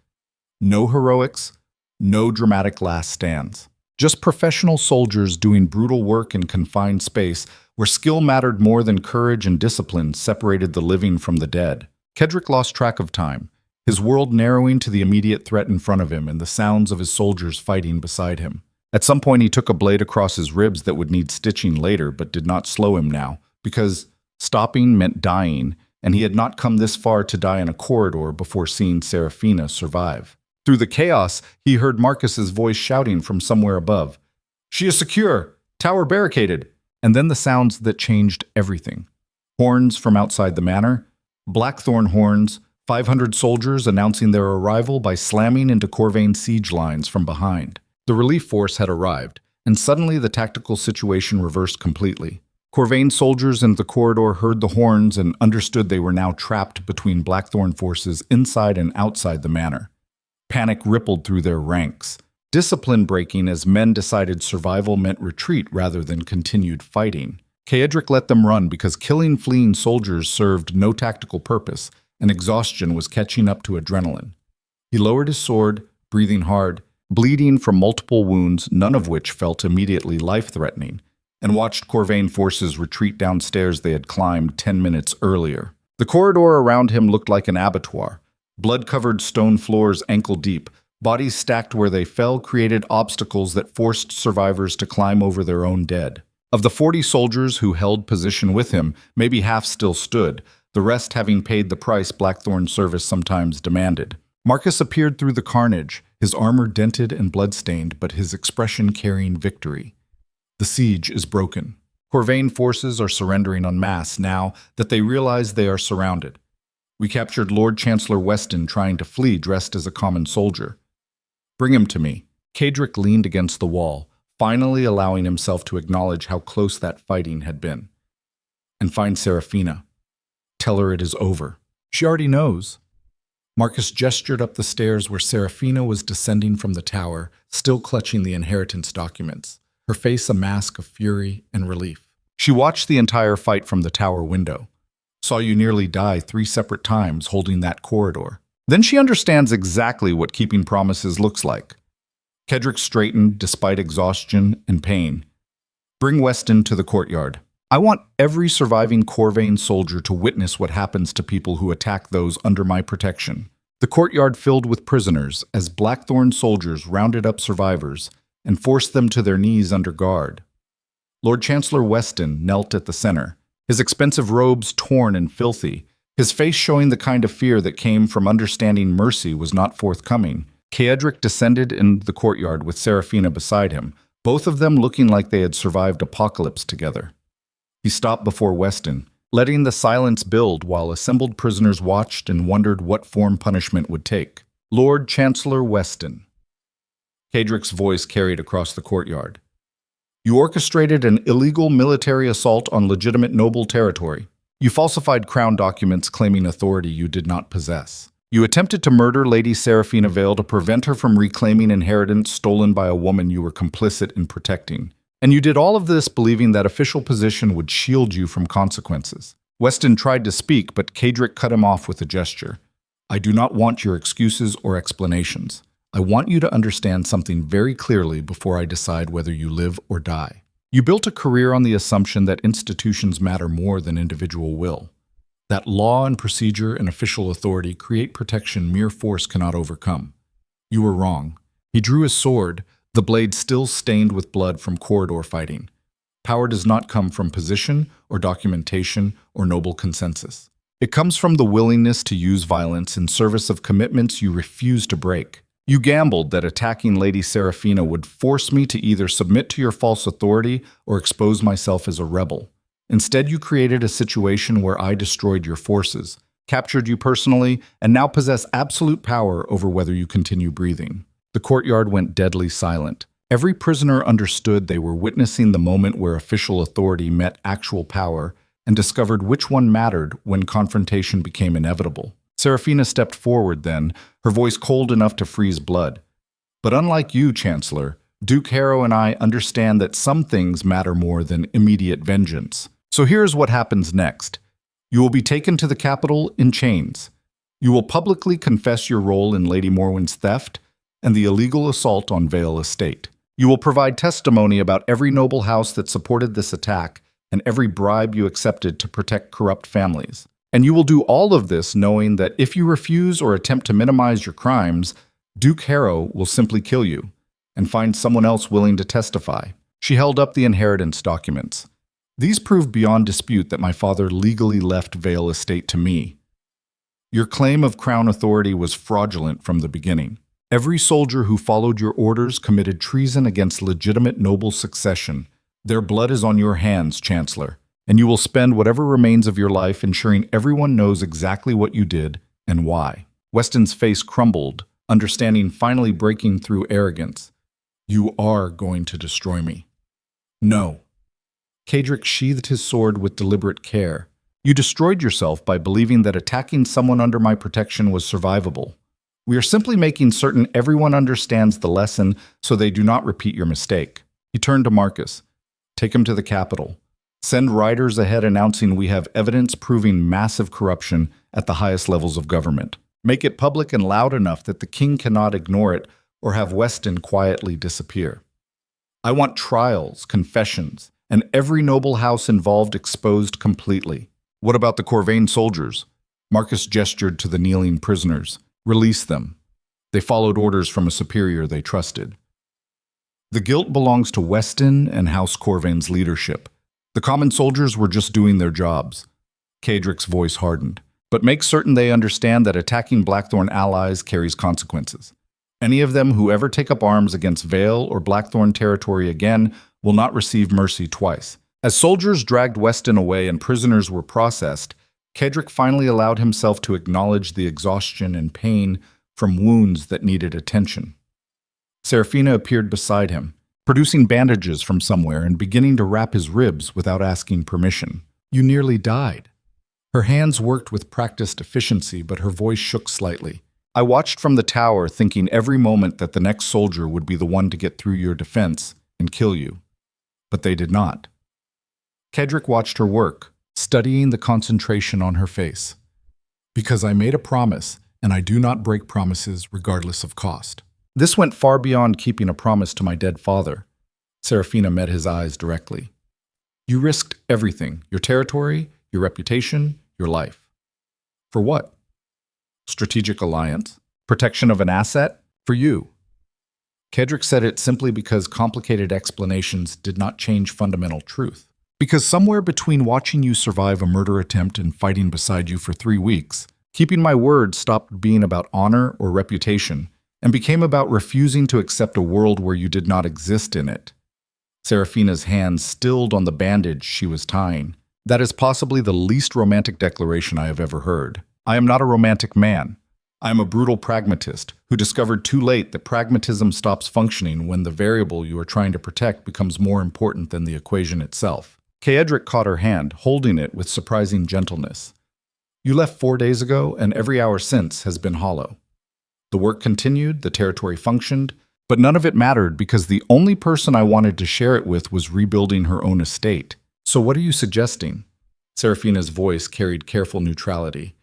No heroics, no dramatic last stands. Just professional soldiers doing brutal work in confined space where skill mattered more than courage and discipline separated the living from the dead. Kedrick lost track of time, his world narrowing to the immediate threat in front of him and the sounds of his soldiers fighting beside him. At some point he took a blade across his ribs that would need stitching later but did not slow him now, because stopping meant dying, and he had not come this far to die in a corridor before seeing Seraphina survive. Through the chaos, he heard Marcus's voice shouting from somewhere above, "She is secure! Tower barricaded!" And then the sounds that changed everything. Horns from outside the manor, Blackthorne horns, 500 soldiers announcing their arrival by slamming into Corvain's siege lines from behind. The relief force had arrived, and suddenly the tactical situation reversed completely. Corvain's soldiers in the corridor heard the horns and understood they were now trapped between Blackthorne forces inside and outside the manor. Panic rippled through their ranks, discipline breaking as men decided survival meant retreat rather than continued fighting. Caedric let them run because killing fleeing soldiers served no tactical purpose, and exhaustion was catching up to adrenaline. He lowered his sword, breathing hard, bleeding from multiple wounds, none of which felt immediately life-threatening, and watched Corvain forces retreat downstairs they had climbed 10 minutes earlier. The corridor around him looked like an abattoir. Blood-covered stone floors ankle-deep, bodies stacked where they fell created obstacles that forced survivors to climb over their own dead. Of the 40 soldiers who held position with him, maybe half still stood, the rest having paid the price Blackthorne's service sometimes demanded. Marcus appeared through the carnage, his armor dented and bloodstained, but his expression carrying victory. The siege is broken. Corvain forces are surrendering en masse now that they realize they are surrounded. We captured Lord Chancellor Weston trying to flee dressed as a common soldier. Bring him to me. Caedric leaned against the wall, finally allowing himself to acknowledge how close that fighting had been. And find Seraphina. Tell her it is over. She already knows. Marcus gestured up the stairs where Seraphina was descending from the tower, still clutching the inheritance documents, her face a mask of fury and relief. She watched the entire fight from the tower window. Saw you nearly die 3 separate times holding that corridor. Then she understands exactly what keeping promises looks like. Kedrick straightened despite exhaustion and pain. Bring Weston to the courtyard. I want every surviving Corvain soldier to witness what happens to people who attack those under my protection. The courtyard filled with prisoners as Blackthorne soldiers rounded up survivors and forced them to their knees under guard. Lord Chancellor Weston knelt at the center, his expensive robes torn and filthy, his face showing the kind of fear that came from understanding mercy was not forthcoming. Caedric descended in the courtyard with Seraphina beside him, both of them looking like they had survived apocalypse together. He stopped before Weston, letting the silence build while assembled prisoners watched and wondered what form punishment would take. Lord Chancellor Weston. Caedric's voice carried across the courtyard. You orchestrated an illegal military assault on legitimate noble territory. You falsified crown documents claiming authority you did not possess. You attempted to murder Lady Seraphina Vale to prevent her from reclaiming inheritance stolen by a woman you were complicit in protecting. And you did all of this believing that official position would shield you from consequences. Weston tried to speak, but Caedric cut him off with a gesture. I do not want your excuses or explanations. I want you to understand something very clearly before I decide whether you live or die. You built a career on the assumption that institutions matter more than individual will. That law and procedure and official authority create protection mere force cannot overcome. You were wrong. He drew his sword, the blade still stained with blood from corridor fighting. Power does not come from position or documentation or noble consensus. It comes from the willingness to use violence in service of commitments you refuse to break. You gambled that attacking Lady Seraphina would force me to either submit to your false authority or expose myself as a rebel. Instead, you created a situation where I destroyed your forces, captured you personally, and now possess absolute power over whether you continue breathing. The courtyard went deadly silent. Every prisoner understood they were witnessing the moment where official authority met actual power and discovered which one mattered when confrontation became inevitable. Seraphina stepped forward then, her voice cold enough to freeze blood. But unlike you, Chancellor, Duke Harrow and I understand that some things matter more than immediate vengeance. So here's what happens next. You will be taken to the capital in chains. You will publicly confess your role in Lady Morwen's theft and the illegal assault on Vale Estate. You will provide testimony about every noble house that supported this attack and every bribe you accepted to protect corrupt families. And you will do all of this knowing that if you refuse or attempt to minimize your crimes, Duke Harrow will simply kill you and find someone else willing to testify. She held up the inheritance documents. These prove beyond dispute that my father legally left Vale Estate to me. Your claim of crown authority was fraudulent from the beginning. Every soldier who followed your orders committed treason against legitimate noble succession. Their blood is on your hands, Chancellor, and you will spend whatever remains of your life ensuring everyone knows exactly what you did and why. Weston's face crumbled, understanding finally breaking through arrogance. You are going to destroy me. No. Cadric sheathed his sword with deliberate care. You destroyed yourself by believing that attacking someone under my protection was survivable. We are simply making certain everyone understands the lesson so they do not repeat your mistake. He turned to Marcus. Take him to the capital. Send riders ahead announcing we have evidence proving massive corruption at the highest levels of government. Make it public and loud enough that the king cannot ignore it or have Weston quietly disappear. I want trials, confessions, and every noble house involved exposed completely. What about the Corvain soldiers? Marcus gestured to the kneeling prisoners. Release them. They followed orders from a superior they trusted. The guilt belongs to Weston and House Corvain's leadership. The common soldiers were just doing their jobs. Cadric's voice hardened. But make certain they understand that attacking Blackthorne allies carries consequences. Any of them who ever take up arms against Vale or Blackthorne territory again will not receive mercy twice. As soldiers dragged Weston away and prisoners were processed, Cadric finally allowed himself to acknowledge the exhaustion and pain from wounds that needed attention. Seraphina appeared beside him, producing bandages from somewhere and beginning to wrap his ribs without asking permission. You nearly died. Her hands worked with practiced efficiency, but her voice shook slightly. I watched from the tower, thinking every moment that the next soldier would be the one to get through your defense and kill you. But they did not. Cadric watched her work, studying the concentration on her face. Because I made a promise, and I do not break promises regardless of cost. This went far beyond keeping a promise to my dead father. Seraphina met his eyes directly. You risked everything, your territory, your reputation, your life. For what? Strategic alliance? Protection of an asset? For you. Cadric said it simply because complicated explanations did not change fundamental truth. Because somewhere between watching you survive a murder attempt and fighting beside you for 3 weeks, keeping my word stopped being about honor or reputation and became about refusing to accept a world where you did not exist in it. Seraphina's hands stilled on the bandage she was tying. That is possibly the least romantic declaration I have ever heard. I am not a romantic man. I am a brutal pragmatist who discovered too late that pragmatism stops functioning when the variable you are trying to protect becomes more important than the equation itself. Cadric caught her hand, holding it with surprising gentleness. You left 4 days ago, and every hour since has been hollow. The work continued, the territory functioned, but none of it mattered because the only person I wanted to share it with was rebuilding her own estate. So what are you suggesting? Seraphina's voice carried careful neutrality.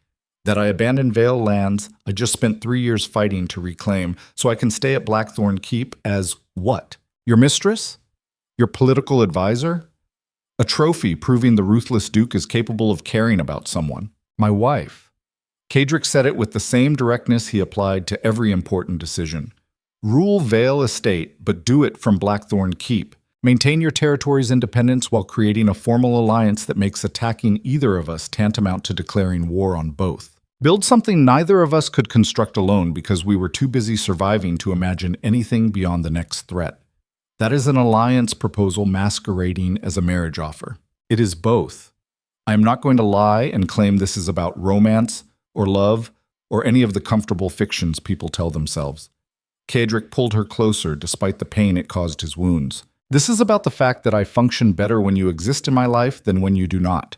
That I abandon Vale lands I just spent 3 years fighting to reclaim, so I can stay at Blackthorne Keep as what? Your mistress? Your political advisor? A trophy proving the ruthless Duke is capable of caring about someone. My wife. Cadric said it with the same directness he applied to every important decision. Rule Vale Estate, but do it from Blackthorne Keep. Maintain your territory's independence while creating a formal alliance that makes attacking either of us tantamount to declaring war on both. Build something neither of us could construct alone because we were too busy surviving to imagine anything beyond the next threat. That is an alliance proposal masquerading as a marriage offer. It is both. I am not going to lie and claim this is about romance or love or any of the comfortable fictions people tell themselves. Cadric pulled her closer despite the pain it caused his wounds. This is about the fact that I function better when you exist in my life than when you do not.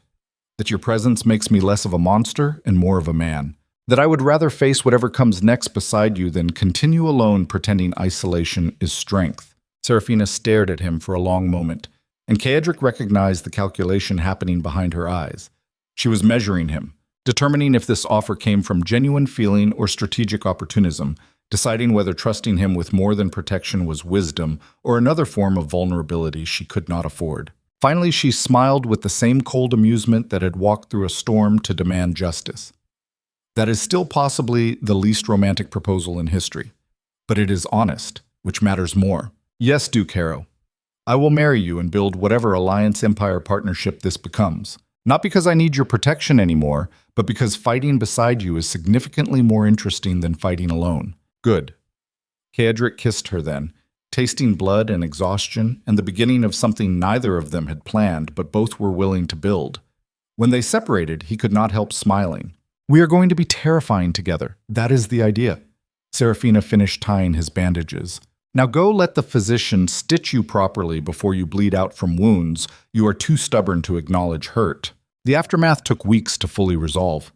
That your presence makes me less of a monster and more of a man. That I would rather face whatever comes next beside you than continue alone pretending isolation is strength. Seraphina stared at him for a long moment, and Cadric recognized the calculation happening behind her eyes. She was measuring him, determining if this offer came from genuine feeling or strategic opportunism, deciding whether trusting him with more than protection was wisdom or another form of vulnerability she could not afford. Finally, she smiled with the same cold amusement that had walked through a storm to demand justice. That is still possibly the least romantic proposal in history, but it is honest, which matters more. Yes, Duke Harrow, I will marry you and build whatever alliance, empire, partnership this becomes. Not because I need your protection anymore, but because fighting beside you is significantly more interesting than fighting alone. Good. Ceadric kissed her then, tasting blood and exhaustion and the beginning of something neither of them had planned, but both were willing to build. When they separated, he could not help smiling. We are going to be terrifying together. That is the idea. Seraphina finished tying his bandages. Now go let the physician stitch you properly before you bleed out from wounds. You are too stubborn to acknowledge hurt. The aftermath took weeks to fully resolve.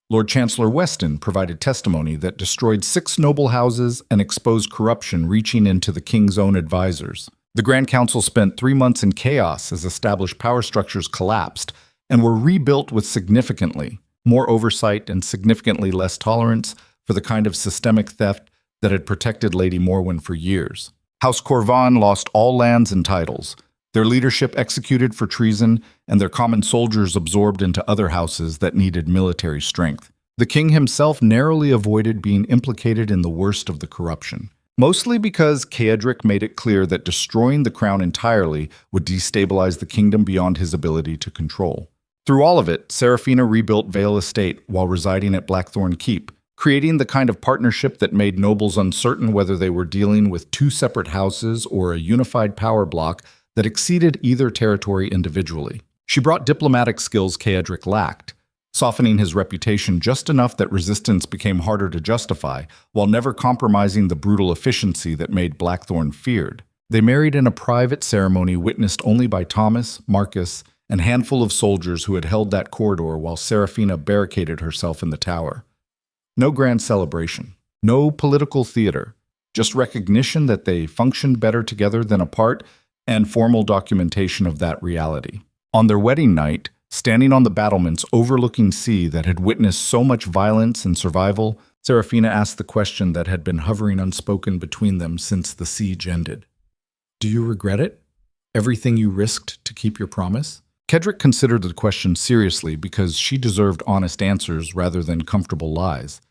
Lord Chancellor Weston provided testimony that destroyed 6 noble houses and exposed corruption reaching into the king's own advisors. The Grand Council spent 3 months in chaos as established power structures collapsed and were rebuilt with significantly more oversight and significantly less tolerance for the kind of systemic theft that had protected Lady Morwen for years. House Corvan lost all lands and titles, their leadership executed for treason, and their common soldiers absorbed into other houses that needed military strength. The king himself narrowly avoided being implicated in the worst of the corruption, mostly because Ceadric made it clear that destroying the crown entirely would destabilize the kingdom beyond his ability to control. Through all of it, Seraphina rebuilt Vale Estate while residing at Blackthorne Keep, creating the kind of partnership that made nobles uncertain whether they were dealing with 2 separate houses or a unified power block that exceeded either territory individually. She brought diplomatic skills Ceadric lacked, softening his reputation just enough that resistance became harder to justify, while never compromising the brutal efficiency that made Blackthorne feared. They married in a private ceremony witnessed only by Thomas, Marcus, and a handful of soldiers who had held that corridor while Seraphina barricaded herself in the tower. No grand celebration, no political theater, just recognition that they functioned better together than apart, and formal documentation of that reality. On their wedding night, standing on the battlements overlooking sea that had witnessed so much violence and survival, Seraphina asked the question that had been hovering unspoken between them since the siege ended. Do you regret it? Everything you risked to keep your promise? Ceadric considered the question seriously because she deserved honest answers rather than comfortable lies.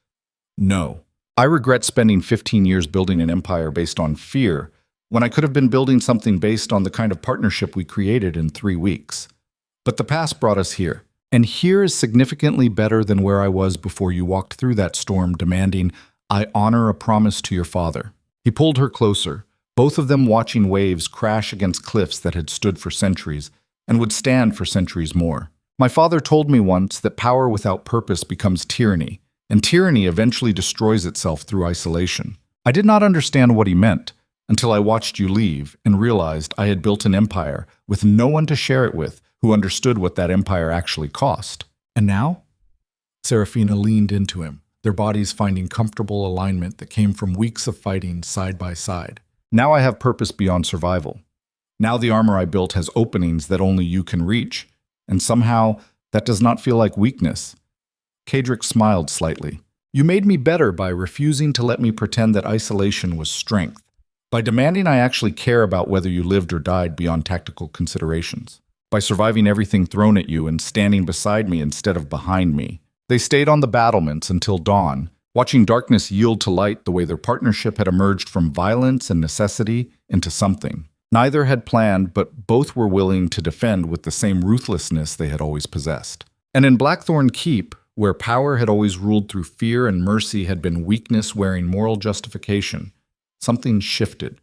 No. I regret spending 15 years building an empire based on fear when I could have been building something based on the kind of partnership we created in 3 weeks. But the past brought us here, and here is significantly better than where I was before you walked through that storm demanding, I honor a promise to your father. He pulled her closer, both of them watching waves crash against cliffs that had stood for centuries and would stand for centuries more. My father told me once that power without purpose becomes tyranny, and tyranny eventually destroys itself through isolation. I did not understand what he meant until I watched you leave and realized I had built an empire with no one to share it with who understood what that empire actually cost. And now? Seraphina leaned into him, their bodies finding comfortable alignment that came from weeks of fighting side by side. Now I have purpose beyond survival. Now the armor I built has openings that only you can reach, and somehow that does not feel like weakness. Ceadric smiled slightly. You made me better by refusing to let me pretend that isolation was strength, by demanding I actually care about whether you lived or died beyond tactical considerations, by surviving everything thrown at you and standing beside me instead of behind me. They stayed on the battlements until dawn, watching darkness yield to light the way their partnership had emerged from violence and necessity into something. Neither had planned, but both were willing to defend with the same ruthlessness they had always possessed. And in Blackthorne Keep, where power had always ruled through fear and mercy had been weakness wearing moral justification, something shifted.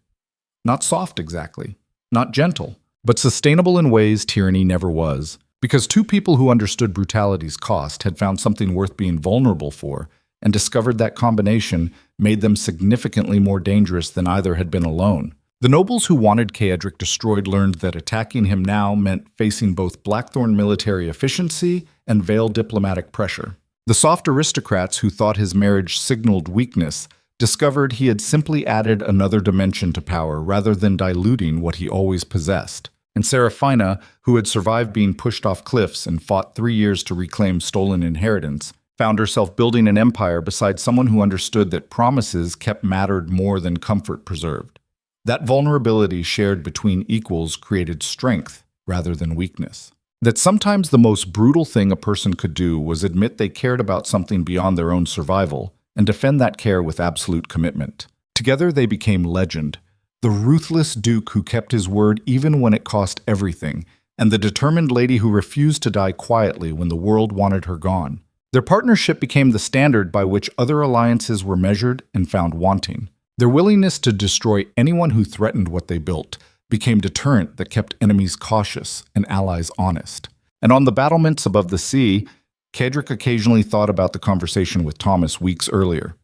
Not soft exactly, not gentle, but sustainable in ways tyranny never was, because 2 people who understood brutality's cost had found something worth being vulnerable for and discovered that combination made them significantly more dangerous than either had been alone. The nobles who wanted Ceadric destroyed learned that attacking him now meant facing both Blackthorne military efficiency and Vale diplomatic pressure. The soft aristocrats who thought his marriage signaled weakness discovered he had simply added another dimension to power rather than diluting what he always possessed. And Seraphina, who had survived being pushed off cliffs and fought 3 years to reclaim stolen inheritance, found herself building an empire beside someone who understood that promises kept mattered more than comfort preserved. That vulnerability shared between equals created strength rather than weakness. That sometimes the most brutal thing a person could do was admit they cared about something beyond their own survival and defend that care with absolute commitment. Together they became legend, the ruthless duke who kept his word even when it cost everything, and the determined lady who refused to die quietly when the world wanted her gone. Their partnership became the standard by which other alliances were measured and found wanting. Their willingness to destroy anyone who threatened what they built became deterrent that kept enemies cautious and allies honest. And on the battlements above the sea, Cedric occasionally thought about the conversation with Thomas weeks earlier,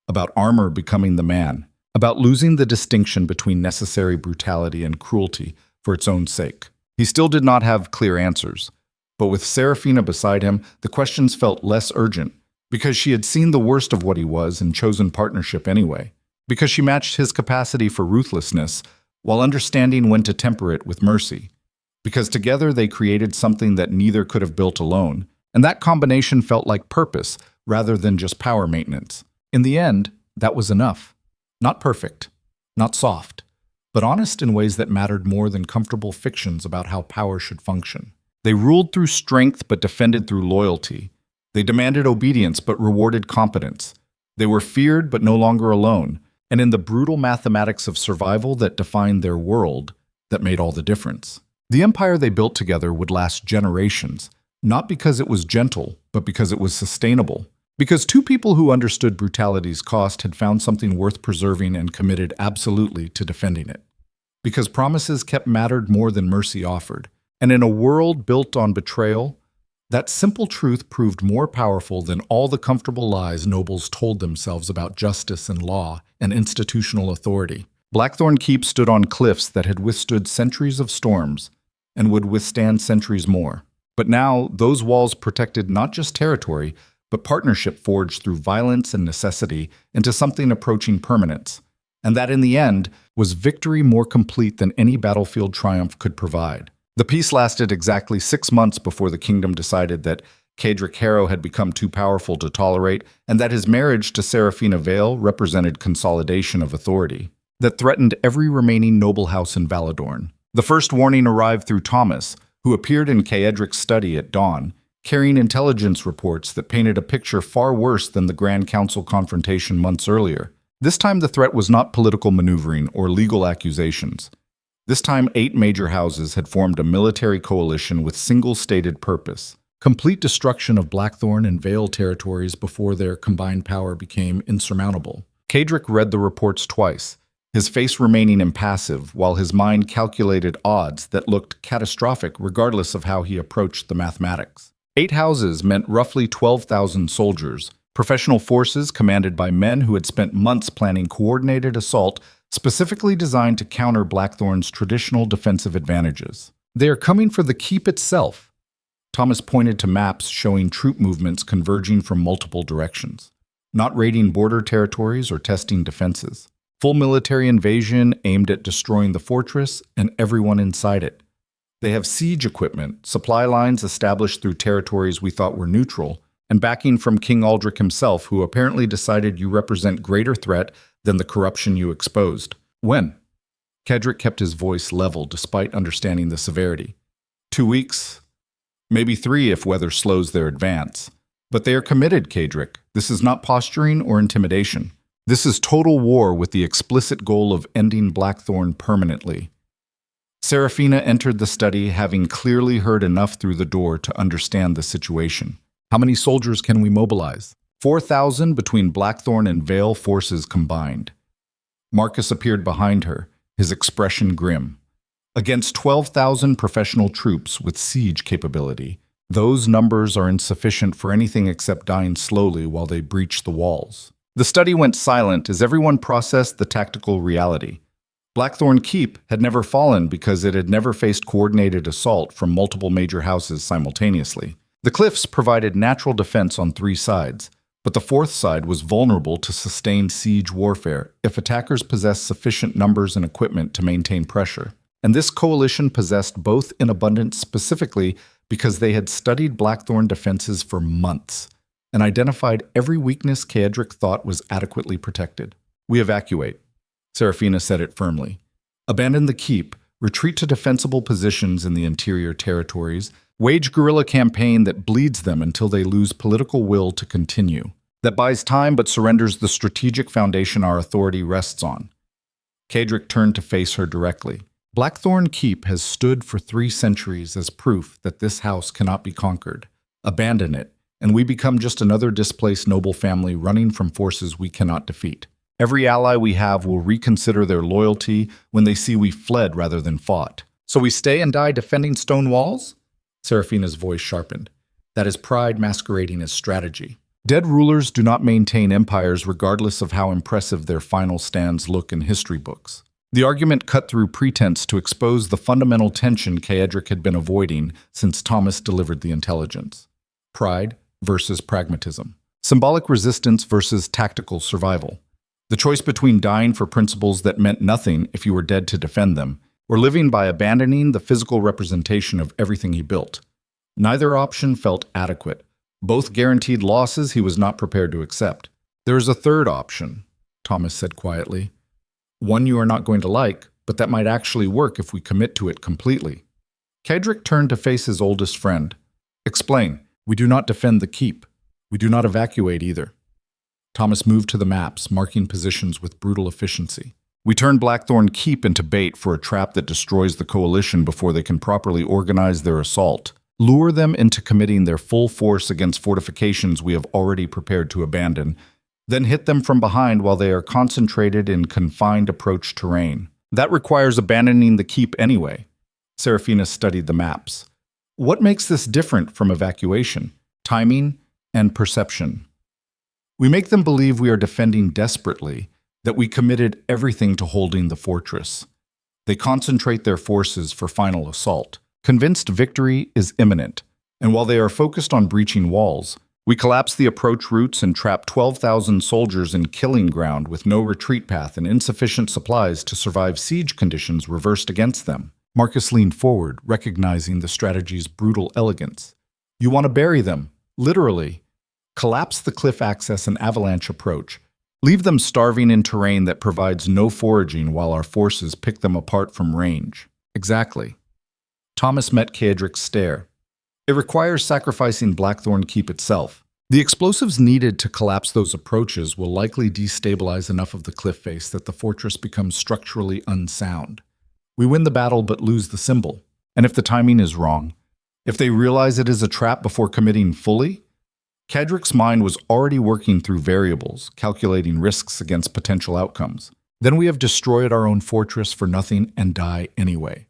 about armor becoming the man, about losing the distinction between necessary brutality and cruelty for its own sake. He still did not have clear answers, but with Seraphina beside him, the questions felt less urgent, because she had seen the worst of what he was and chosen partnership anyway, because she matched his capacity for ruthlessness while understanding when to temper it with mercy, because together they created something that neither could have built alone, and that combination felt like purpose rather than just power maintenance. In the end, that was enough. Not perfect, not soft, but honest in ways that mattered more than comfortable fictions about how power should function. They ruled through strength but defended through loyalty. They demanded obedience but rewarded competence. They were feared but no longer alone, and in the brutal mathematics of survival that defined their world, that made all the difference. The empire they built together would last generations, not because it was gentle, but because it was sustainable. Because two people who understood brutality's cost had found something worth preserving and committed absolutely to defending it. Because promises kept mattered more than mercy offered. And in a world built on betrayal, that simple truth proved more powerful than all the comfortable lies nobles told themselves about justice and law and institutional authority. Blackthorne Keep stood on cliffs that had withstood centuries of storms and would withstand centuries more. But now, those walls protected not just territory, but partnership forged through violence and necessity into something approaching permanence. And that, in the end, was victory more complete than any battlefield triumph could provide. The peace lasted exactly 6 months before the kingdom decided that Cedric Harrow had become too powerful to tolerate, and that his marriage to Seraphina Vale represented consolidation of authority that threatened every remaining noble house in Valadorn. The first warning arrived through Thomas, who appeared in Cedric's study at dawn, carrying intelligence reports that painted a picture far worse than the Grand Council confrontation months earlier. This time the threat was not political maneuvering or legal accusations. This time 8 major houses had formed a military coalition with single-stated purpose: complete destruction of Blackthorne and Vale territories before their combined power became insurmountable. Cedric read the reports twice, his face remaining impassive while his mind calculated odds that looked catastrophic regardless of how he approached the mathematics. 8 houses meant roughly 12,000 soldiers, professional forces commanded by men who had spent months planning coordinated assault specifically designed to counter Blackthorne's traditional defensive advantages. They are coming for the keep itself. Thomas pointed to maps showing troop movements converging from multiple directions, not raiding border territories or testing defenses. Full military invasion aimed at destroying the fortress and everyone inside it. They have siege equipment, supply lines established through territories we thought were neutral, and backing from King Aldrich himself, who apparently decided you represent greater threat than the corruption you exposed. When? Cedric kept his voice level despite understanding the severity. 2 weeks, maybe 3 if weather slows their advance. But they are committed, Cedric. This is not posturing or intimidation. This is total war with the explicit goal of ending Blackthorne permanently. Seraphina entered the study having clearly heard enough through the door to understand the situation. How many soldiers can we mobilize? 4,000 between Blackthorne and Vale forces combined. Marcus appeared behind her, his expression grim. Against 12,000 professional troops with siege capability, those numbers are insufficient for anything except dying slowly while they breach the walls. The study went silent as everyone processed the tactical reality. Blackthorne Keep had never fallen because it had never faced coordinated assault from multiple major houses simultaneously. The cliffs provided natural defense on 3 sides, but the 4th side was vulnerable to sustained siege warfare if attackers possessed sufficient numbers and equipment to maintain pressure. And this coalition possessed both in abundance specifically because they had studied Blackthorne defenses for months, and identified every weakness Kaedric thought was adequately protected. We evacuate. Seraphina said it firmly. Abandon the keep, retreat to defensible positions in the interior territories, wage guerrilla campaign that bleeds them until they lose political will to continue, that buys time but surrenders the strategic foundation our authority rests on. Kaedric turned to face her directly. Blackthorne Keep has stood for 3 centuries as proof that this house cannot be conquered. Abandon it, and we become just another displaced noble family running from forces we cannot defeat. Every ally we have will reconsider their loyalty when they see we fled rather than fought. So we stay and die defending stone walls? Seraphina's voice sharpened. That is pride masquerading as strategy. Dead rulers do not maintain empires regardless of how impressive their final stands look in history books. The argument cut through pretense to expose the fundamental tension Kaedric had been avoiding since Thomas delivered the intelligence. Pride versus pragmatism. Symbolic resistance versus tactical survival. The choice between dying for principles that meant nothing if you were dead to defend them, or living by abandoning the physical representation of everything he built. Neither option felt adequate. Both guaranteed losses he was not prepared to accept. There is a third option, Thomas said quietly. One you are not going to like, but that might actually work if we commit to it completely. Kaedric turned to face his oldest friend. Explain. We do not defend the keep. We do not evacuate either. Thomas moved to the maps, marking positions with brutal efficiency. We turn Blackthorne Keep into bait for a trap that destroys the coalition before they can properly organize their assault. Lure them into committing their full force against fortifications we have already prepared to abandon, then hit them from behind while they are concentrated in confined approach terrain. That requires abandoning the keep anyway. Seraphina studied the maps. What makes this different from evacuation? Timing and perception. We make them believe we are defending desperately, that we committed everything to holding the fortress. They concentrate their forces for final assault, convinced victory is imminent, and while they are focused on breaching walls, we collapse the approach routes and trap 12,000 soldiers in killing ground with no retreat path and insufficient supplies to survive siege conditions reversed against them. Marcus leaned forward, recognizing the strategy's brutal elegance. You want to bury them, literally. Collapse the cliff access and avalanche approach. Leave them starving in terrain that provides no foraging while our forces pick them apart from range. Exactly. Thomas met Kaedric's stare. It requires sacrificing Blackthorne Keep itself. The explosives needed to collapse those approaches will likely destabilize enough of the cliff face that the fortress becomes structurally unsound. We win the battle but lose the symbol. And if the timing is wrong, if they realize it is a trap before committing fully, Kaedric's mind was already working through variables, calculating risks against potential outcomes. Then we have destroyed our own fortress for nothing and die anyway.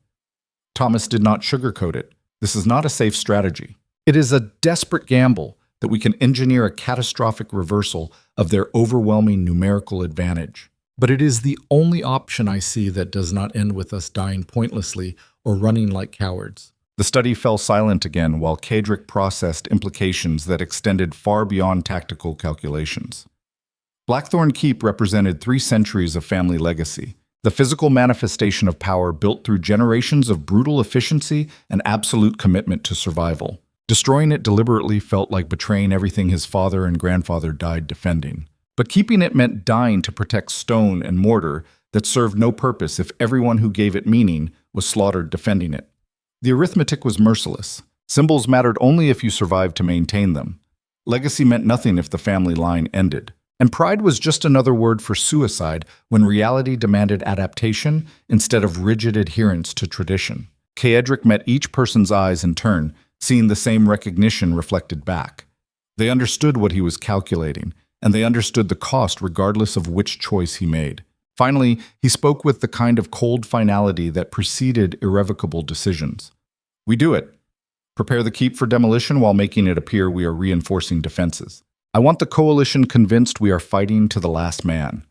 Thomas did not sugarcoat it. This is not a safe strategy. It is a desperate gamble that we can engineer a catastrophic reversal of their overwhelming numerical advantage. But it is the only option I see that does not end with us dying pointlessly or running like cowards. The study fell silent again while Kaedric processed implications that extended far beyond tactical calculations. Blackthorne Keep represented 3 centuries of family legacy, the physical manifestation of power built through generations of brutal efficiency and absolute commitment to survival. Destroying it deliberately felt like betraying everything his father and grandfather died defending. But keeping it meant dying to protect stone and mortar that served no purpose if everyone who gave it meaning was slaughtered defending it. The arithmetic was merciless. Symbols mattered only if you survived to maintain them. Legacy meant nothing if the family line ended. And pride was just another word for suicide when reality demanded adaptation instead of rigid adherence to tradition. Kaedric met each person's eyes in turn, seeing the same recognition reflected back. They understood what he was calculating, and they understood the cost regardless of which choice he made. Finally, he spoke with the kind of cold finality that preceded irrevocable decisions. We do it. Prepare the keep for demolition while making it appear we are reinforcing defenses. I want the coalition convinced we are fighting to the last man.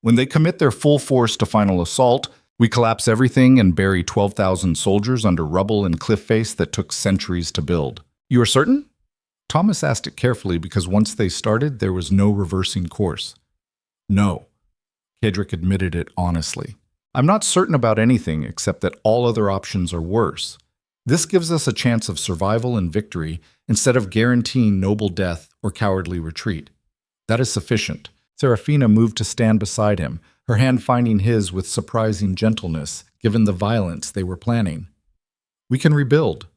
When they commit their full force to final assault, we collapse everything and bury 12,000 soldiers under rubble and cliff face that took centuries to build. You are certain? Thomas asked it carefully because once they started, there was no reversing course. No. Kaedric admitted it honestly. I'm not certain about anything except that all other options are worse. This gives us a chance of survival and victory instead of guaranteeing noble death or cowardly retreat. That is sufficient. Seraphina moved to stand beside him, her hand finding his with surprising gentleness, given the violence they were planning. We can rebuild.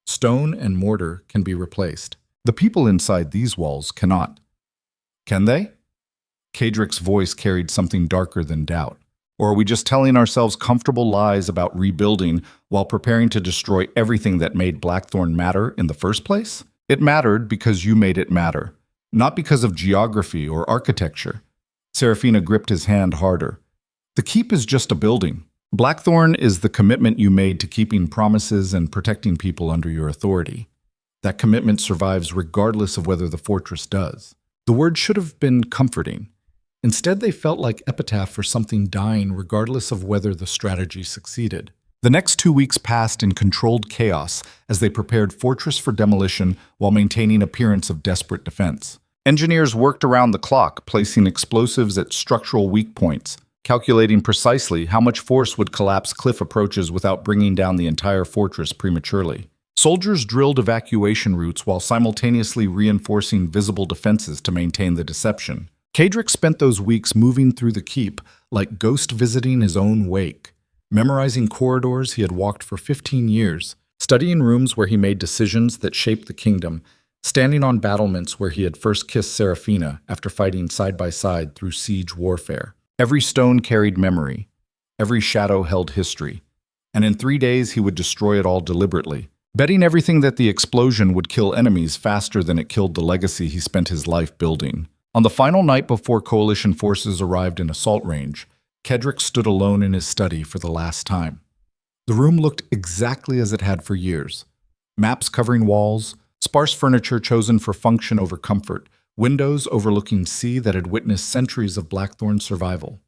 Stone and mortar can be replaced. The people inside these walls cannot. Can they? Kadrick's voice carried something darker than doubt. Or are we just telling ourselves comfortable lies about rebuilding while preparing to destroy everything that made Blackthorne matter in the first place? It mattered because you made it matter, not because of geography or architecture. Seraphina gripped his hand harder. The keep is just a building. Blackthorne is the commitment you made to keeping promises and protecting people under your authority. That commitment survives regardless of whether the fortress does. The word should have been comforting. Instead, they felt like epitaph for something dying regardless of whether the strategy succeeded. The next 2 weeks passed in controlled chaos as they prepared fortress for demolition while maintaining appearance of desperate defense. Engineers worked around the clock, placing explosives at structural weak points, calculating precisely how much force would collapse cliff approaches without bringing down the entire fortress prematurely. Soldiers drilled evacuation routes while simultaneously reinforcing visible defenses to maintain the deception. Kadrick spent those weeks moving through the keep like ghost visiting his own wake, memorizing corridors he had walked for 15 years, studying rooms where he made decisions that shaped the kingdom, standing on battlements where he had first kissed Seraphina after fighting side by side through siege warfare. Every stone carried memory, every shadow held history, and in 3 days he would destroy it all deliberately, betting everything that the explosion would kill enemies faster than it killed the legacy he spent his life building. On the final night before coalition forces arrived in assault range, Kadrick stood alone in his study for the last time. The room looked exactly as it had for years. Maps covering walls, sparse furniture chosen for function over comfort, windows overlooking sea that had witnessed centuries of Blackthorne's survival.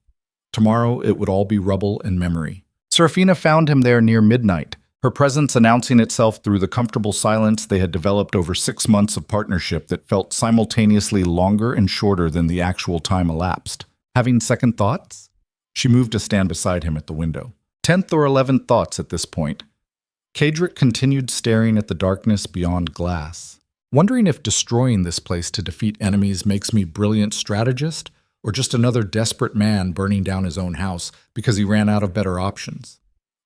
Tomorrow it would all be rubble and memory. Seraphina found him there near midnight, her presence announcing itself through the comfortable silence they had developed over 6 months of partnership that felt simultaneously longer and shorter than the actual time elapsed. Having second thoughts? She moved to stand beside him at the window. 10th or 11th thoughts at this point. Kadrick continued staring at the darkness beyond glass, wondering if destroying this place to defeat enemies makes me brilliant strategist or just another desperate man burning down his own house because he ran out of better options.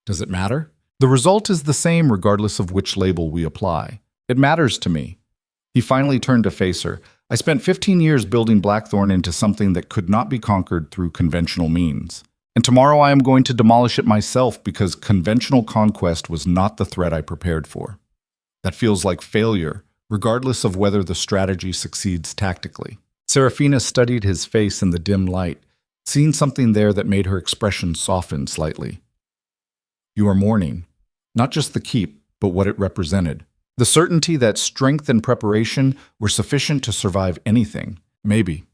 Does it matter? The result is the same regardless of which label we apply. It matters to me. He finally turned to face her. I spent 15 years building Blackthorne into something that could not be conquered through conventional means. And tomorrow I am going to demolish it myself because conventional conquest was not the threat I prepared for. That feels like failure, regardless of whether the strategy succeeds tactically. Seraphina studied his face in the dim light, seeing something there that made her expression soften slightly. You are mourning. Not just the keep, but what it represented. The certainty that strength and preparation were sufficient to survive anything. Maybe.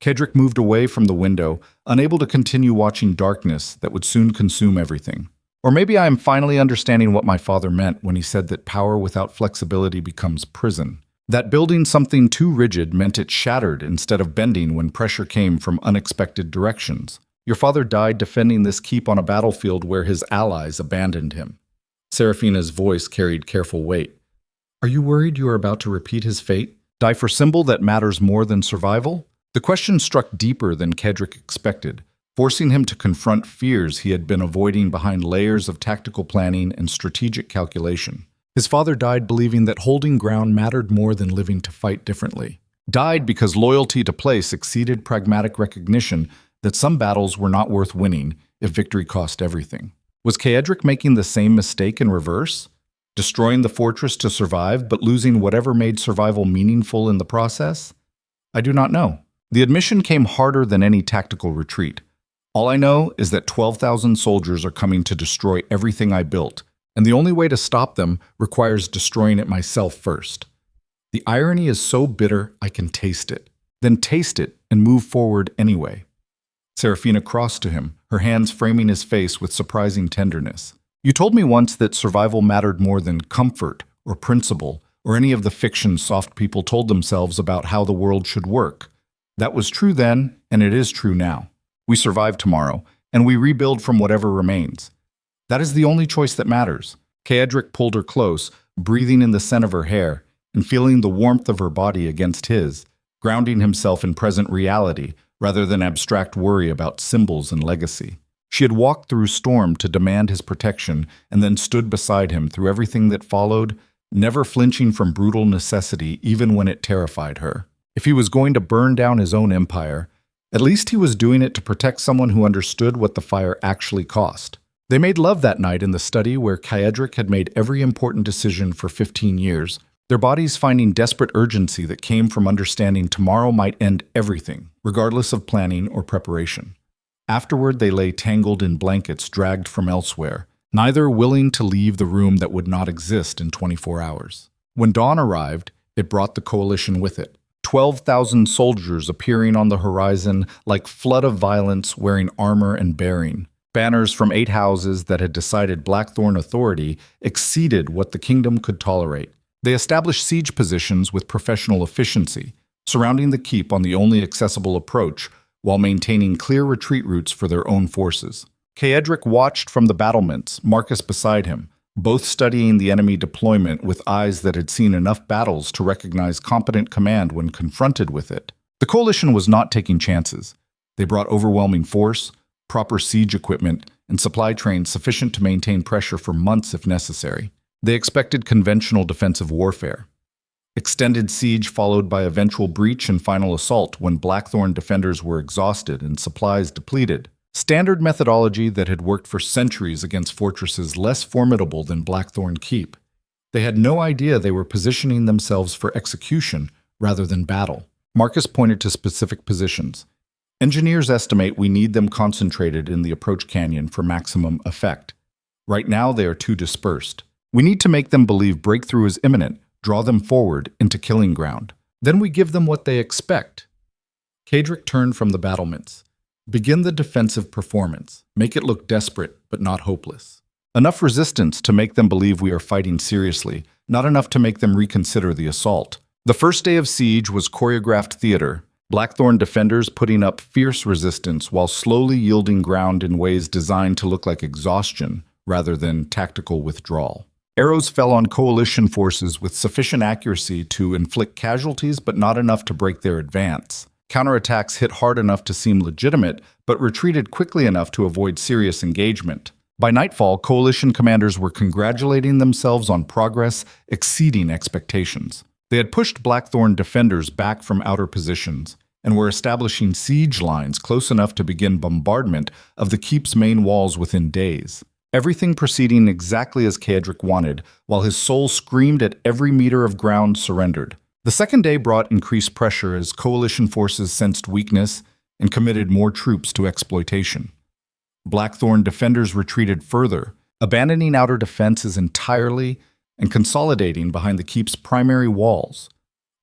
Kadrick moved away from the window, unable to continue watching darkness that would soon consume everything. Or maybe I am finally understanding what my father meant when he said that power without flexibility becomes prison. That building something too rigid meant it shattered instead of bending when pressure came from unexpected directions. Your father died defending this keep on a battlefield where his allies abandoned him. Seraphina's voice carried careful weight. Are you worried you are about to repeat his fate? Die for symbol that matters more than survival? The question struck deeper than Kadrick expected, forcing him to confront fears he had been avoiding behind layers of tactical planning and strategic calculation. His father died believing that holding ground mattered more than living to fight differently. Died because loyalty to place exceeded pragmatic recognition that some battles were not worth winning if victory cost everything. Was Kadrick making the same mistake in reverse? Destroying the fortress to survive, but losing whatever made survival meaningful in the process? I do not know. The admission came harder than any tactical retreat. All I know is that 12,000 soldiers are coming to destroy everything I built, and the only way to stop them requires destroying it myself first. The irony is so bitter I can taste it. Then taste it and move forward anyway. Seraphina crossed to him, her hands framing his face with surprising tenderness. You told me once that survival mattered more than comfort or principle or any of the fiction soft people told themselves about how the world should work. That was true then, and it is true now. We survive tomorrow, and we rebuild from whatever remains. That is the only choice that matters. Kaedric pulled her close, breathing in the scent of her hair and feeling the warmth of her body against his, grounding himself in present reality rather than abstract worry about symbols and legacy. She had walked through storm to demand his protection and then stood beside him through everything that followed, never flinching from brutal necessity even when it terrified her. If he was going to burn down his own empire, at least he was doing it to protect someone who understood what the fire actually cost. They made love that night in the study where Kaedric had made every important decision for 15 years, their bodies finding desperate urgency that came from understanding tomorrow might end everything, regardless of planning or preparation. Afterward, they lay tangled in blankets dragged from elsewhere, neither willing to leave the room that would not exist in 24 hours. When dawn arrived, it brought the coalition with it. 12,000 soldiers appearing on the horizon like flood of violence, wearing armor and bearing. Banners from 8 houses that had decided Blackthorne authority exceeded what the kingdom could tolerate. They established siege positions with professional efficiency, surrounding the keep on the only accessible approach, while maintaining clear retreat routes for their own forces. Kaedric watched from the battlements, Marcus beside him, both studying the enemy deployment with eyes that had seen enough battles to recognize competent command when confronted with it. The coalition was not taking chances. They brought overwhelming force, proper siege equipment, and supply trains sufficient to maintain pressure for months if necessary. They expected conventional defensive warfare. Extended siege followed by eventual breach and final assault when Blackthorne defenders were exhausted and supplies depleted. Standard methodology that had worked for centuries against fortresses less formidable than Blackthorne Keep. They had no idea they were positioning themselves for execution rather than battle. Marcus pointed to specific positions. Engineers estimate we need them concentrated in the approach canyon for maximum effect. Right now they are too dispersed. We need to make them believe breakthrough is imminent, draw them forward into killing ground. Then we give them what they expect. Kaedric turned from the battlements. Begin the defensive performance. Make it look desperate, but not hopeless. Enough resistance to make them believe we are fighting seriously, not enough to make them reconsider the assault. The first day of siege was choreographed theater, Blackthorne defenders putting up fierce resistance while slowly yielding ground in ways designed to look like exhaustion rather than tactical withdrawal. Arrows fell on coalition forces with sufficient accuracy to inflict casualties but not enough to break their advance. Counterattacks hit hard enough to seem legitimate, but retreated quickly enough to avoid serious engagement. By nightfall, coalition commanders were congratulating themselves on progress exceeding expectations. They had pushed Blackthorne defenders back from outer positions and were establishing siege lines close enough to begin bombardment of the keep's main walls within days. Everything proceeding exactly as Kaedric wanted, while his soul screamed at every meter of ground surrendered. The second day brought increased pressure as coalition forces sensed weakness and committed more troops to exploitation. Blackthorne defenders retreated further, abandoning outer defenses entirely and consolidating behind the keep's primary walls.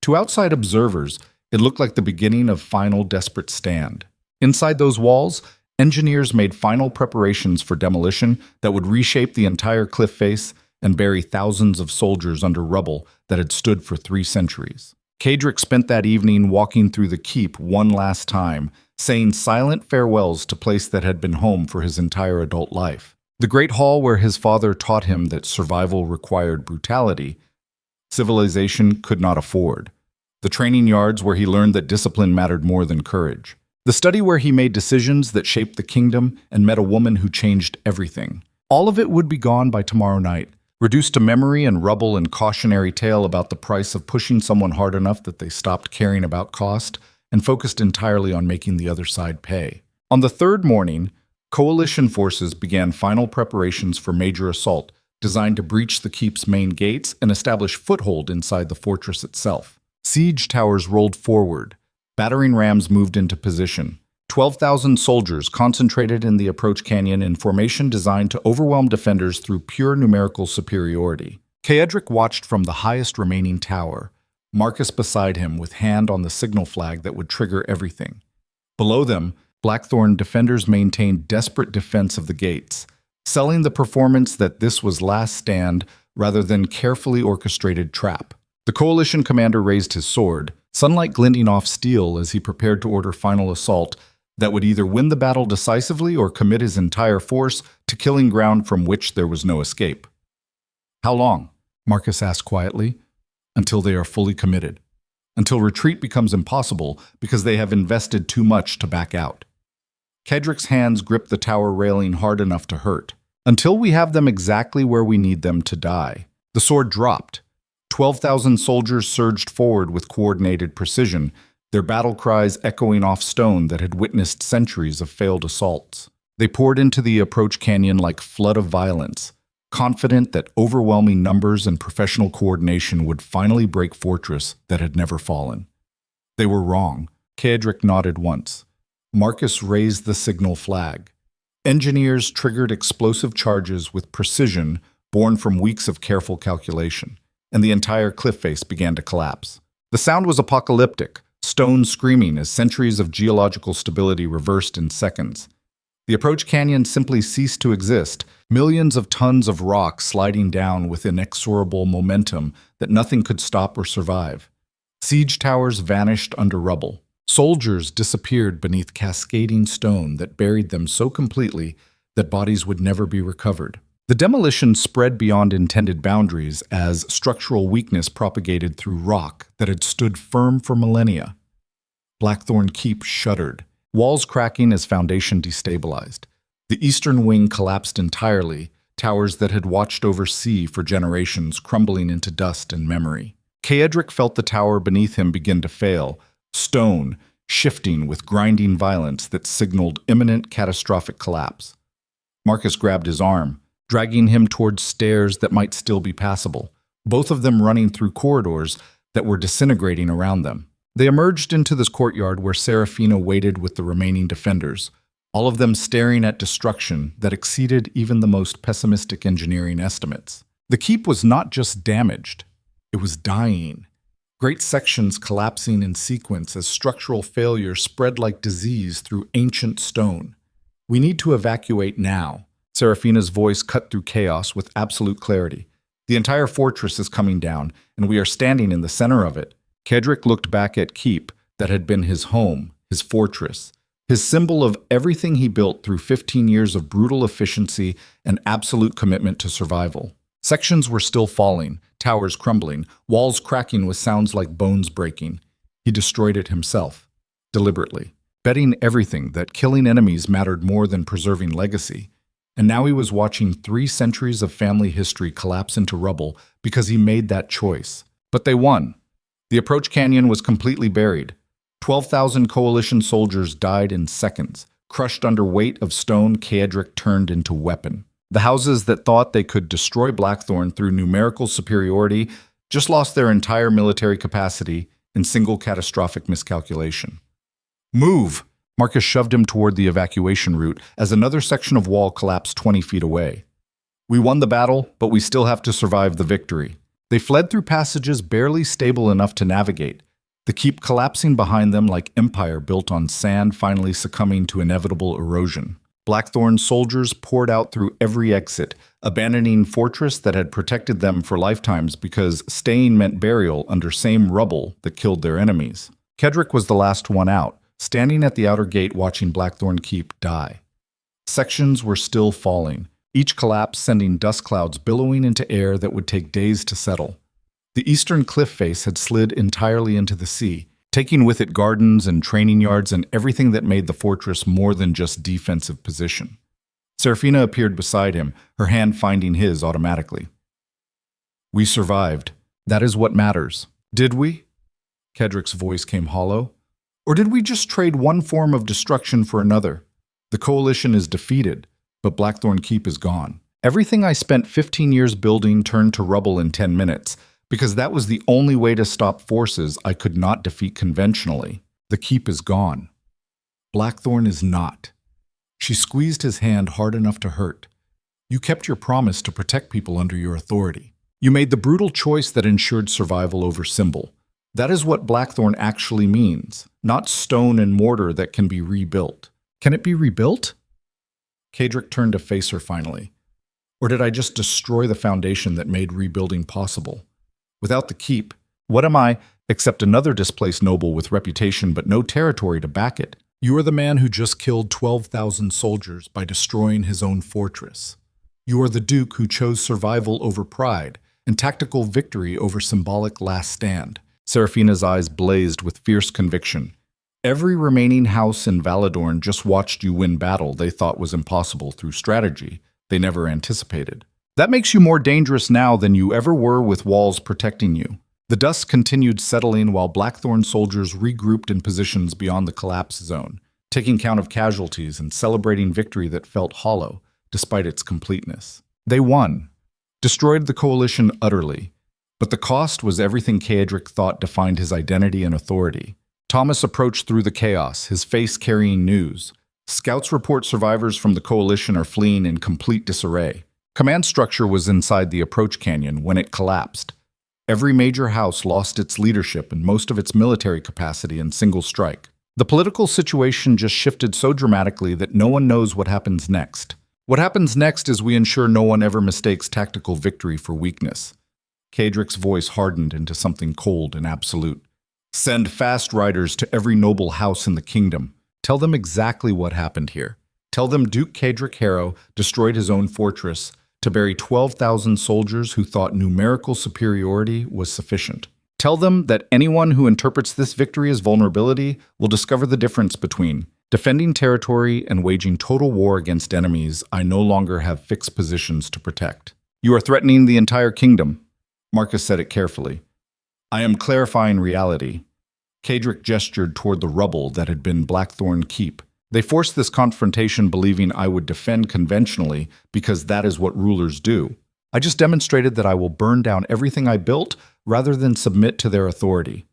To outside observers, it looked like the beginning of final desperate stand. Inside those walls, engineers made final preparations for demolition that would reshape the entire cliff face and bury thousands of soldiers under rubble that had stood for 3 centuries. Kaedric spent that evening walking through the keep one last time, saying silent farewells to place that had been home for his entire adult life. The great hall where his father taught him that survival required brutality, civilization could not afford. The training yards where he learned that discipline mattered more than courage. The study where he made decisions that shaped the kingdom and met a woman who changed everything. All of it would be gone by tomorrow night, reduced to memory and rubble and cautionary tale about the price of pushing someone hard enough that they stopped caring about cost and focused entirely on making the other side pay. On the third morning, coalition forces began final preparations for major assault designed to breach the keep's main gates and establish foothold inside the fortress itself. Siege towers rolled forward. Battering rams moved into position. 12,000 soldiers concentrated in the approach canyon in formation designed to overwhelm defenders through pure numerical superiority. Kaedric watched from the highest remaining tower, Marcus beside him with hand on the signal flag that would trigger everything. Below them, Blackthorne defenders maintained desperate defense of the gates, selling the performance that this was last stand rather than carefully orchestrated trap. The coalition commander raised his sword, sunlight glinting off steel as he prepared to order final assault that would either win the battle decisively or commit his entire force to killing ground from which there was no escape. How long? Marcus asked quietly. Until they are fully committed. Until retreat becomes impossible because they have invested too much to back out. Kedrick's hands gripped the tower railing hard enough to hurt. Until we have them exactly where we need them to die. The sword dropped. 12,000 soldiers surged forward with coordinated precision, their battle cries echoing off stone that had witnessed centuries of failed assaults. They poured into the approach canyon like flood of violence, confident that overwhelming numbers and professional coordination would finally break fortress that had never fallen. They were wrong. Kedrick nodded once. Marcus raised the signal flag. Engineers triggered explosive charges with precision born from weeks of careful calculation, and the entire cliff face began to collapse. The sound was apocalyptic, stone screaming as centuries of geological stability reversed in seconds. The approach canyon simply ceased to exist, millions of tons of rock sliding down with inexorable momentum that nothing could stop or survive. Siege towers vanished under rubble. Soldiers disappeared beneath cascading stone that buried them so completely that bodies would never be recovered. The demolition spread beyond intended boundaries as structural weakness propagated through rock that had stood firm for millennia. Blackthorne Keep shuddered, walls cracking as foundation destabilized. The eastern wing collapsed entirely, towers that had watched over sea for generations crumbling into dust and memory. Kedrick felt the tower beneath him begin to fail, stone shifting with grinding violence that signaled imminent catastrophic collapse. Marcus grabbed his arm, dragging him towards stairs that might still be passable, both of them running through corridors that were disintegrating around them. They emerged into this courtyard where Seraphina waited with the remaining defenders, all of them staring at destruction that exceeded even the most pessimistic engineering estimates. The keep was not just damaged, it was dying. Great sections collapsing in sequence as structural failure spread like disease through ancient stone. We need to evacuate now. Seraphina's voice cut through chaos with absolute clarity. The entire fortress is coming down, and we are standing in the center of it. Kedrick looked back at Keep that had been his home, his fortress, his symbol of everything he built through 15 years of brutal efficiency and absolute commitment to survival. Sections were still falling, towers crumbling, walls cracking with sounds like bones breaking. He destroyed it himself, deliberately, betting everything that killing enemies mattered more than preserving legacy. And now he was watching 3 centuries of family history collapse into rubble because he made that choice. But they won. The approach canyon was completely buried. 12,000 coalition soldiers died in seconds, crushed under weight of stone Kedrick turned into weapon. The houses that thought they could destroy Blackthorne through numerical superiority just lost their entire military capacity in single catastrophic miscalculation. Move! Marcus shoved him toward the evacuation route as another section of wall collapsed 20 feet away. We won the battle, but we still have to survive the victory. They fled through passages barely stable enough to navigate, the keep collapsing behind them like empire built on sand finally succumbing to inevitable erosion. Blackthorne's soldiers poured out through every exit, abandoning fortress that had protected them for lifetimes because staying meant burial under same rubble that killed their enemies. Kedrick was the last one out, standing at the outer gate watching Blackthorne Keep die. Sections were still falling, each collapse sending dust clouds billowing into air that would take days to settle. The eastern cliff face had slid entirely into the sea, taking with it gardens and training yards and everything that made the fortress more than just defensive position. Seraphina appeared beside him, her hand finding his automatically. We survived. That is what matters. Did we? Kedrick's voice came hollow. Or did we just trade one form of destruction for another? The coalition is defeated, but Blackthorne Keep is gone. Everything I spent 15 years building turned to rubble in 10 minutes, because that was the only way to stop forces I could not defeat conventionally. The keep is gone. Blackthorne is not. She squeezed his hand hard enough to hurt. You kept your promise to protect people under your authority. You made the brutal choice that ensured survival over symbol. That is what Blackthorne actually means, not stone and mortar that can be rebuilt. Can it be rebuilt? Kedrick turned to face her finally. Or did I just destroy the foundation that made rebuilding possible? Without the keep, what am I except another displaced noble with reputation but no territory to back it? You are the man who just killed 12,000 soldiers by destroying his own fortress. You are the Duke who chose survival over pride and tactical victory over symbolic last stand. Seraphina's eyes blazed with fierce conviction. Every remaining house in Valadorn just watched you win battle they thought was impossible through strategy they never anticipated. That makes you more dangerous now than you ever were with walls protecting you. The dust continued settling while Blackthorn soldiers regrouped in positions beyond the collapse zone, taking count of casualties and celebrating victory that felt hollow, despite its completeness. They won, destroyed the coalition utterly, but the cost was everything Caedric thought defined his identity and authority. Thomas approached through the chaos, his face carrying news. Scouts report survivors from the coalition are fleeing in complete disarray. Command structure was inside the approach canyon when it collapsed. Every major house lost its leadership and most of its military capacity in single strike. The political situation just shifted so dramatically that no one knows what happens next. What happens next is we ensure no one ever mistakes tactical victory for weakness. Caedric's voice hardened into something cold and absolute. Send fast riders to every noble house in the kingdom. Tell them exactly what happened here. Tell them Duke Caedric Harrow destroyed his own fortress to bury 12,000 soldiers who thought numerical superiority was sufficient. Tell them that anyone who interprets this victory as vulnerability will discover the difference between defending territory and waging total war against enemies I no longer have fixed positions to protect. You are threatening the entire kingdom. Marcus said it carefully. I am clarifying reality. Caedric gestured toward the rubble that had been Blackthorne Keep. They forced this confrontation believing I would defend conventionally because that is what rulers do. I just demonstrated that I will burn down everything I built rather than submit to their authority.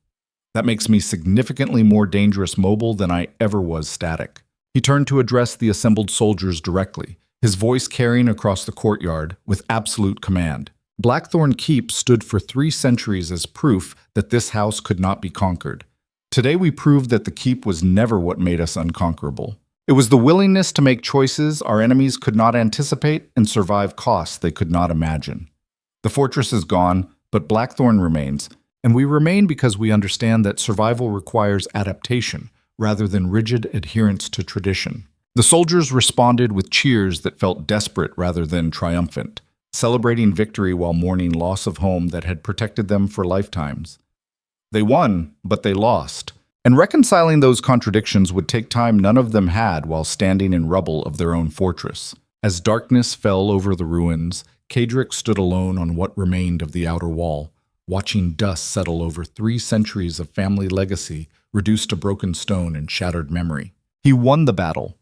That makes me significantly more dangerous mobile than I ever was static. He turned to address the assembled soldiers directly, his voice carrying across the courtyard with absolute command. Blackthorne Keep stood for 3 centuries as proof that this house could not be conquered. Today we proved that the Keep was never what made us unconquerable. It was the willingness to make choices our enemies could not anticipate and survive costs they could not imagine. The fortress is gone, but Blackthorne remains, and we remain because we understand that survival requires adaptation rather than rigid adherence to tradition. The soldiers responded with cheers that felt desperate rather than triumphant, celebrating victory while mourning loss of home that had protected them for lifetimes. They won, but they lost. And reconciling those contradictions would take time none of them had while standing in rubble of their own fortress. As darkness fell over the ruins, Caedric stood alone on what remained of the outer wall, watching dust settle over 3 centuries of family legacy reduced to broken stone and shattered memory. He won the battle,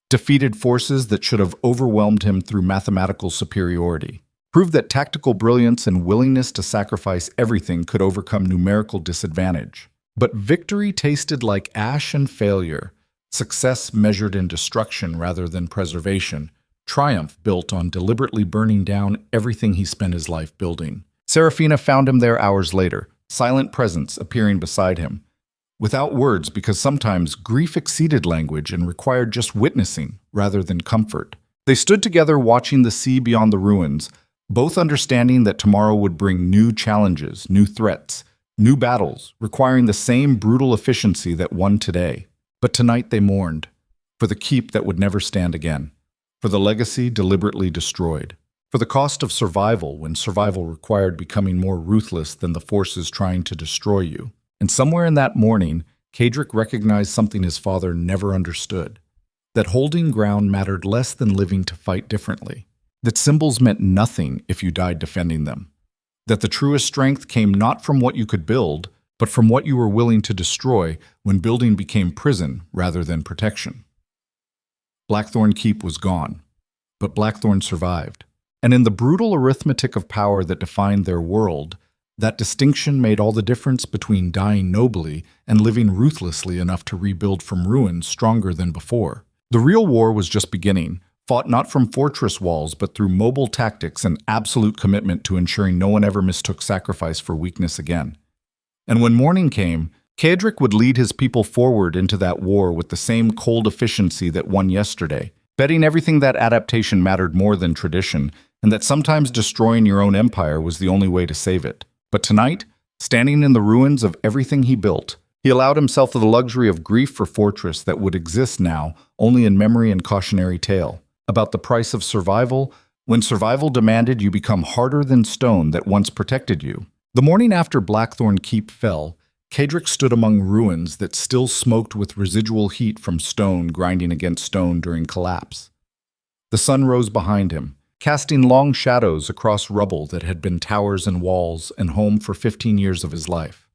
defeated forces that should have overwhelmed him through mathematical superiority, proved that tactical brilliance and willingness to sacrifice everything could overcome numerical disadvantage. But victory tasted like ash and failure, success measured in destruction rather than preservation, triumph built on deliberately burning down everything he spent his life building. Seraphina found him there hours later, silent presence appearing beside him, without words because sometimes grief exceeded language and required just witnessing rather than comfort. They stood together watching the sea beyond the ruins, both understanding that tomorrow would bring new challenges, new threats, new battles, requiring the same brutal efficiency that won today. But tonight they mourned, for the keep that would never stand again, for the legacy deliberately destroyed, for the cost of survival when survival required becoming more ruthless than the forces trying to destroy you. And somewhere in that morning, Caedric recognized something his father never understood, that holding ground mattered less than living to fight differently, that symbols meant nothing if you died defending them, that the truest strength came not from what you could build, but from what you were willing to destroy when building became prison rather than protection. Blackthorne Keep was gone, but Blackthorne survived. And in the brutal arithmetic of power that defined their world, that distinction made all the difference between dying nobly and living ruthlessly enough to rebuild from ruins stronger than before. The real war was just beginning, fought not from fortress walls but through mobile tactics and absolute commitment to ensuring no one ever mistook sacrifice for weakness again. And when morning came, Caedric would lead his people forward into that war with the same cold efficiency that won yesterday, betting everything that adaptation mattered more than tradition, and that sometimes destroying your own empire was the only way to save it. But tonight, standing in the ruins of everything he built, he allowed himself the luxury of grief for fortress that would exist now only in memory and cautionary tale, about the price of survival When survival demanded, you become harder than stone that once protected you. The morning after Blackthorne Keep fell, Cedric stood among ruins that still smoked with residual heat from stone grinding against stone during collapse. The sun rose behind him, casting long shadows across rubble that had been towers and walls and home for 15 years of his life.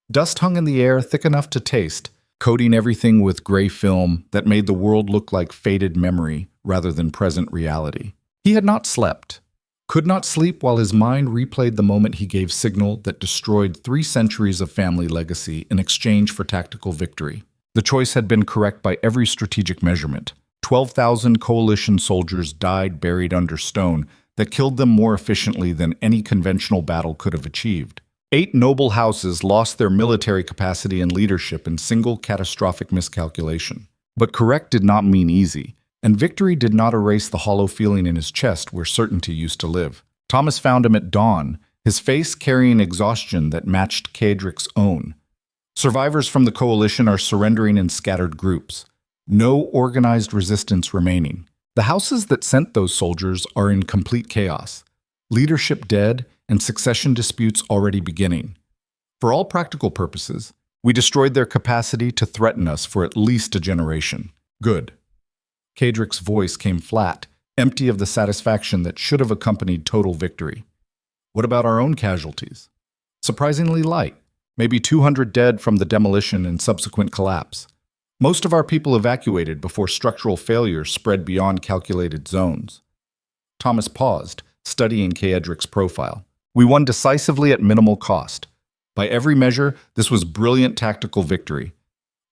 Dust hung in the air thick enough to taste, coating everything with gray film that made the world look like faded memory rather than present reality. He had not slept, could not sleep while his mind replayed the moment he gave signal that destroyed 3 centuries of family legacy in exchange for tactical victory. The choice had been correct by every strategic measurement. 12,000 coalition soldiers died buried under stone that killed them more efficiently than any conventional battle could have achieved. 8 noble houses lost their military capacity and leadership in single catastrophic miscalculation. But correct did not mean easy, and victory did not erase the hollow feeling in his chest where certainty used to live. Thomas found him at dawn, his face carrying exhaustion that matched Cedric's own. Survivors from the coalition are surrendering in scattered groups. No organized resistance remaining. The houses that sent those soldiers are in complete chaos. Leadership dead, and succession disputes already beginning. For all practical purposes, we destroyed their capacity to threaten us for at least a generation. Good. Cedric's voice came flat, empty of the satisfaction that should have accompanied total victory. What about our own casualties? Surprisingly light, maybe 200 dead from the demolition and subsequent collapse. Most of our people evacuated before structural failure spread beyond calculated zones. Thomas paused, studying Cedric's profile. We won decisively at minimal cost. By every measure, this was brilliant tactical victory.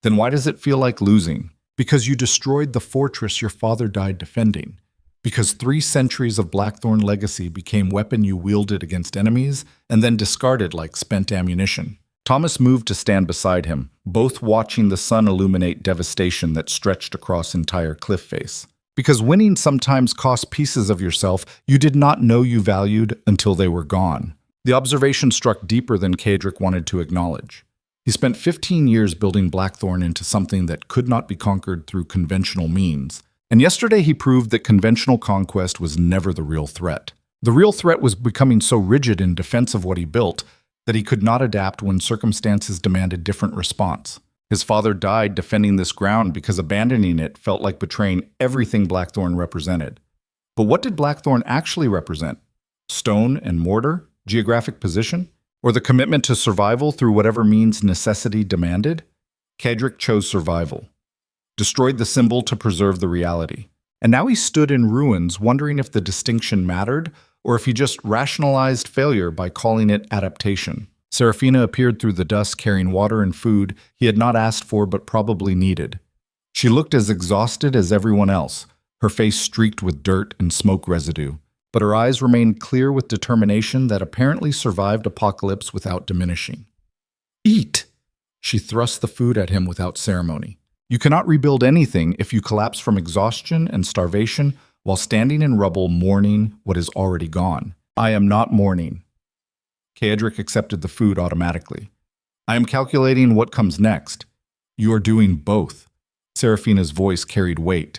Then why does it feel like losing? Because you destroyed the fortress your father died defending. Because 3 centuries of Blackthorne legacy became weapon you wielded against enemies and then discarded like spent ammunition. Thomas moved to stand beside him, both watching the sun illuminate devastation that stretched across entire cliff face. Because winning sometimes costs pieces of yourself you did not know you valued until they were gone. The observation struck deeper than Cedric wanted to acknowledge. He spent 15 years building Blackthorne into something that could not be conquered through conventional means, and yesterday he proved that conventional conquest was never the real threat. The real threat was becoming so rigid in defense of what he built that he could not adapt when circumstances demanded different response. His father died defending this ground because abandoning it felt like betraying everything Blackthorne represented. But what did Blackthorne actually represent? Stone and mortar? Geographic position? Or the commitment to survival through whatever means necessity demanded? Cedric chose survival, destroyed the symbol to preserve the reality. And now he stood in ruins wondering if the distinction mattered or if he just rationalized failure by calling it adaptation. Seraphina appeared through the dust carrying water and food he had not asked for but probably needed. She looked as exhausted as everyone else, her face streaked with dirt and smoke residue, but her eyes remained clear with determination that apparently survived apocalypse without diminishing. Eat! She thrust the food at him without ceremony. You cannot rebuild anything if you collapse from exhaustion and starvation while standing in rubble mourning what is already gone. I am not mourning. Cedric accepted the food automatically. I am calculating what comes next. You are doing both. Seraphina's voice carried weight.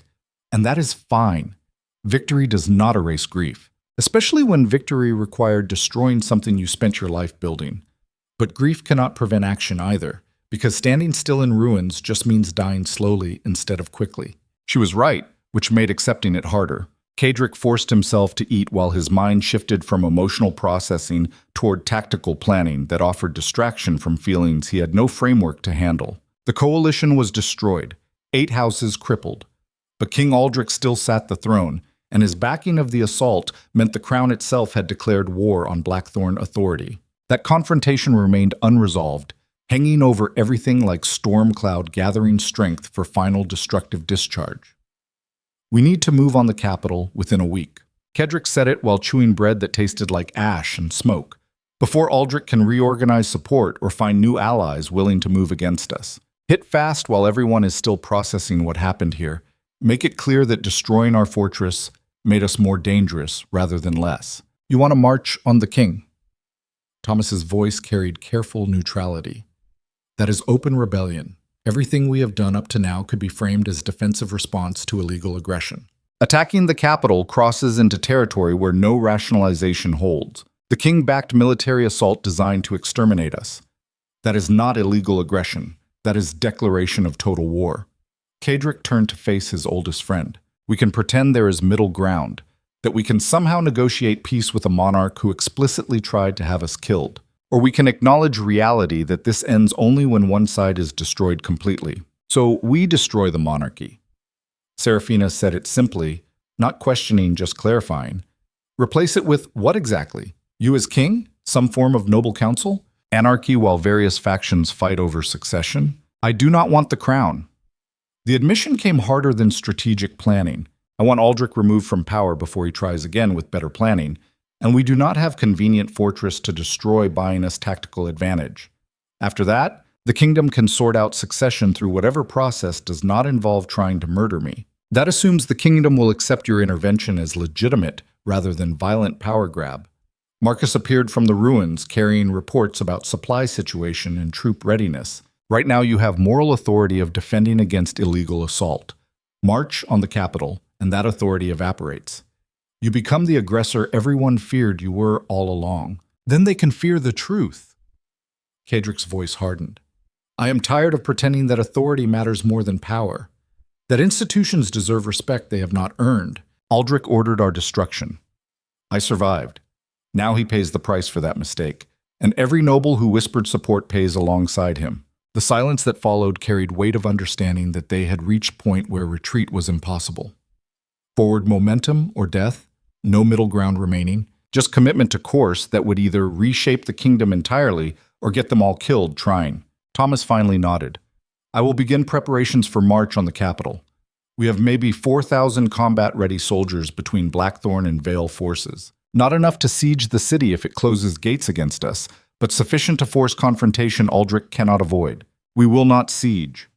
And that is fine. Victory does not erase grief, especially when victory required destroying something you spent your life building. But grief cannot prevent action either, because standing still in ruins just means dying slowly instead of quickly. She was right, which made accepting it harder. Cedric forced himself to eat while his mind shifted from emotional processing toward tactical planning that offered distraction from feelings he had no framework to handle. The coalition was destroyed, 8 houses crippled. But King Aldrich still sat the throne, and his backing of the assault meant the crown itself had declared war on Blackthorne authority. That confrontation remained unresolved, hanging over everything like storm cloud gathering strength for final destructive discharge. We need to move on the capital within a week. Cedric said it while chewing bread that tasted like ash and smoke, before Aldrich can reorganize support or find new allies willing to move against us. Hit fast while everyone is still processing what happened here. Make it clear that destroying our fortress made us more dangerous rather than less. You want to march on the king? Thomas's voice carried careful neutrality. That is open rebellion. Everything we have done up to now could be framed as defensive response to illegal aggression. Attacking the capital crosses into territory where no rationalization holds. The king backed military assault designed to exterminate us. That is not illegal aggression. That is declaration of total war. Cedric turned to face his oldest friend. We can pretend there is middle ground, that we can somehow negotiate peace with a monarch who explicitly tried to have us killed. Or we can acknowledge reality that this ends only when one side is destroyed completely. So we destroy the monarchy. Seraphina said it simply, not questioning, just clarifying. Replace it with what exactly? You as king? Some form of noble council? Anarchy while various factions fight over succession? I do not want the crown. The admission came harder than strategic planning. I want Aldrich removed from power before he tries again with better planning, and we do not have convenient fortress to destroy buying us tactical advantage. After that, the kingdom can sort out succession through whatever process does not involve trying to murder me. That assumes the kingdom will accept your intervention as legitimate rather than violent power grab. Marcus appeared from the ruins carrying reports about supply situation and troop readiness. Right now you have moral authority of defending against illegal assault. March on the capital, and that authority evaporates. You become the aggressor everyone feared you were all along. Then they can fear the truth. Cedric's voice hardened. I am tired of pretending that authority matters more than power, that institutions deserve respect they have not earned. Aldrich ordered our destruction. I survived. Now he pays the price for that mistake, and every noble who whispered support pays alongside him. The silence that followed carried weight of understanding that they had reached point where retreat was impossible. Forward momentum or death, no middle ground remaining, just commitment to course that would either reshape the kingdom entirely or get them all killed trying. Thomas finally nodded. I will begin preparations for march on the capital. We have maybe 4,000 combat-ready soldiers between Blackthorne and Vale forces. Not enough to siege the city if it closes gates against us, but sufficient to force confrontation Aldrich cannot avoid. We will not siege.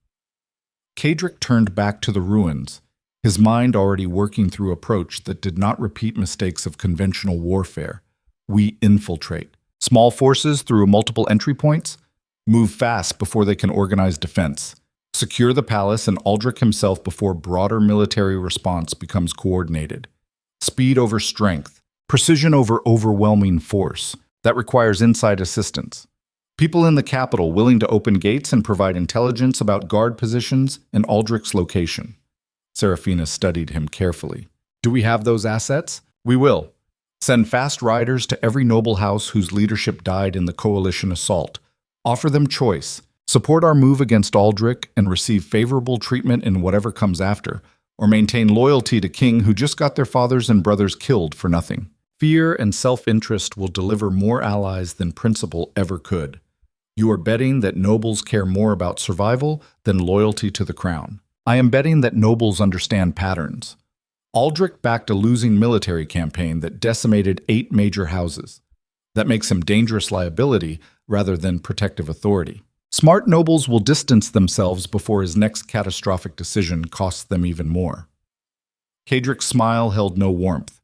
Cedric turned back to the ruins, his mind already working through approach that did not repeat mistakes of conventional warfare. We infiltrate. Small forces through multiple entry points? Move fast before they can organize defense. Secure the palace and Aldrich himself before broader military response becomes coordinated. Speed over strength. Precision over overwhelming force. That requires inside assistance. People in the capital willing to open gates and provide intelligence about guard positions and Aldrich's location. Seraphina studied him carefully. Do we have those assets? We will. Send fast riders to every noble house whose leadership died in the coalition assault. Offer them choice. Support our move against Aldrich and receive favorable treatment in whatever comes after, or maintain loyalty to king who just got their fathers and brothers killed for nothing. Fear and self-interest will deliver more allies than principle ever could. You are betting that nobles care more about survival than loyalty to the crown. I am betting that nobles understand patterns. Aldrich backed a losing military campaign that decimated 8 major houses. That makes him dangerous liability rather than protective authority. Smart nobles will distance themselves before his next catastrophic decision costs them even more. Cedric's smile held no warmth,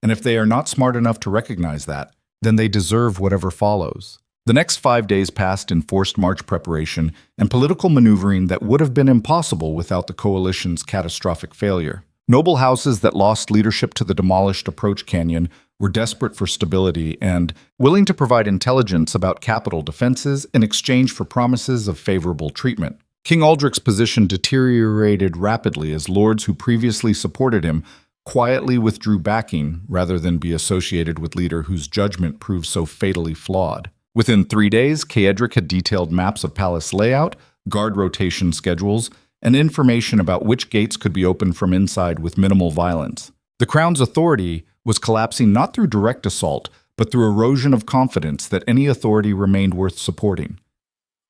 and if they are not smart enough to recognize that, then they deserve whatever follows. The next 5 days passed in forced march preparation and political maneuvering that would have been impossible without the coalition's catastrophic failure. Noble houses that lost leadership to the demolished approach canyon were desperate for stability and willing to provide intelligence about capital defenses in exchange for promises of favorable treatment. King Aldrich's position deteriorated rapidly as lords who previously supported him quietly withdrew backing rather than be associated with leader whose judgment proved so fatally flawed. Within 3 days, Cedric had detailed maps of palace layout, guard rotation schedules, and information about which gates could be opened from inside with minimal violence. The crown's authority was collapsing not through direct assault, but through erosion of confidence that any authority remained worth supporting.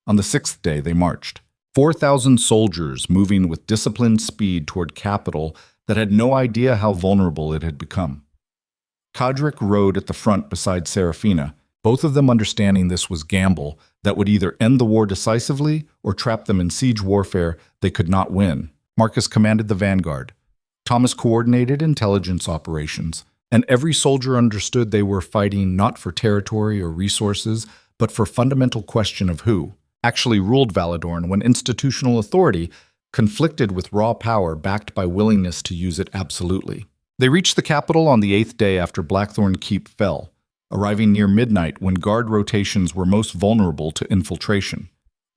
On the 6th day, they marched. 4,000 soldiers moving with disciplined speed toward capital that had no idea how vulnerable it had become. Cedric rode at the front beside Seraphina, both of them understanding this was gamble that would either end the war decisively or trap them in siege warfare they could not win. Marcus commanded the vanguard. Thomas coordinated intelligence operations, and every soldier understood they were fighting not for territory or resources, but for fundamental question of who actually ruled Valadorn when institutional authority conflicted with raw power backed by willingness to use it absolutely. They reached the capital on the 8th day after Blackthorne Keep fell, arriving near midnight when guard rotations were most vulnerable to infiltration.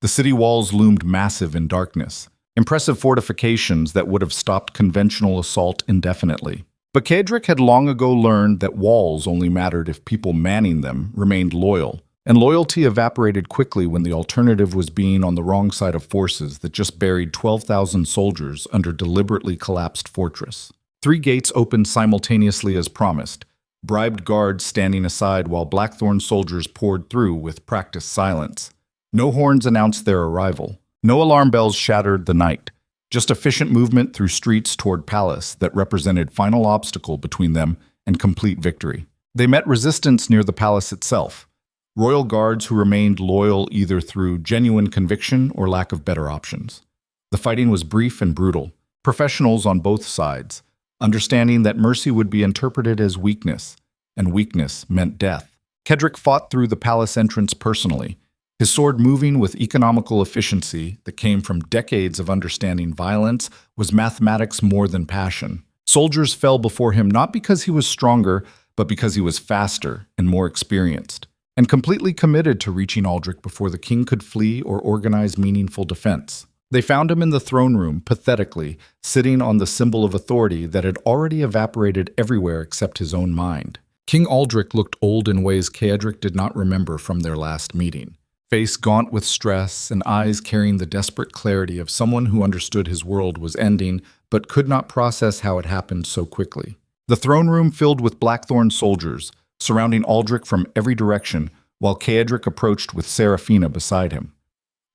The city walls loomed massive in darkness, impressive fortifications that would have stopped conventional assault indefinitely. But Cedric had long ago learned that walls only mattered if people manning them remained loyal, and loyalty evaporated quickly when the alternative was being on the wrong side of forces that just buried 12,000 soldiers under deliberately collapsed fortress. 3 gates opened simultaneously as promised, bribed guards standing aside while Blackthorne soldiers poured through with practiced silence. No horns announced their arrival. No alarm bells shattered the night. Just efficient movement through streets toward Palace that represented final obstacle between them and complete victory. They met resistance near the palace itself. Royal guards who remained loyal either through genuine conviction or lack of better options. The fighting was brief and brutal. Professionals on both sides, understanding that mercy would be interpreted as weakness, and weakness meant death. Cedric fought through the palace entrance personally, his sword moving with economical efficiency that came from decades of understanding violence was mathematics more than passion. Soldiers fell before him not because he was stronger, but because he was faster and more experienced, and completely committed to reaching Aldrich before the king could flee or organize meaningful defense. They found him in the throne room, pathetically, sitting on the symbol of authority that had already evaporated everywhere except his own mind. King Aldrich looked old in ways Cedric did not remember from their last meeting. Face gaunt with stress and eyes carrying the desperate clarity of someone who understood his world was ending but could not process how it happened so quickly. The throne room filled with Blackthorne soldiers, surrounding Aldrich from every direction, while Cedric approached with Seraphina beside him.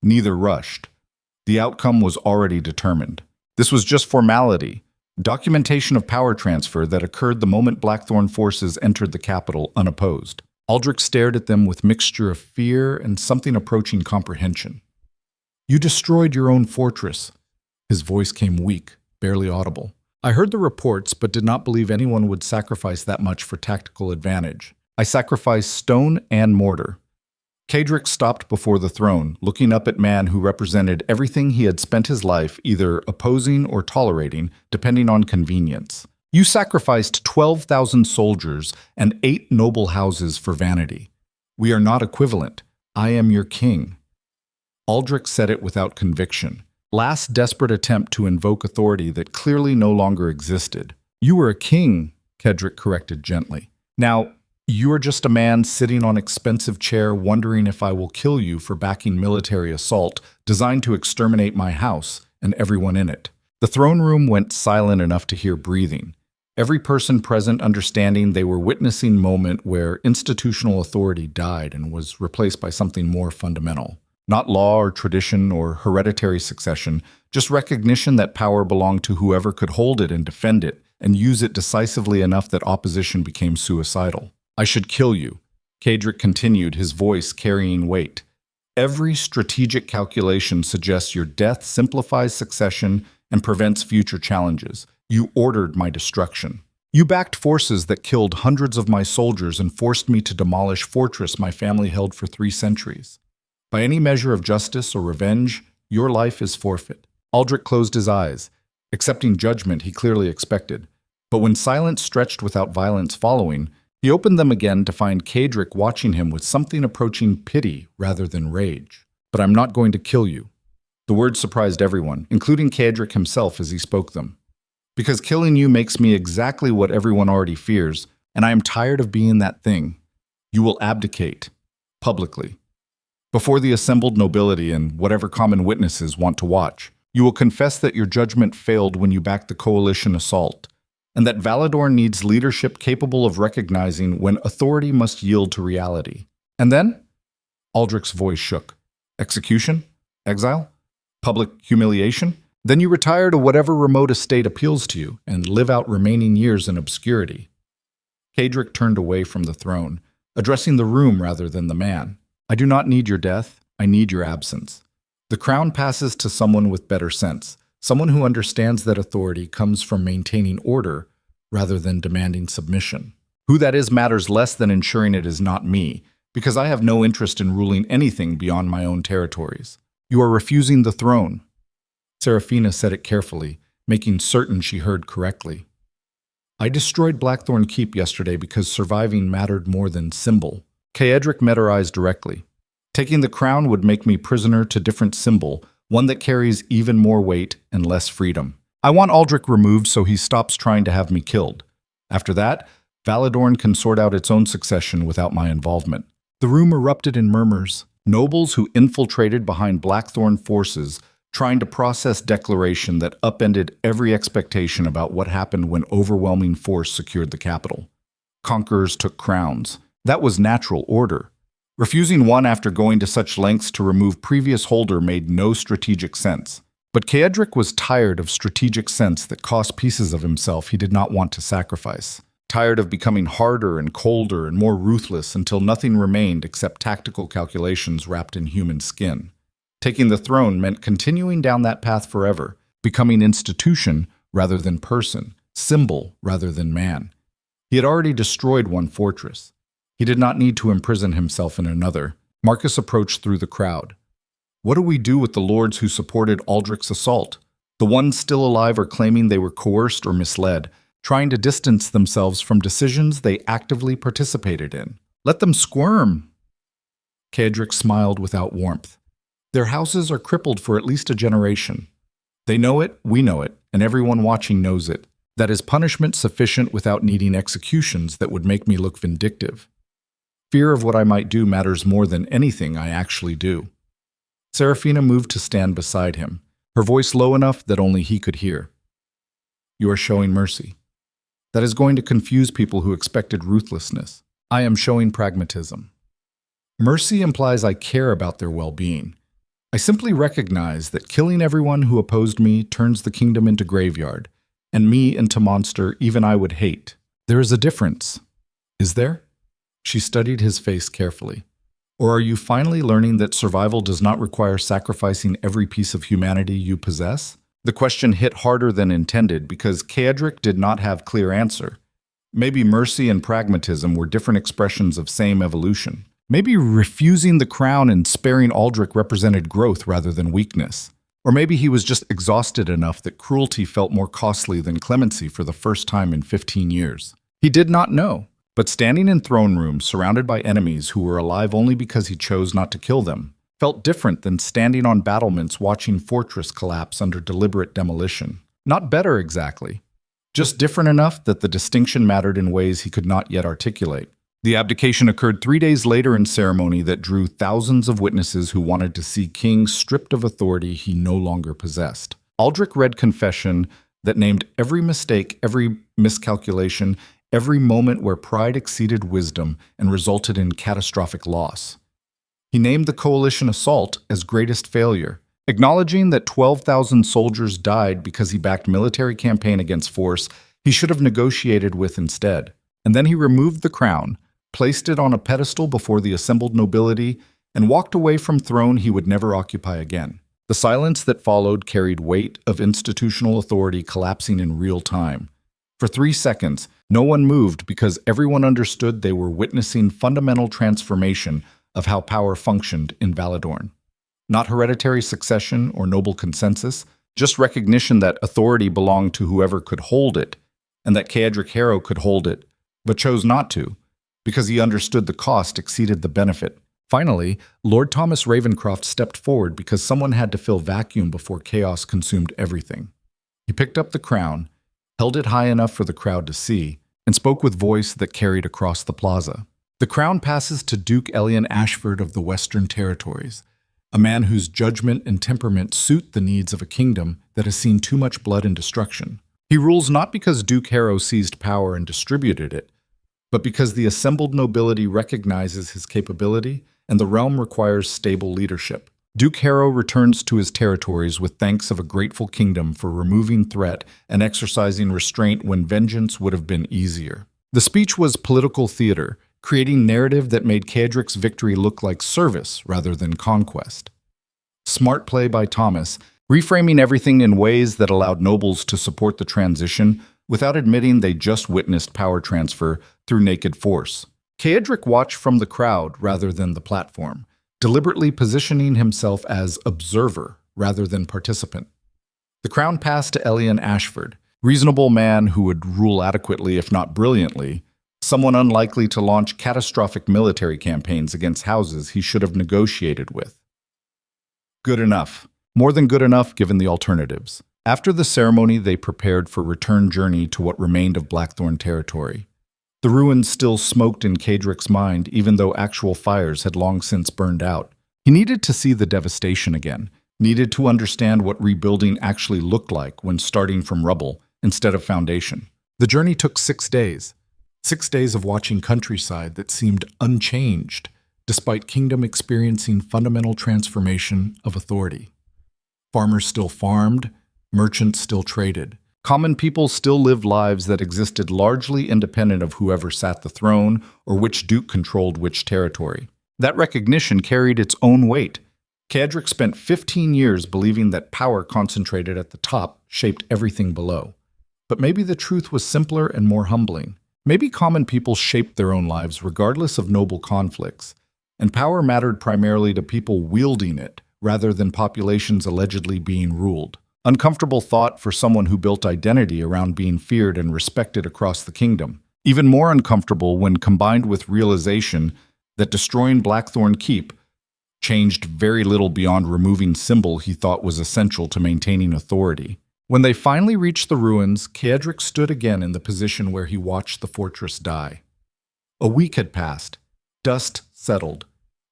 Neither rushed. The outcome was already determined. This was just formality, documentation of power transfer that occurred the moment Blackthorne forces entered the capital unopposed. Aldrich stared at them with mixture of fear and something approaching comprehension. "You destroyed your own fortress." His voice came weak, barely audible. "I heard the reports, but did not believe anyone would sacrifice that much for tactical advantage. I sacrificed stone and mortar." Cedric stopped before the throne, looking up at man who represented everything he had spent his life either opposing or tolerating, depending on convenience. "You sacrificed 12,000 soldiers and 8 noble houses for vanity. We are not equivalent. I am your king." Aldrich said it without conviction. Last desperate attempt to invoke authority that clearly no longer existed. "You were a king," Cedric corrected gently. "Now, you are just a man sitting on an expensive chair wondering if I will kill you for backing military assault designed to exterminate my house and everyone in it." The throne room went silent enough to hear breathing. Every person present understanding they were witnessing a moment where institutional authority died and was replaced by something more fundamental. Not law or tradition or hereditary succession, just recognition that power belonged to whoever could hold it and defend it, and use it decisively enough that opposition became suicidal. "I should kill you," Cedric continued, his voice carrying weight. "Every strategic calculation suggests your death simplifies succession and prevents future challenges. You ordered my destruction. You backed forces that killed hundreds of my soldiers and forced me to demolish fortress my family held for 3 centuries. By any measure of justice or revenge, your life is forfeit." Aldrich closed his eyes, accepting judgment he clearly expected. But when silence stretched without violence following, he opened them again to find Cedric watching him with something approaching pity rather than rage. "But I'm not going to kill you." The words surprised everyone, including Cedric himself as he spoke them. "Because killing you makes me exactly what everyone already fears, and I am tired of being that thing. You will abdicate, publicly, before the assembled nobility and whatever common witnesses want to watch. You will confess that your judgment failed when you backed the coalition assault, and that Valador needs leadership capable of recognizing when authority must yield to reality. And then?" Aldrich's voice shook. "Execution? Exile? Public humiliation? Then you retire to whatever remote estate appeals to you and live out remaining years in obscurity." Cedric turned away from the throne, addressing the room rather than the man. "I do not need your death. I need your absence. The crown passes to someone with better sense, someone who understands that authority comes from maintaining order rather than demanding submission. Who that is matters less than ensuring it is not me, because I have no interest in ruling anything beyond my own territories. You are refusing the throne." Seraphina said it carefully, making certain she heard correctly. I destroyed Blackthorne Keep yesterday because surviving mattered more than symbol. Caedric met her eyes directly. Taking the crown would make me prisoner to different symbol, one that carries even more weight and less freedom. I want Aldrich removed so he stops trying to have me killed. After that, Valadorn can sort out its own succession without my involvement. The room erupted in murmurs. Nobles who infiltrated behind Blackthorne forces, trying to process declaration that upended every expectation about what happened when overwhelming force secured the capital. Conquerors took crowns. That was natural order. Refusing one after going to such lengths to remove previous holder made no strategic sense. But Caedric was tired of strategic sense that cost pieces of himself he did not want to sacrifice. Tired of becoming harder and colder and more ruthless until nothing remained except tactical calculations wrapped in human skin. Taking the throne meant continuing down that path forever, becoming institution rather than person, symbol rather than man. He had already destroyed one fortress. He did not need to imprison himself in another. Marcus approached through the crowd. What do we do with the lords who supported Aldrich's assault? The ones still alive are claiming they were coerced or misled, trying to distance themselves from decisions they actively participated in. Let them squirm. Caedric smiled without warmth. Their houses are crippled for at least a generation. They know it, we know it, and everyone watching knows it. That is punishment sufficient without needing executions that would make me look vindictive. Fear of what I might do matters more than anything I actually do. Seraphina moved to stand beside him, her voice low enough that only he could hear. You are showing mercy. That is going to confuse people who expected ruthlessness. I am showing pragmatism. Mercy implies I care about their well-being. I simply recognize that killing everyone who opposed me turns the kingdom into graveyard, and me into monster even I would hate. There is a difference. Is there? She studied his face carefully. Or are you finally learning that survival does not require sacrificing every piece of humanity you possess? The question hit harder than intended because Caedric did not have clear answer. Maybe mercy and pragmatism were different expressions of same evolution. Maybe refusing the crown and sparing Aldrich represented growth rather than weakness. Or maybe he was just exhausted enough that cruelty felt more costly than clemency for the first time in 15 years. He did not know. But standing in throne rooms surrounded by enemies who were alive only because he chose not to kill them felt different than standing on battlements watching fortress collapse under deliberate demolition. Not better exactly, just different enough that the distinction mattered in ways he could not yet articulate. The abdication occurred 3 days later in ceremony that drew thousands of witnesses who wanted to see King stripped of authority he no longer possessed. Aldrich read confession that named every mistake, every miscalculation, every moment where pride exceeded wisdom and resulted in catastrophic loss. He named the coalition assault as greatest failure, acknowledging that 12,000 soldiers died because he backed military campaign against force he should have negotiated with instead. And then he removed the crown, placed it on a pedestal before the assembled nobility, and walked away from throne he would never occupy again. The silence that followed carried weight of institutional authority collapsing in real time. For 3 seconds, no one moved because everyone understood they were witnessing fundamental transformation of how power functioned in Valadorn. Not hereditary succession or noble consensus, just recognition that authority belonged to whoever could hold it, and that Caedric Harrow could hold it, but chose not to, because he understood the cost exceeded the benefit. Finally, Lord Thomas Ravencroft stepped forward because someone had to fill vacuum before chaos consumed everything. He picked up the crown, held it high enough for the crowd to see, and spoke with voice that carried across the plaza. The crown passes to Duke Elian Ashford of the Western Territories, a man whose judgment and temperament suit the needs of a kingdom that has seen too much blood and destruction. He rules not because Duke Harrow seized power and distributed it, but because the assembled nobility recognizes his capability and the realm requires stable leadership. Duke Harrow returns to his territories with thanks of a grateful kingdom for removing threat and exercising restraint when vengeance would have been easier. The speech was political theater, creating narrative that made Caedric's victory look like service rather than conquest. Smart play by Thomas, reframing everything in ways that allowed nobles to support the transition without admitting they just witnessed power transfer through naked force. Caedric watched from the crowd rather than the platform, deliberately positioning himself as observer rather than participant. The crown passed to Elian Ashford, reasonable man who would rule adequately if not brilliantly, someone unlikely to launch catastrophic military campaigns against houses he should have negotiated with. Good enough. More than good enough given the alternatives. After the ceremony, they prepared for return journey to what remained of Blackthorne territory. The ruins still smoked in Cadric's mind, even though actual fires had long since burned out. He needed to see the devastation again, needed to understand what rebuilding actually looked like when starting from rubble instead of foundation. The journey took 6 days. 6 days of watching countryside that seemed unchanged, despite kingdom experiencing fundamental transformation of authority. Farmers still farmed, merchants still traded. Common people still lived lives that existed largely independent of whoever sat the throne or which duke controlled which territory. That recognition carried its own weight. Cadric spent 15 years believing that power concentrated at the top shaped everything below. But maybe the truth was simpler and more humbling. Maybe common people shaped their own lives regardless of noble conflicts, and power mattered primarily to people wielding it rather than populations allegedly being ruled. Uncomfortable thought for someone who built identity around being feared and respected across the kingdom. Even more uncomfortable when combined with realization that destroying Blackthorne Keep changed very little beyond removing symbol he thought was essential to maintaining authority. When they finally reached the ruins, Cadric stood again in the position where he watched the fortress die. A week had passed. Dust settled.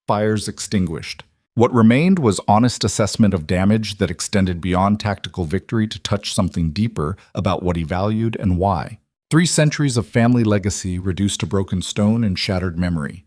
Fires extinguished. What remained was honest assessment of damage that extended beyond tactical victory to touch something deeper about what he valued and why. 3 centuries of family legacy reduced to broken stone and shattered memory.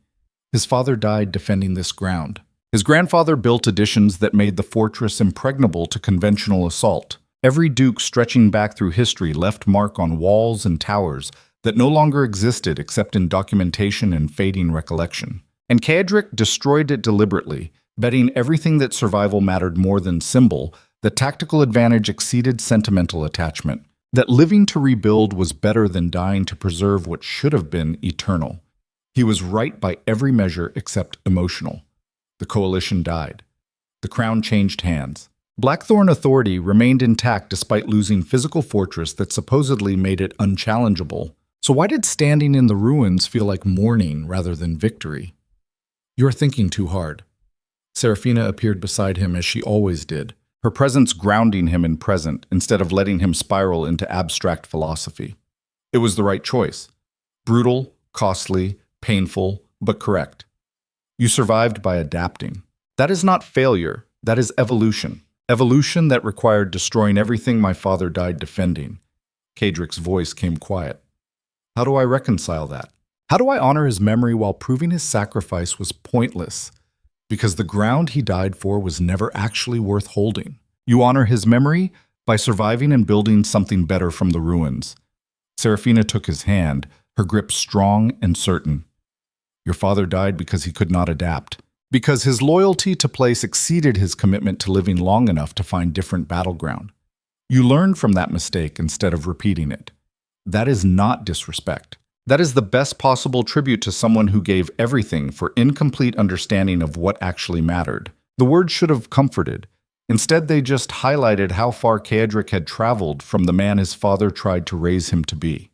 His father died defending this ground. His grandfather built additions that made the fortress impregnable to conventional assault. Every duke stretching back through history left mark on walls and towers that no longer existed except in documentation and fading recollection. And Cadric destroyed it deliberately, betting everything that survival mattered more than symbol, that tactical advantage exceeded sentimental attachment, that living to rebuild was better than dying to preserve what should have been eternal. He was right by every measure except emotional. The coalition died. The crown changed hands. Blackthorne authority remained intact despite losing physical fortress that supposedly made it unchallengeable. So why did standing in the ruins feel like mourning rather than victory? You're thinking too hard. Seraphina appeared beside him as she always did, her presence grounding him in present instead of letting him spiral into abstract philosophy. It was the right choice. Brutal, costly, painful, but correct. You survived by adapting. That is not failure, that is evolution. Evolution that required destroying everything my father died defending. Cadric's voice came quiet. How do I reconcile that? How do I honor his memory while proving his sacrifice was pointless? Because the ground he died for was never actually worth holding. You honor his memory by surviving and building something better from the ruins. Seraphina took his hand, her grip strong and certain. Your father died because he could not adapt. Because his loyalty to place exceeded his commitment to living long enough to find different battleground. You learned from that mistake instead of repeating it. That is not disrespect. That is the best possible tribute to someone who gave everything for incomplete understanding of what actually mattered. The words should have comforted. Instead, they just highlighted how far Cadric had traveled from the man his father tried to raise him to be.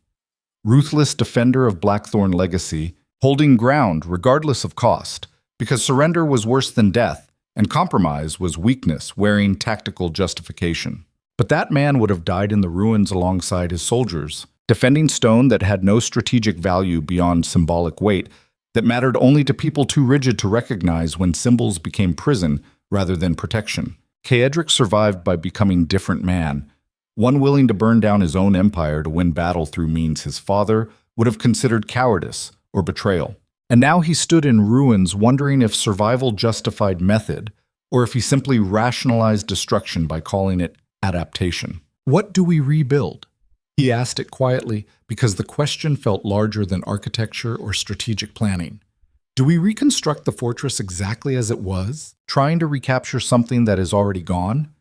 Ruthless defender of Blackthorne legacy, holding ground regardless of cost, because surrender was worse than death, and compromise was weakness wearing tactical justification. But that man would have died in the ruins alongside his soldiers, defending stone that had no strategic value beyond symbolic weight, that mattered only to people too rigid to recognize when symbols became prison rather than protection. Cadric survived by becoming different man, one willing to burn down his own empire to win battle through means his father would have considered cowardice or betrayal. And now he stood in ruins wondering if survival justified method, or if he simply rationalized destruction by calling it adaptation. What do we rebuild? He asked it quietly because the question felt larger than architecture or strategic planning. Do we reconstruct the fortress exactly as it was, trying to recapture something that is already gone?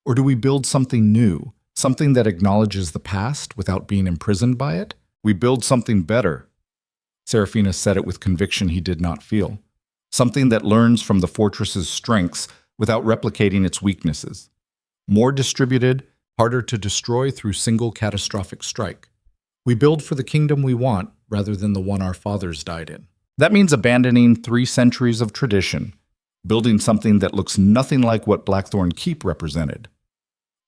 Or do we build something new, something that acknowledges the past without being imprisoned by it? We build something better. Seraphina said it with conviction he did not feel. Something that learns from the fortress's strengths without replicating its weaknesses. more distributed, harder to destroy through single catastrophic strike. We build for the kingdom we want rather than the one our fathers died in. That means abandoning 3 centuries of tradition, building something that looks nothing like what Blackthorne Keep represented.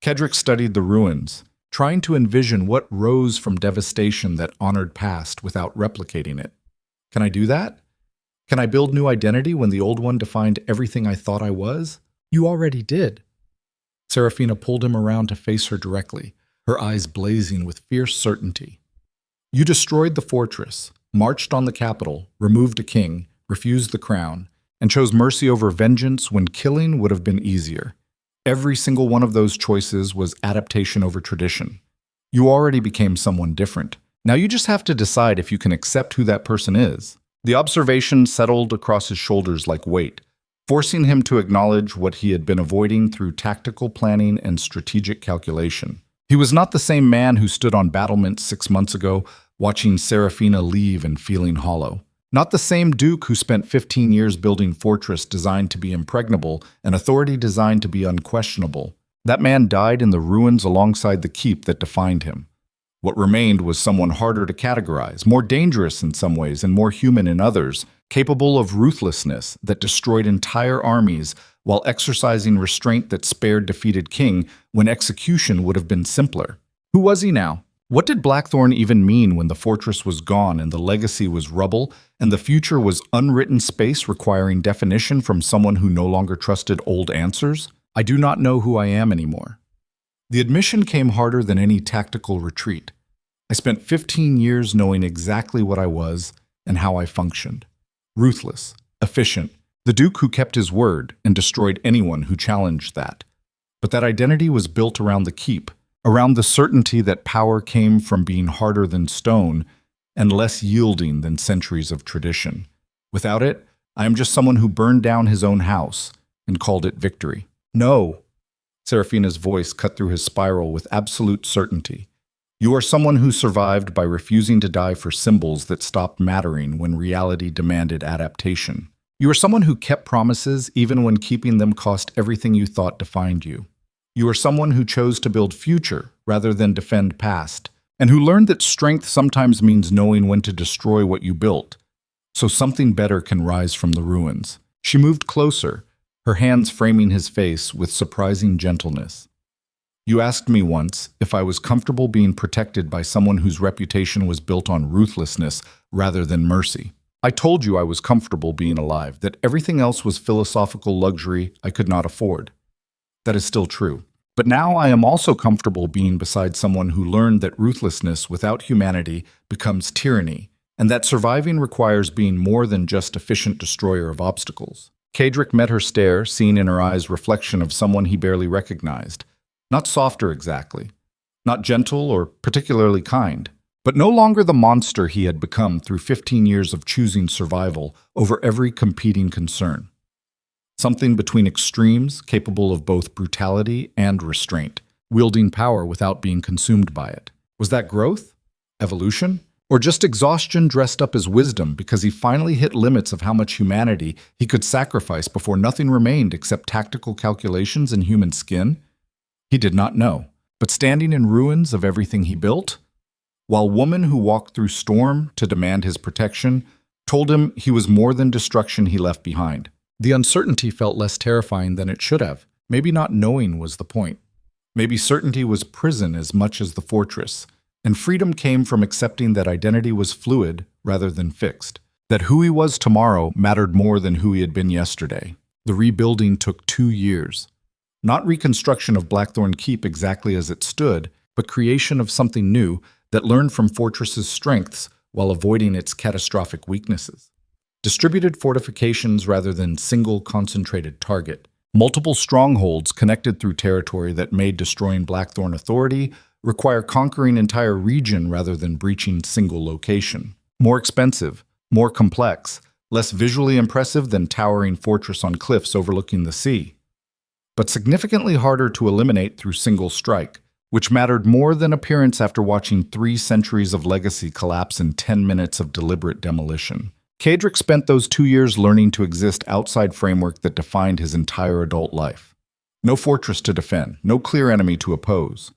Kedrick studied the ruins, trying to envision what rose from devastation that honored past without replicating it. Can I do that? Can I build new identity when the old one defined everything I thought I was? You already did. Seraphina pulled him around to face her directly, her eyes blazing with fierce certainty. You destroyed the fortress, marched on the capital, removed a king, refused the crown, and chose mercy over vengeance when killing would have been easier. Every single one of those choices was adaptation over tradition. You already became someone different. Now you just have to decide if you can accept who that person is. The observation settled across his shoulders like weight, forcing him to acknowledge what he had been avoiding through tactical planning and strategic calculation. He was not the same man who stood on battlements 6 months ago, watching Seraphina leave and feeling hollow. Not the same Duke who spent 15 years building fortress designed to be impregnable and authority designed to be unquestionable. That man died in the ruins alongside the keep that defined him. What remained was someone harder to categorize, more dangerous in some ways and more human in others, capable of ruthlessness that destroyed entire armies while exercising restraint that spared defeated king when execution would have been simpler. Who was he now? What did Blackthorne even mean when the fortress was gone and the legacy was rubble and the future was unwritten space requiring definition from someone who no longer trusted old answers? I do not know who I am anymore. The admission came harder than any tactical retreat. I spent 15 years knowing exactly what I was and how I functioned. Ruthless, efficient, the Duke who kept his word and destroyed anyone who challenged that. But that identity was built around the keep, around the certainty that power came from being harder than stone and less yielding than centuries of tradition. Without it, I am just someone who burned down his own house and called it victory. No. Seraphina's voice cut through his spiral with absolute certainty. You are someone who survived by refusing to die for symbols that stopped mattering when reality demanded adaptation. You are someone who kept promises even when keeping them cost everything you thought defined you. You are someone who chose to build future rather than defend past, and who learned that strength sometimes means knowing when to destroy what you built, so something better can rise from the ruins. She moved closer, her hands framing his face with surprising gentleness. You asked me once if I was comfortable being protected by someone whose reputation was built on ruthlessness rather than mercy. I told you I was comfortable being alive, that everything else was philosophical luxury I could not afford. That is still true. But now I am also comfortable being beside someone who learned that ruthlessness without humanity becomes tyranny, and that surviving requires being more than just efficient destroyer of obstacles. Kedrick met her stare, seeing in her eyes reflection of someone he barely recognized. Not softer exactly, not gentle or particularly kind, but no longer the monster he had become through 15 years of choosing survival over every competing concern. Something between extremes, capable of both brutality and restraint, wielding power without being consumed by it. Was that growth? Evolution? Or just exhaustion dressed up as wisdom because he finally hit limits of how much humanity he could sacrifice before nothing remained except tactical calculations and human skin? He did not know. But standing in ruins of everything he built, while woman who walked through storm to demand his protection told him he was more than destruction he left behind. The uncertainty felt less terrifying than it should have. Maybe not knowing was the point. Maybe certainty was prison as much as the fortress, and freedom came from accepting that identity was fluid rather than fixed, that who he was tomorrow mattered more than who he had been yesterday. The rebuilding took 2 years. Not reconstruction of Blackthorne Keep exactly as it stood, but creation of something new that learned from fortress's strengths while avoiding its catastrophic weaknesses. Distributed fortifications rather than single concentrated target. Multiple strongholds connected through territory that made destroying Blackthorne authority require conquering entire region rather than breaching single location. More expensive, more complex, less visually impressive than towering fortress on cliffs overlooking the sea. But significantly harder to eliminate through single strike, which mattered more than appearance after watching 3 centuries of legacy collapse in 10 minutes of deliberate demolition. Kedrick spent those 2 years learning to exist outside framework that defined his entire adult life. No fortress to defend, no clear enemy to oppose.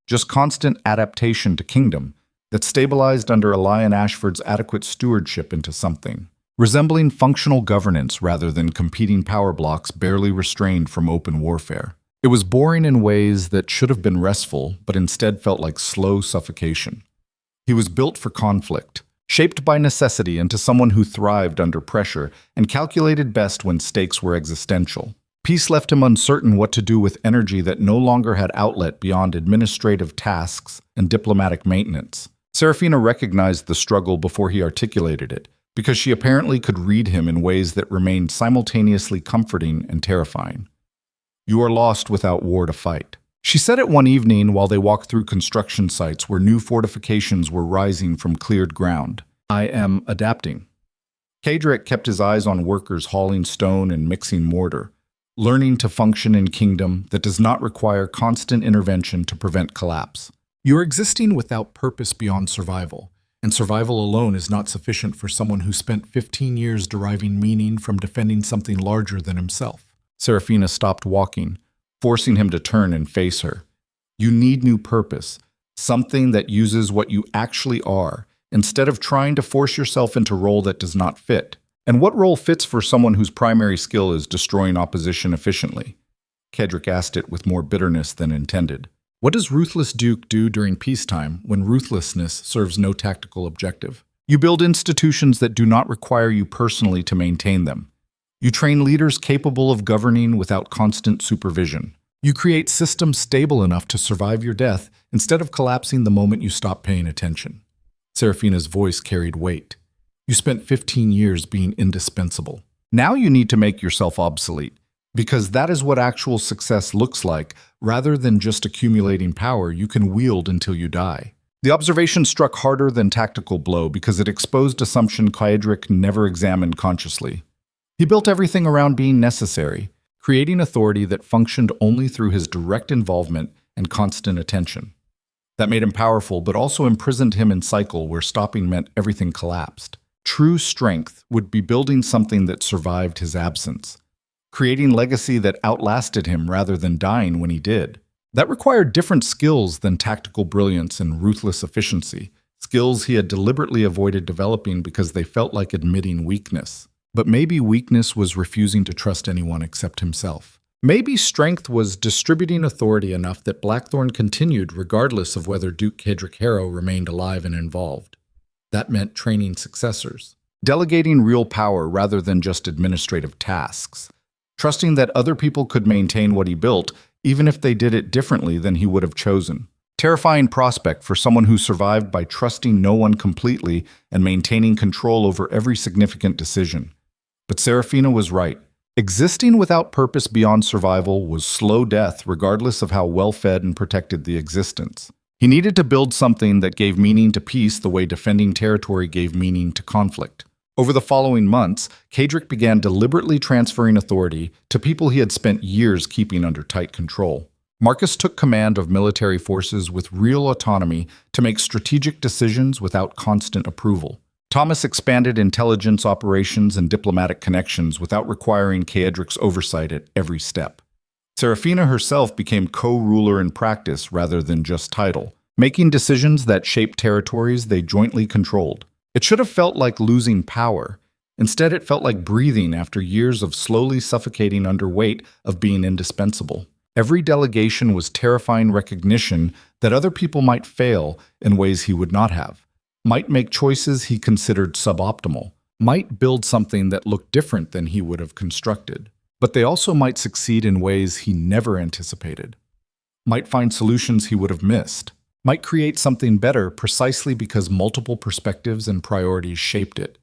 Just constant adaptation to kingdom that stabilized under Elian Ashford's adequate stewardship into something, resembling functional governance rather than competing power blocks barely restrained from open warfare. It was boring in ways that should have been restful, but instead felt like slow suffocation. He was built for conflict, shaped by necessity into someone who thrived under pressure and calculated best when stakes were existential. Peace left him uncertain what to do with energy that no longer had outlet beyond administrative tasks and diplomatic maintenance. Seraphina recognized the struggle before he articulated it, because she apparently could read him in ways that remained simultaneously comforting and terrifying. "You are lost without war to fight." She said it one evening while they walked through construction sites where new fortifications were rising from cleared ground. "I am adapting." Kadric kept his eyes on workers hauling stone and mixing mortar, learning to function in kingdom that does not require constant intervention to prevent collapse. "You are existing without purpose beyond survival, and survival alone is not sufficient for someone who spent 15 years deriving meaning from defending something larger than himself." Seraphina stopped walking, forcing him to turn and face her. "You need new purpose, something that uses what you actually are, instead of trying to force yourself into a role that does not fit. And what role fits for someone whose primary skill is destroying opposition efficiently?" Kedrick asked it with more bitterness than intended. "What does ruthless Duke do during peacetime when ruthlessness serves no tactical objective? You build institutions that do not require you personally to maintain them. You train leaders capable of governing without constant supervision. You create systems stable enough to survive your death instead of collapsing the moment you stop paying attention." Seraphina's voice carried weight. "You spent 15 years being indispensable. Now you need to make yourself obsolete, because that is what actual success looks like, rather than just accumulating power you can wield until you die." The observation struck harder than tactical blow because it exposed assumption Kaedric never examined consciously. He built everything around being necessary, creating authority that functioned only through his direct involvement and constant attention. That made him powerful, but also imprisoned him in cycle where stopping meant everything collapsed. True strength would be building something that survived his absence, creating legacy that outlasted him rather than dying when he did. That required different skills than tactical brilliance and ruthless efficiency, skills he had deliberately avoided developing because they felt like admitting weakness. But maybe weakness was refusing to trust anyone except himself. Maybe strength was distributing authority enough that Blackthorne continued regardless of whether Duke Kedric Harrow remained alive and involved. That meant training successors, delegating real power rather than just administrative tasks, trusting that other people could maintain what he built even if they did it differently than he would have chosen. Terrifying prospect for someone who survived by trusting no one completely and maintaining control over every significant decision. But Seraphina was right. Existing without purpose beyond survival was slow death regardless of how well-fed and protected the existence. He needed to build something that gave meaning to peace the way defending territory gave meaning to conflict. Over the following months, Kadric began deliberately transferring authority to people he had spent years keeping under tight control. Marcus took command of military forces with real autonomy to make strategic decisions without constant approval. Thomas expanded intelligence operations and diplomatic connections without requiring Kaedric's oversight at every step. Seraphina herself became co-ruler in practice rather than just title, making decisions that shaped territories they jointly controlled. It should have felt like losing power. Instead, it felt like breathing after years of slowly suffocating under weight of being indispensable. Every delegation was terrifying recognition that other people might fail in ways he would not have, might make choices he considered suboptimal, might build something that looked different than he would have constructed. But they also might succeed in ways he never anticipated, might find solutions he would have missed, might create something better precisely because multiple perspectives and priorities shaped it,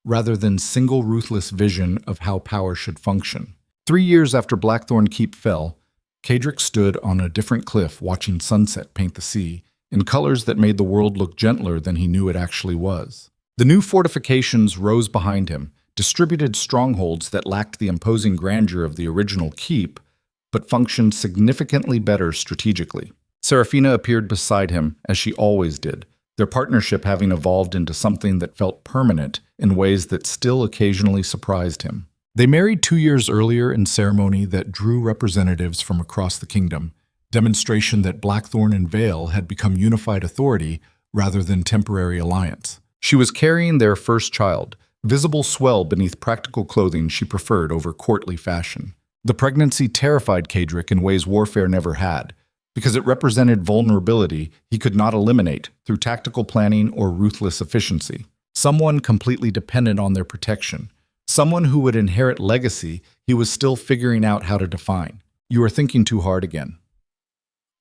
rather than single ruthless vision of how power should function. 3 years after Blackthorne Keep fell, Kadric stood on a different cliff watching sunset paint the sea in colors that made the world look gentler than he knew it actually was. The new fortifications rose behind him, distributed strongholds that lacked the imposing grandeur of the original keep, but functioned significantly better strategically. Seraphina appeared beside him, as she always did, their partnership having evolved into something that felt permanent in ways that still occasionally surprised him. They married 2 years earlier in ceremony that drew representatives from across the kingdom, demonstration that Blackthorne and Vale had become unified authority rather than temporary alliance. She was carrying their first child, visible swell beneath practical clothing she preferred over courtly fashion. The pregnancy terrified Cedric in ways warfare never had, because it represented vulnerability he could not eliminate through tactical planning or ruthless efficiency. Someone completely dependent on their protection. Someone who would inherit legacy he was still figuring out how to define. You are thinking too hard again.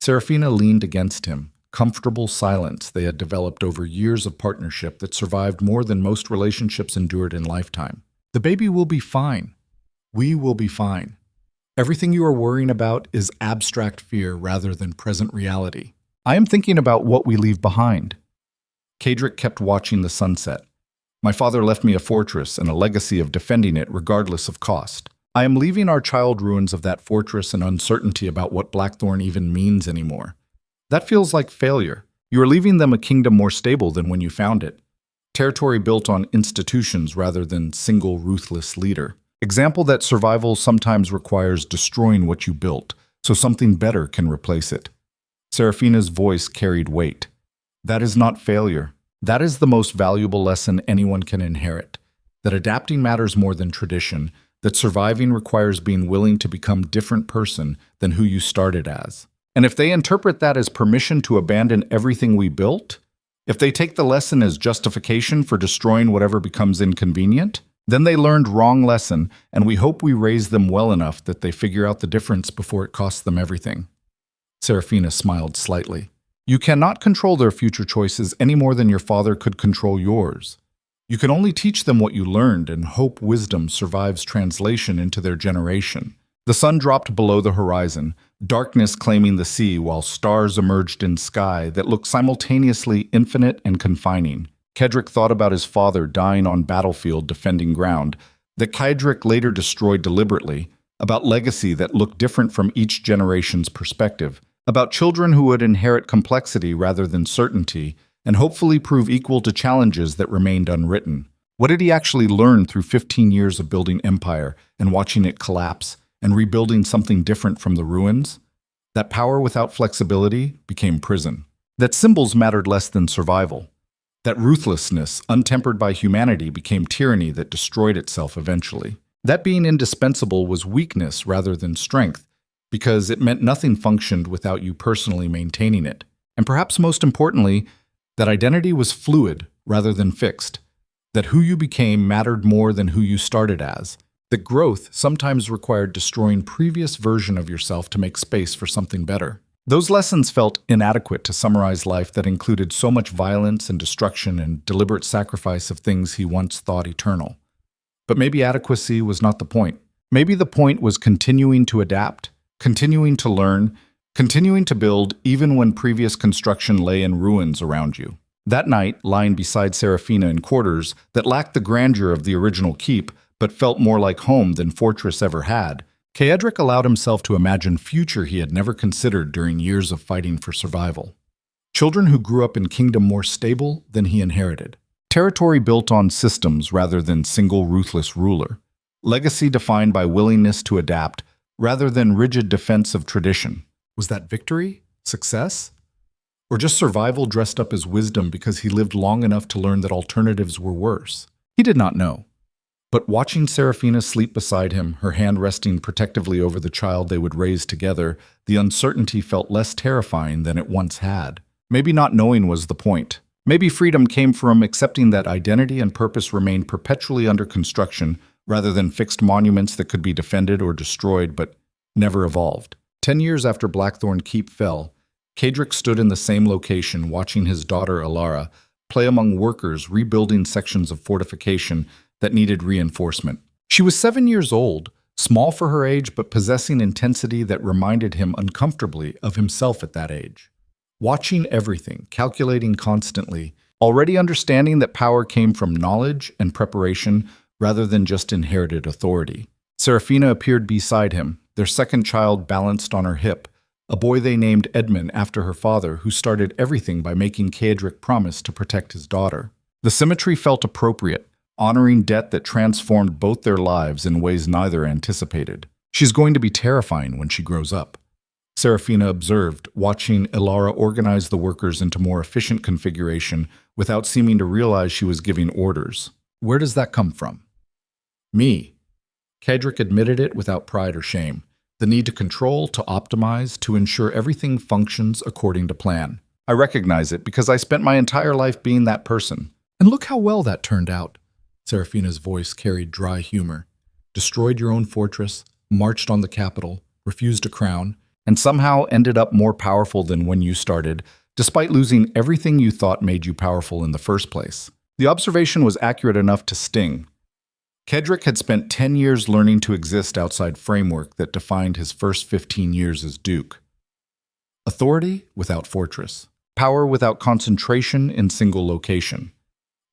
Seraphina leaned against him, comfortable silence they had developed over years of partnership that survived more than most relationships endured in lifetime. The baby will be fine. We will be fine. Everything you are worrying about is abstract fear rather than present reality. I am thinking about what we leave behind. Cedric kept watching the sunset. My father left me a fortress and a legacy of defending it regardless of cost. I am leaving our child ruins of that fortress and uncertainty about what Blackthorne even means anymore. That feels like failure. You are leaving them a kingdom more stable than when you found it. Territory built on institutions rather than single ruthless leader. Example that survival sometimes requires destroying what you built, so something better can replace it. Seraphina's voice carried weight. That is not failure. That is the most valuable lesson anyone can inherit. That adapting matters more than tradition. That surviving requires being willing to become a different person than who you started as. And if they interpret that as permission to abandon everything we built, if they take the lesson as justification for destroying whatever becomes inconvenient, then they learned wrong lesson, and we hope we raise them well enough that they figure out the difference before it costs them everything. Seraphina smiled slightly. You cannot control their future choices any more than your father could control yours. You can only teach them what you learned and hope wisdom survives translation into their generation. The sun dropped below the horizon, darkness claiming the sea while stars emerged in sky that looked simultaneously infinite and confining. Cedric thought about his father dying on battlefield defending ground, that Cedric later destroyed deliberately, about legacy that looked different from each generation's perspective, about children who would inherit complexity rather than certainty, and hopefully prove equal to challenges that remained unwritten. What did he actually learn through 15 years of building empire and watching it collapse and rebuilding something different from the ruins? That power without flexibility became prison. That symbols mattered less than survival. That ruthlessness, untempered by humanity, became tyranny that destroyed itself eventually. That being indispensable was weakness rather than strength, because it meant nothing functioned without you personally maintaining it. And perhaps most importantly, that identity was fluid rather than fixed. That who you became mattered more than who you started as. That growth sometimes required destroying previous version of yourself to make space for something better. Those lessons felt inadequate to summarize life that included so much violence and destruction and deliberate sacrifice of things he once thought eternal. But maybe adequacy was not the point. Maybe the point was continuing to adapt, continuing to learn, continuing to build even when previous construction lay in ruins around you. That night, lying beside Seraphina in quarters that lacked the grandeur of the original keep but felt more like home than fortress ever had, Cedric allowed himself to imagine future he had never considered during years of fighting for survival. Children who grew up in kingdom more stable than he inherited. Territory built on systems rather than single ruthless ruler. Legacy defined by willingness to adapt rather than rigid defense of tradition. Was that victory? Success? Or just survival dressed up as wisdom because he lived long enough to learn that alternatives were worse? He did not know. But watching Seraphina sleep beside him, her hand resting protectively over the child they would raise together, the uncertainty felt less terrifying than it once had. Maybe not knowing was the point. Maybe freedom came from accepting that identity and purpose remained perpetually under construction rather than fixed monuments that could be defended or destroyed but never evolved. 10 years after Blackthorne Keep fell, Cedric stood in the same location watching his daughter Alara play among workers rebuilding sections of fortification that needed reinforcement. She was 7 years old, small for her age but possessing intensity that reminded him uncomfortably of himself at that age. Watching everything, calculating constantly, already understanding that power came from knowledge and preparation rather than just inherited authority. Seraphina appeared beside him, their second child balanced on her hip, a boy they named Edmund after her father, who started everything by making Cedric promise to protect his daughter. The symmetry felt appropriate, honoring debt that transformed both their lives in ways neither anticipated. She's going to be terrifying when she grows up, Seraphina observed, watching Ilara organize the workers into more efficient configuration without seeming to realize she was giving orders. Where does that come from? Me. Kedrick admitted it without pride or shame. The need to control, to optimize, to ensure everything functions according to plan. I recognize it because I spent my entire life being that person. And look how well that turned out. Seraphina's voice carried dry humor. Destroyed your own fortress, marched on the capital, refused a crown, and somehow ended up more powerful than when you started, despite losing everything you thought made you powerful in the first place. The observation was accurate enough to sting. Kedrick had spent 10 years learning to exist outside framework that defined his first 15 years as Duke. Authority without fortress. Power without concentration in single location.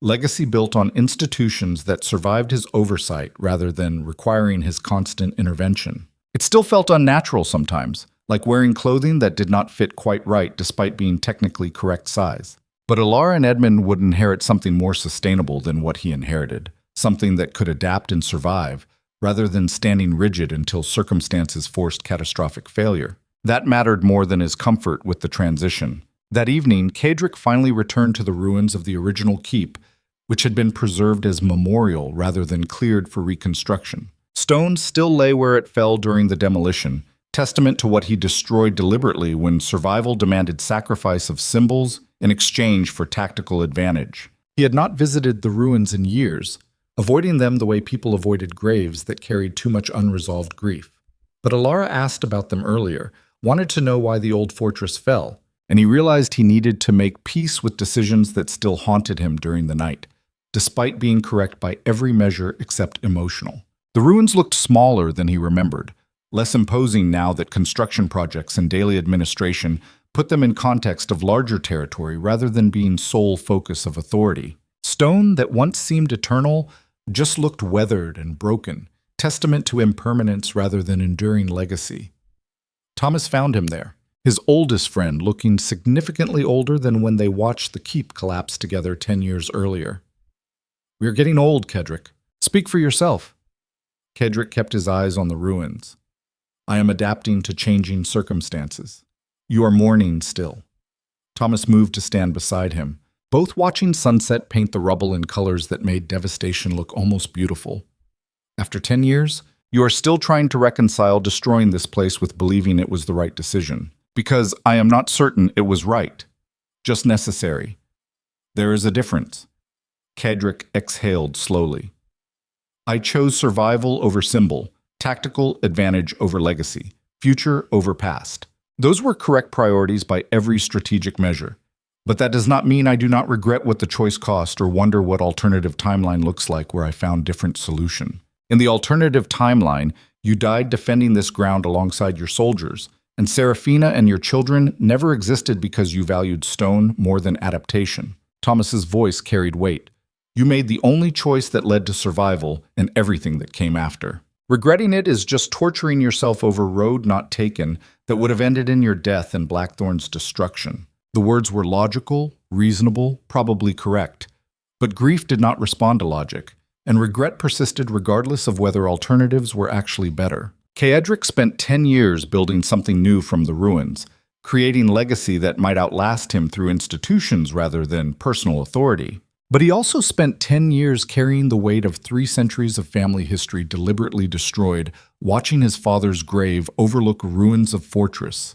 Legacy built on institutions that survived his oversight rather than requiring his constant intervention. It still felt unnatural sometimes, like wearing clothing that did not fit quite right despite being technically correct size. But Ilara and Edmund would inherit something more sustainable than what he inherited, something that could adapt and survive, rather than standing rigid until circumstances forced catastrophic failure. That mattered more than his comfort with the transition. That evening, Kedrick finally returned to the ruins of the original keep, which had been preserved as memorial rather than cleared for reconstruction. Stone still lay where it fell during the demolition, testament to what he destroyed deliberately when survival demanded sacrifice of symbols in exchange for tactical advantage. He had not visited the ruins in years, avoiding them the way people avoided graves that carried too much unresolved grief. But Ilara asked about them earlier, wanted to know why the old fortress fell, and he realized he needed to make peace with decisions that still haunted him during the night, despite being correct by every measure except emotional. The ruins looked smaller than he remembered, less imposing now that construction projects and daily administration put them in context of larger territory rather than being sole focus of authority. Stone that once seemed eternal just looked weathered and broken, testament to impermanence rather than enduring legacy. Thomas found him there, his oldest friend looking significantly older than when they watched the keep collapse together 10 years earlier. "We are getting old, Kedrick. Speak for yourself." Kedrick kept his eyes on the ruins. "I am adapting to changing circumstances. You are mourning still." Thomas moved to stand beside him, both watching sunset paint the rubble in colors that made devastation look almost beautiful. "After 10 years, you are still trying to reconcile destroying this place with believing it was the right decision. Because I am not certain it was right, just necessary. There is a difference." Kedrick exhaled slowly. "I chose survival over symbol, tactical advantage over legacy, future over past. Those were correct priorities by every strategic measure. But that does not mean I do not regret what the choice cost or wonder what alternative timeline looks like where I found different solution. In the alternative timeline, you died defending this ground alongside your soldiers, and Seraphina and your children never existed because you valued stone more than adaptation." Thomas's voice carried weight. "You made the only choice that led to survival and everything that came after. Regretting it is just torturing yourself over road not taken that would have ended in your death and Blackthorne's destruction." The words were logical, reasonable, probably correct. But grief did not respond to logic, and regret persisted regardless of whether alternatives were actually better. Kedrick spent 10 years building something new from the ruins, creating legacy that might outlast him through institutions rather than personal authority. But he also spent 10 years carrying the weight of 3 centuries of family history deliberately destroyed, watching his father's grave overlook ruins of fortress.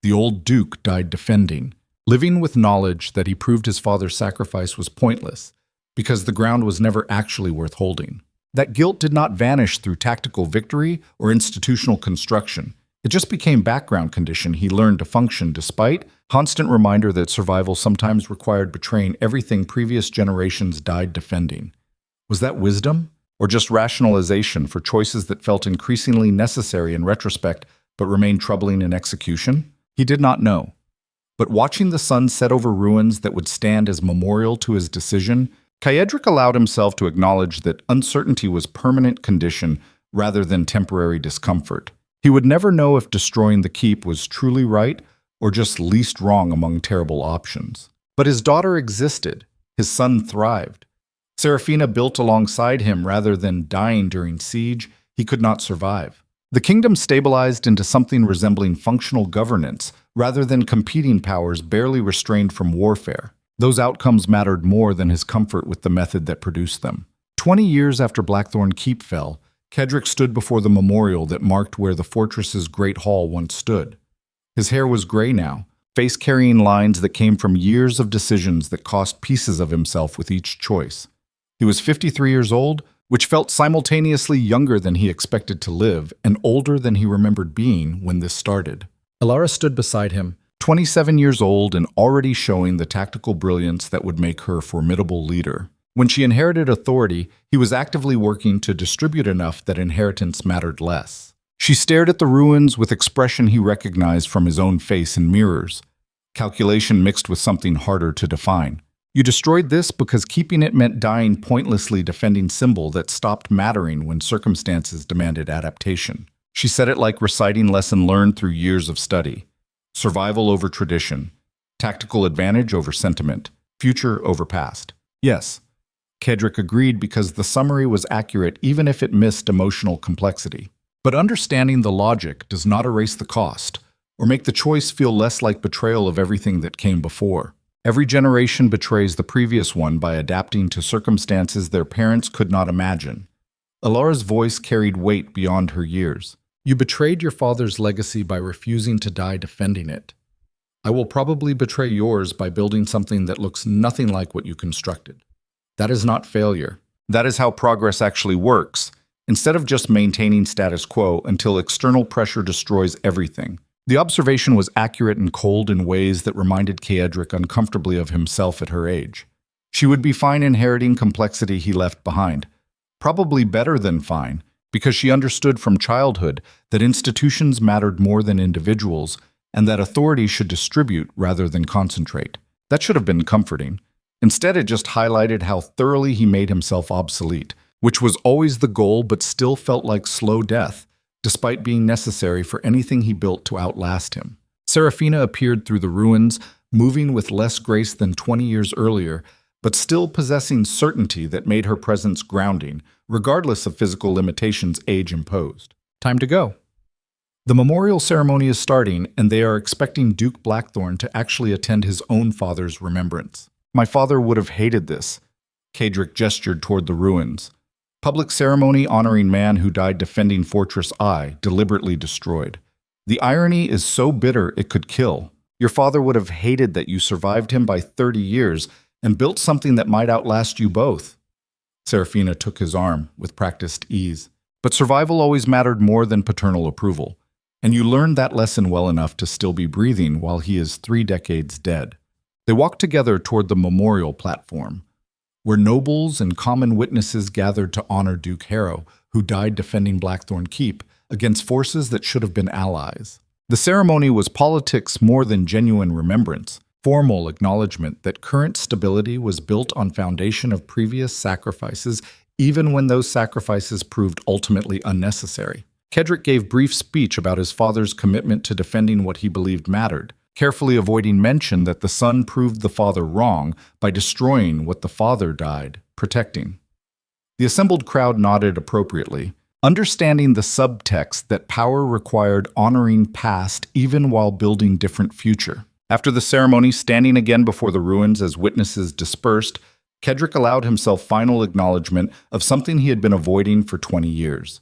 The old Duke died defending, living with knowledge that he proved his father's sacrifice was pointless, because the ground was never actually worth holding. That guilt did not vanish through tactical victory or institutional construction. It just became background condition he learned to function despite constant reminder that survival sometimes required betraying everything previous generations died defending. Was that wisdom, or just rationalization for choices that felt increasingly necessary in retrospect but remained troubling in execution? He did not know. But watching the sun set over ruins that would stand as memorial to his decision, Kedrick allowed himself to acknowledge that uncertainty was permanent condition rather than temporary discomfort. He would never know if destroying the keep was truly right or just least wrong among terrible options. But his daughter existed. His son thrived. Seraphina built alongside him rather than dying during siege, he could not survive. The kingdom stabilized into something resembling functional governance rather than competing powers barely restrained from warfare. Those outcomes mattered more than his comfort with the method that produced them. 20 years after Blackthorne Keep fell, Cedric stood before the memorial that marked where the fortress's great hall once stood. His hair was gray now, face carrying lines that came from years of decisions that cost pieces of himself with each choice. He was 53 years old, which felt simultaneously younger than he expected to live and older than he remembered being when this started. Elara stood beside him, 27 years old and already showing the tactical brilliance that would make her a formidable leader. When she inherited authority, he was actively working to distribute enough that inheritance mattered less. She stared at the ruins with expression he recognized from his own face in mirrors, calculation mixed with something harder to define. You destroyed this because keeping it meant dying pointlessly defending symbol that stopped mattering when circumstances demanded adaptation. She said it like reciting lesson learned through years of study. Survival over tradition, tactical advantage over sentiment, future over past. Yes, Cedric agreed because the summary was accurate even if it missed emotional complexity. But understanding the logic does not erase the cost, or make the choice feel less like betrayal of everything that came before. Every generation betrays the previous one by adapting to circumstances their parents could not imagine. Elara's voice carried weight beyond her years. You betrayed your father's legacy by refusing to die defending it. I will probably betray yours by building something that looks nothing like what you constructed. That is not failure. That is how progress actually works, instead of just maintaining status quo until external pressure destroys everything. The observation was accurate and cold in ways that reminded Cedric uncomfortably of himself at her age. She would be fine inheriting complexity he left behind. Probably better than fine, because she understood from childhood that institutions mattered more than individuals and that authority should distribute rather than concentrate. That should have been comforting. Instead, it just highlighted how thoroughly he made himself obsolete, which was always the goal but still felt like slow death, despite being necessary for anything he built to outlast him. Seraphina appeared through the ruins, moving with less grace than 20 years earlier, but still possessing certainty that made her presence grounding, regardless of physical limitations age imposed. Time to go. The memorial ceremony is starting, and they are expecting Duke Blackthorne to actually attend his own father's remembrance. My father would have hated this. Cedric gestured toward the ruins. Public ceremony honoring man who died defending Fortress I, deliberately destroyed. The irony is so bitter it could kill. Your father would have hated that you survived him by 30 years and built something that might outlast you both. Seraphina took his arm with practiced ease. But survival always mattered more than paternal approval, and you learned that lesson well enough to still be breathing while he is 3 decades dead. They walked together toward the memorial platform, where nobles and common witnesses gathered to honor Duke Harrow, who died defending Blackthorne Keep against forces that should have been allies. The ceremony was politics more than genuine remembrance, formal acknowledgement that current stability was built on foundation of previous sacrifices, even when those sacrifices proved ultimately unnecessary. Cedric gave brief speech about his father's commitment to defending what he believed mattered, carefully avoiding mention that the son proved the father wrong by destroying what the father died protecting. The assembled crowd nodded appropriately, understanding the subtext that power required honoring past even while building different future. After the ceremony, standing again before the ruins as witnesses dispersed, Cedric allowed himself final acknowledgement of something he had been avoiding for 20 years.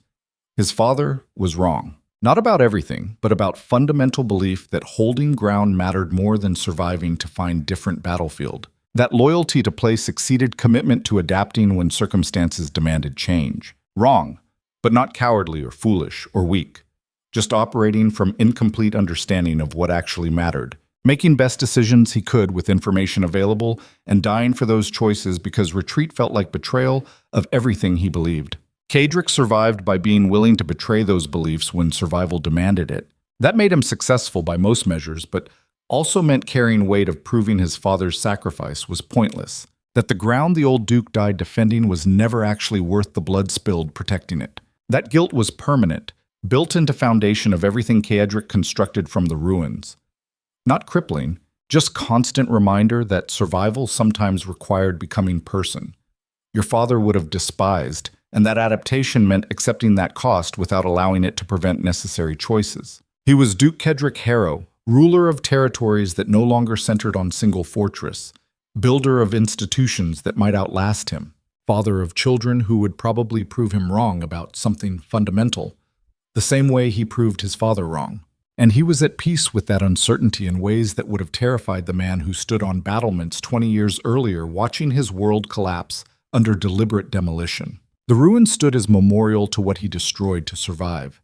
His father was wrong. Not about everything, but about fundamental belief that holding ground mattered more than surviving to find different battlefield. That loyalty to place exceeded commitment to adapting when circumstances demanded change. Wrong, but not cowardly or foolish or weak. Just operating from incomplete understanding of what actually mattered. Making best decisions he could with information available and dying for those choices because retreat felt like betrayal of everything he believed. Cedric survived by being willing to betray those beliefs when survival demanded it. That made him successful by most measures, but also meant carrying weight of proving his father's sacrifice was pointless, that the ground the old Duke died defending was never actually worth the blood spilled protecting it. That guilt was permanent, built into foundation of everything Cedric constructed from the ruins. Not crippling, just constant reminder that survival sometimes required becoming person. your father would have despised, and that adaptation meant accepting that cost without allowing it to prevent necessary choices. He was Duke Cedric Harrow, ruler of territories that no longer centered on single fortress, builder of institutions that might outlast him, father of children who would probably prove him wrong about something fundamental, the same way he proved his father wrong. And he was at peace with that uncertainty in ways that would have terrified the man who stood on battlements 20 years earlier watching his world collapse under deliberate demolition. The ruins stood as memorial to what he destroyed to survive.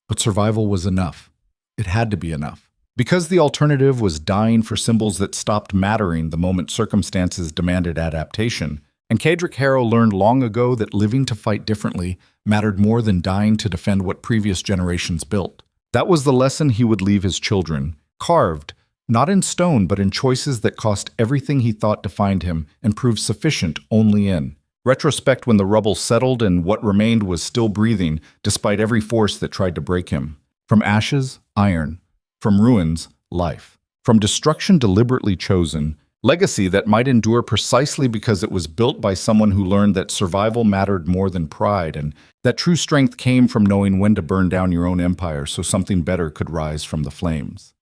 But survival was enough. It had to be enough. Because the alternative was dying for symbols that stopped mattering the moment circumstances demanded adaptation, and Cedric Harrow learned long ago that living to fight differently mattered more than dying to defend what previous generations built. That was the lesson he would leave his children, carved, not in stone but in choices that cost everything he thought defined him and proved sufficient only in retrospect when the rubble settled and what remained was still breathing despite every force that tried to break him. From ashes, iron. From ruins, life. From destruction deliberately chosen, legacy that might endure precisely because it was built by someone who learned that survival mattered more than pride and that true strength came from knowing when to burn down your own empire so something better could rise from the flames.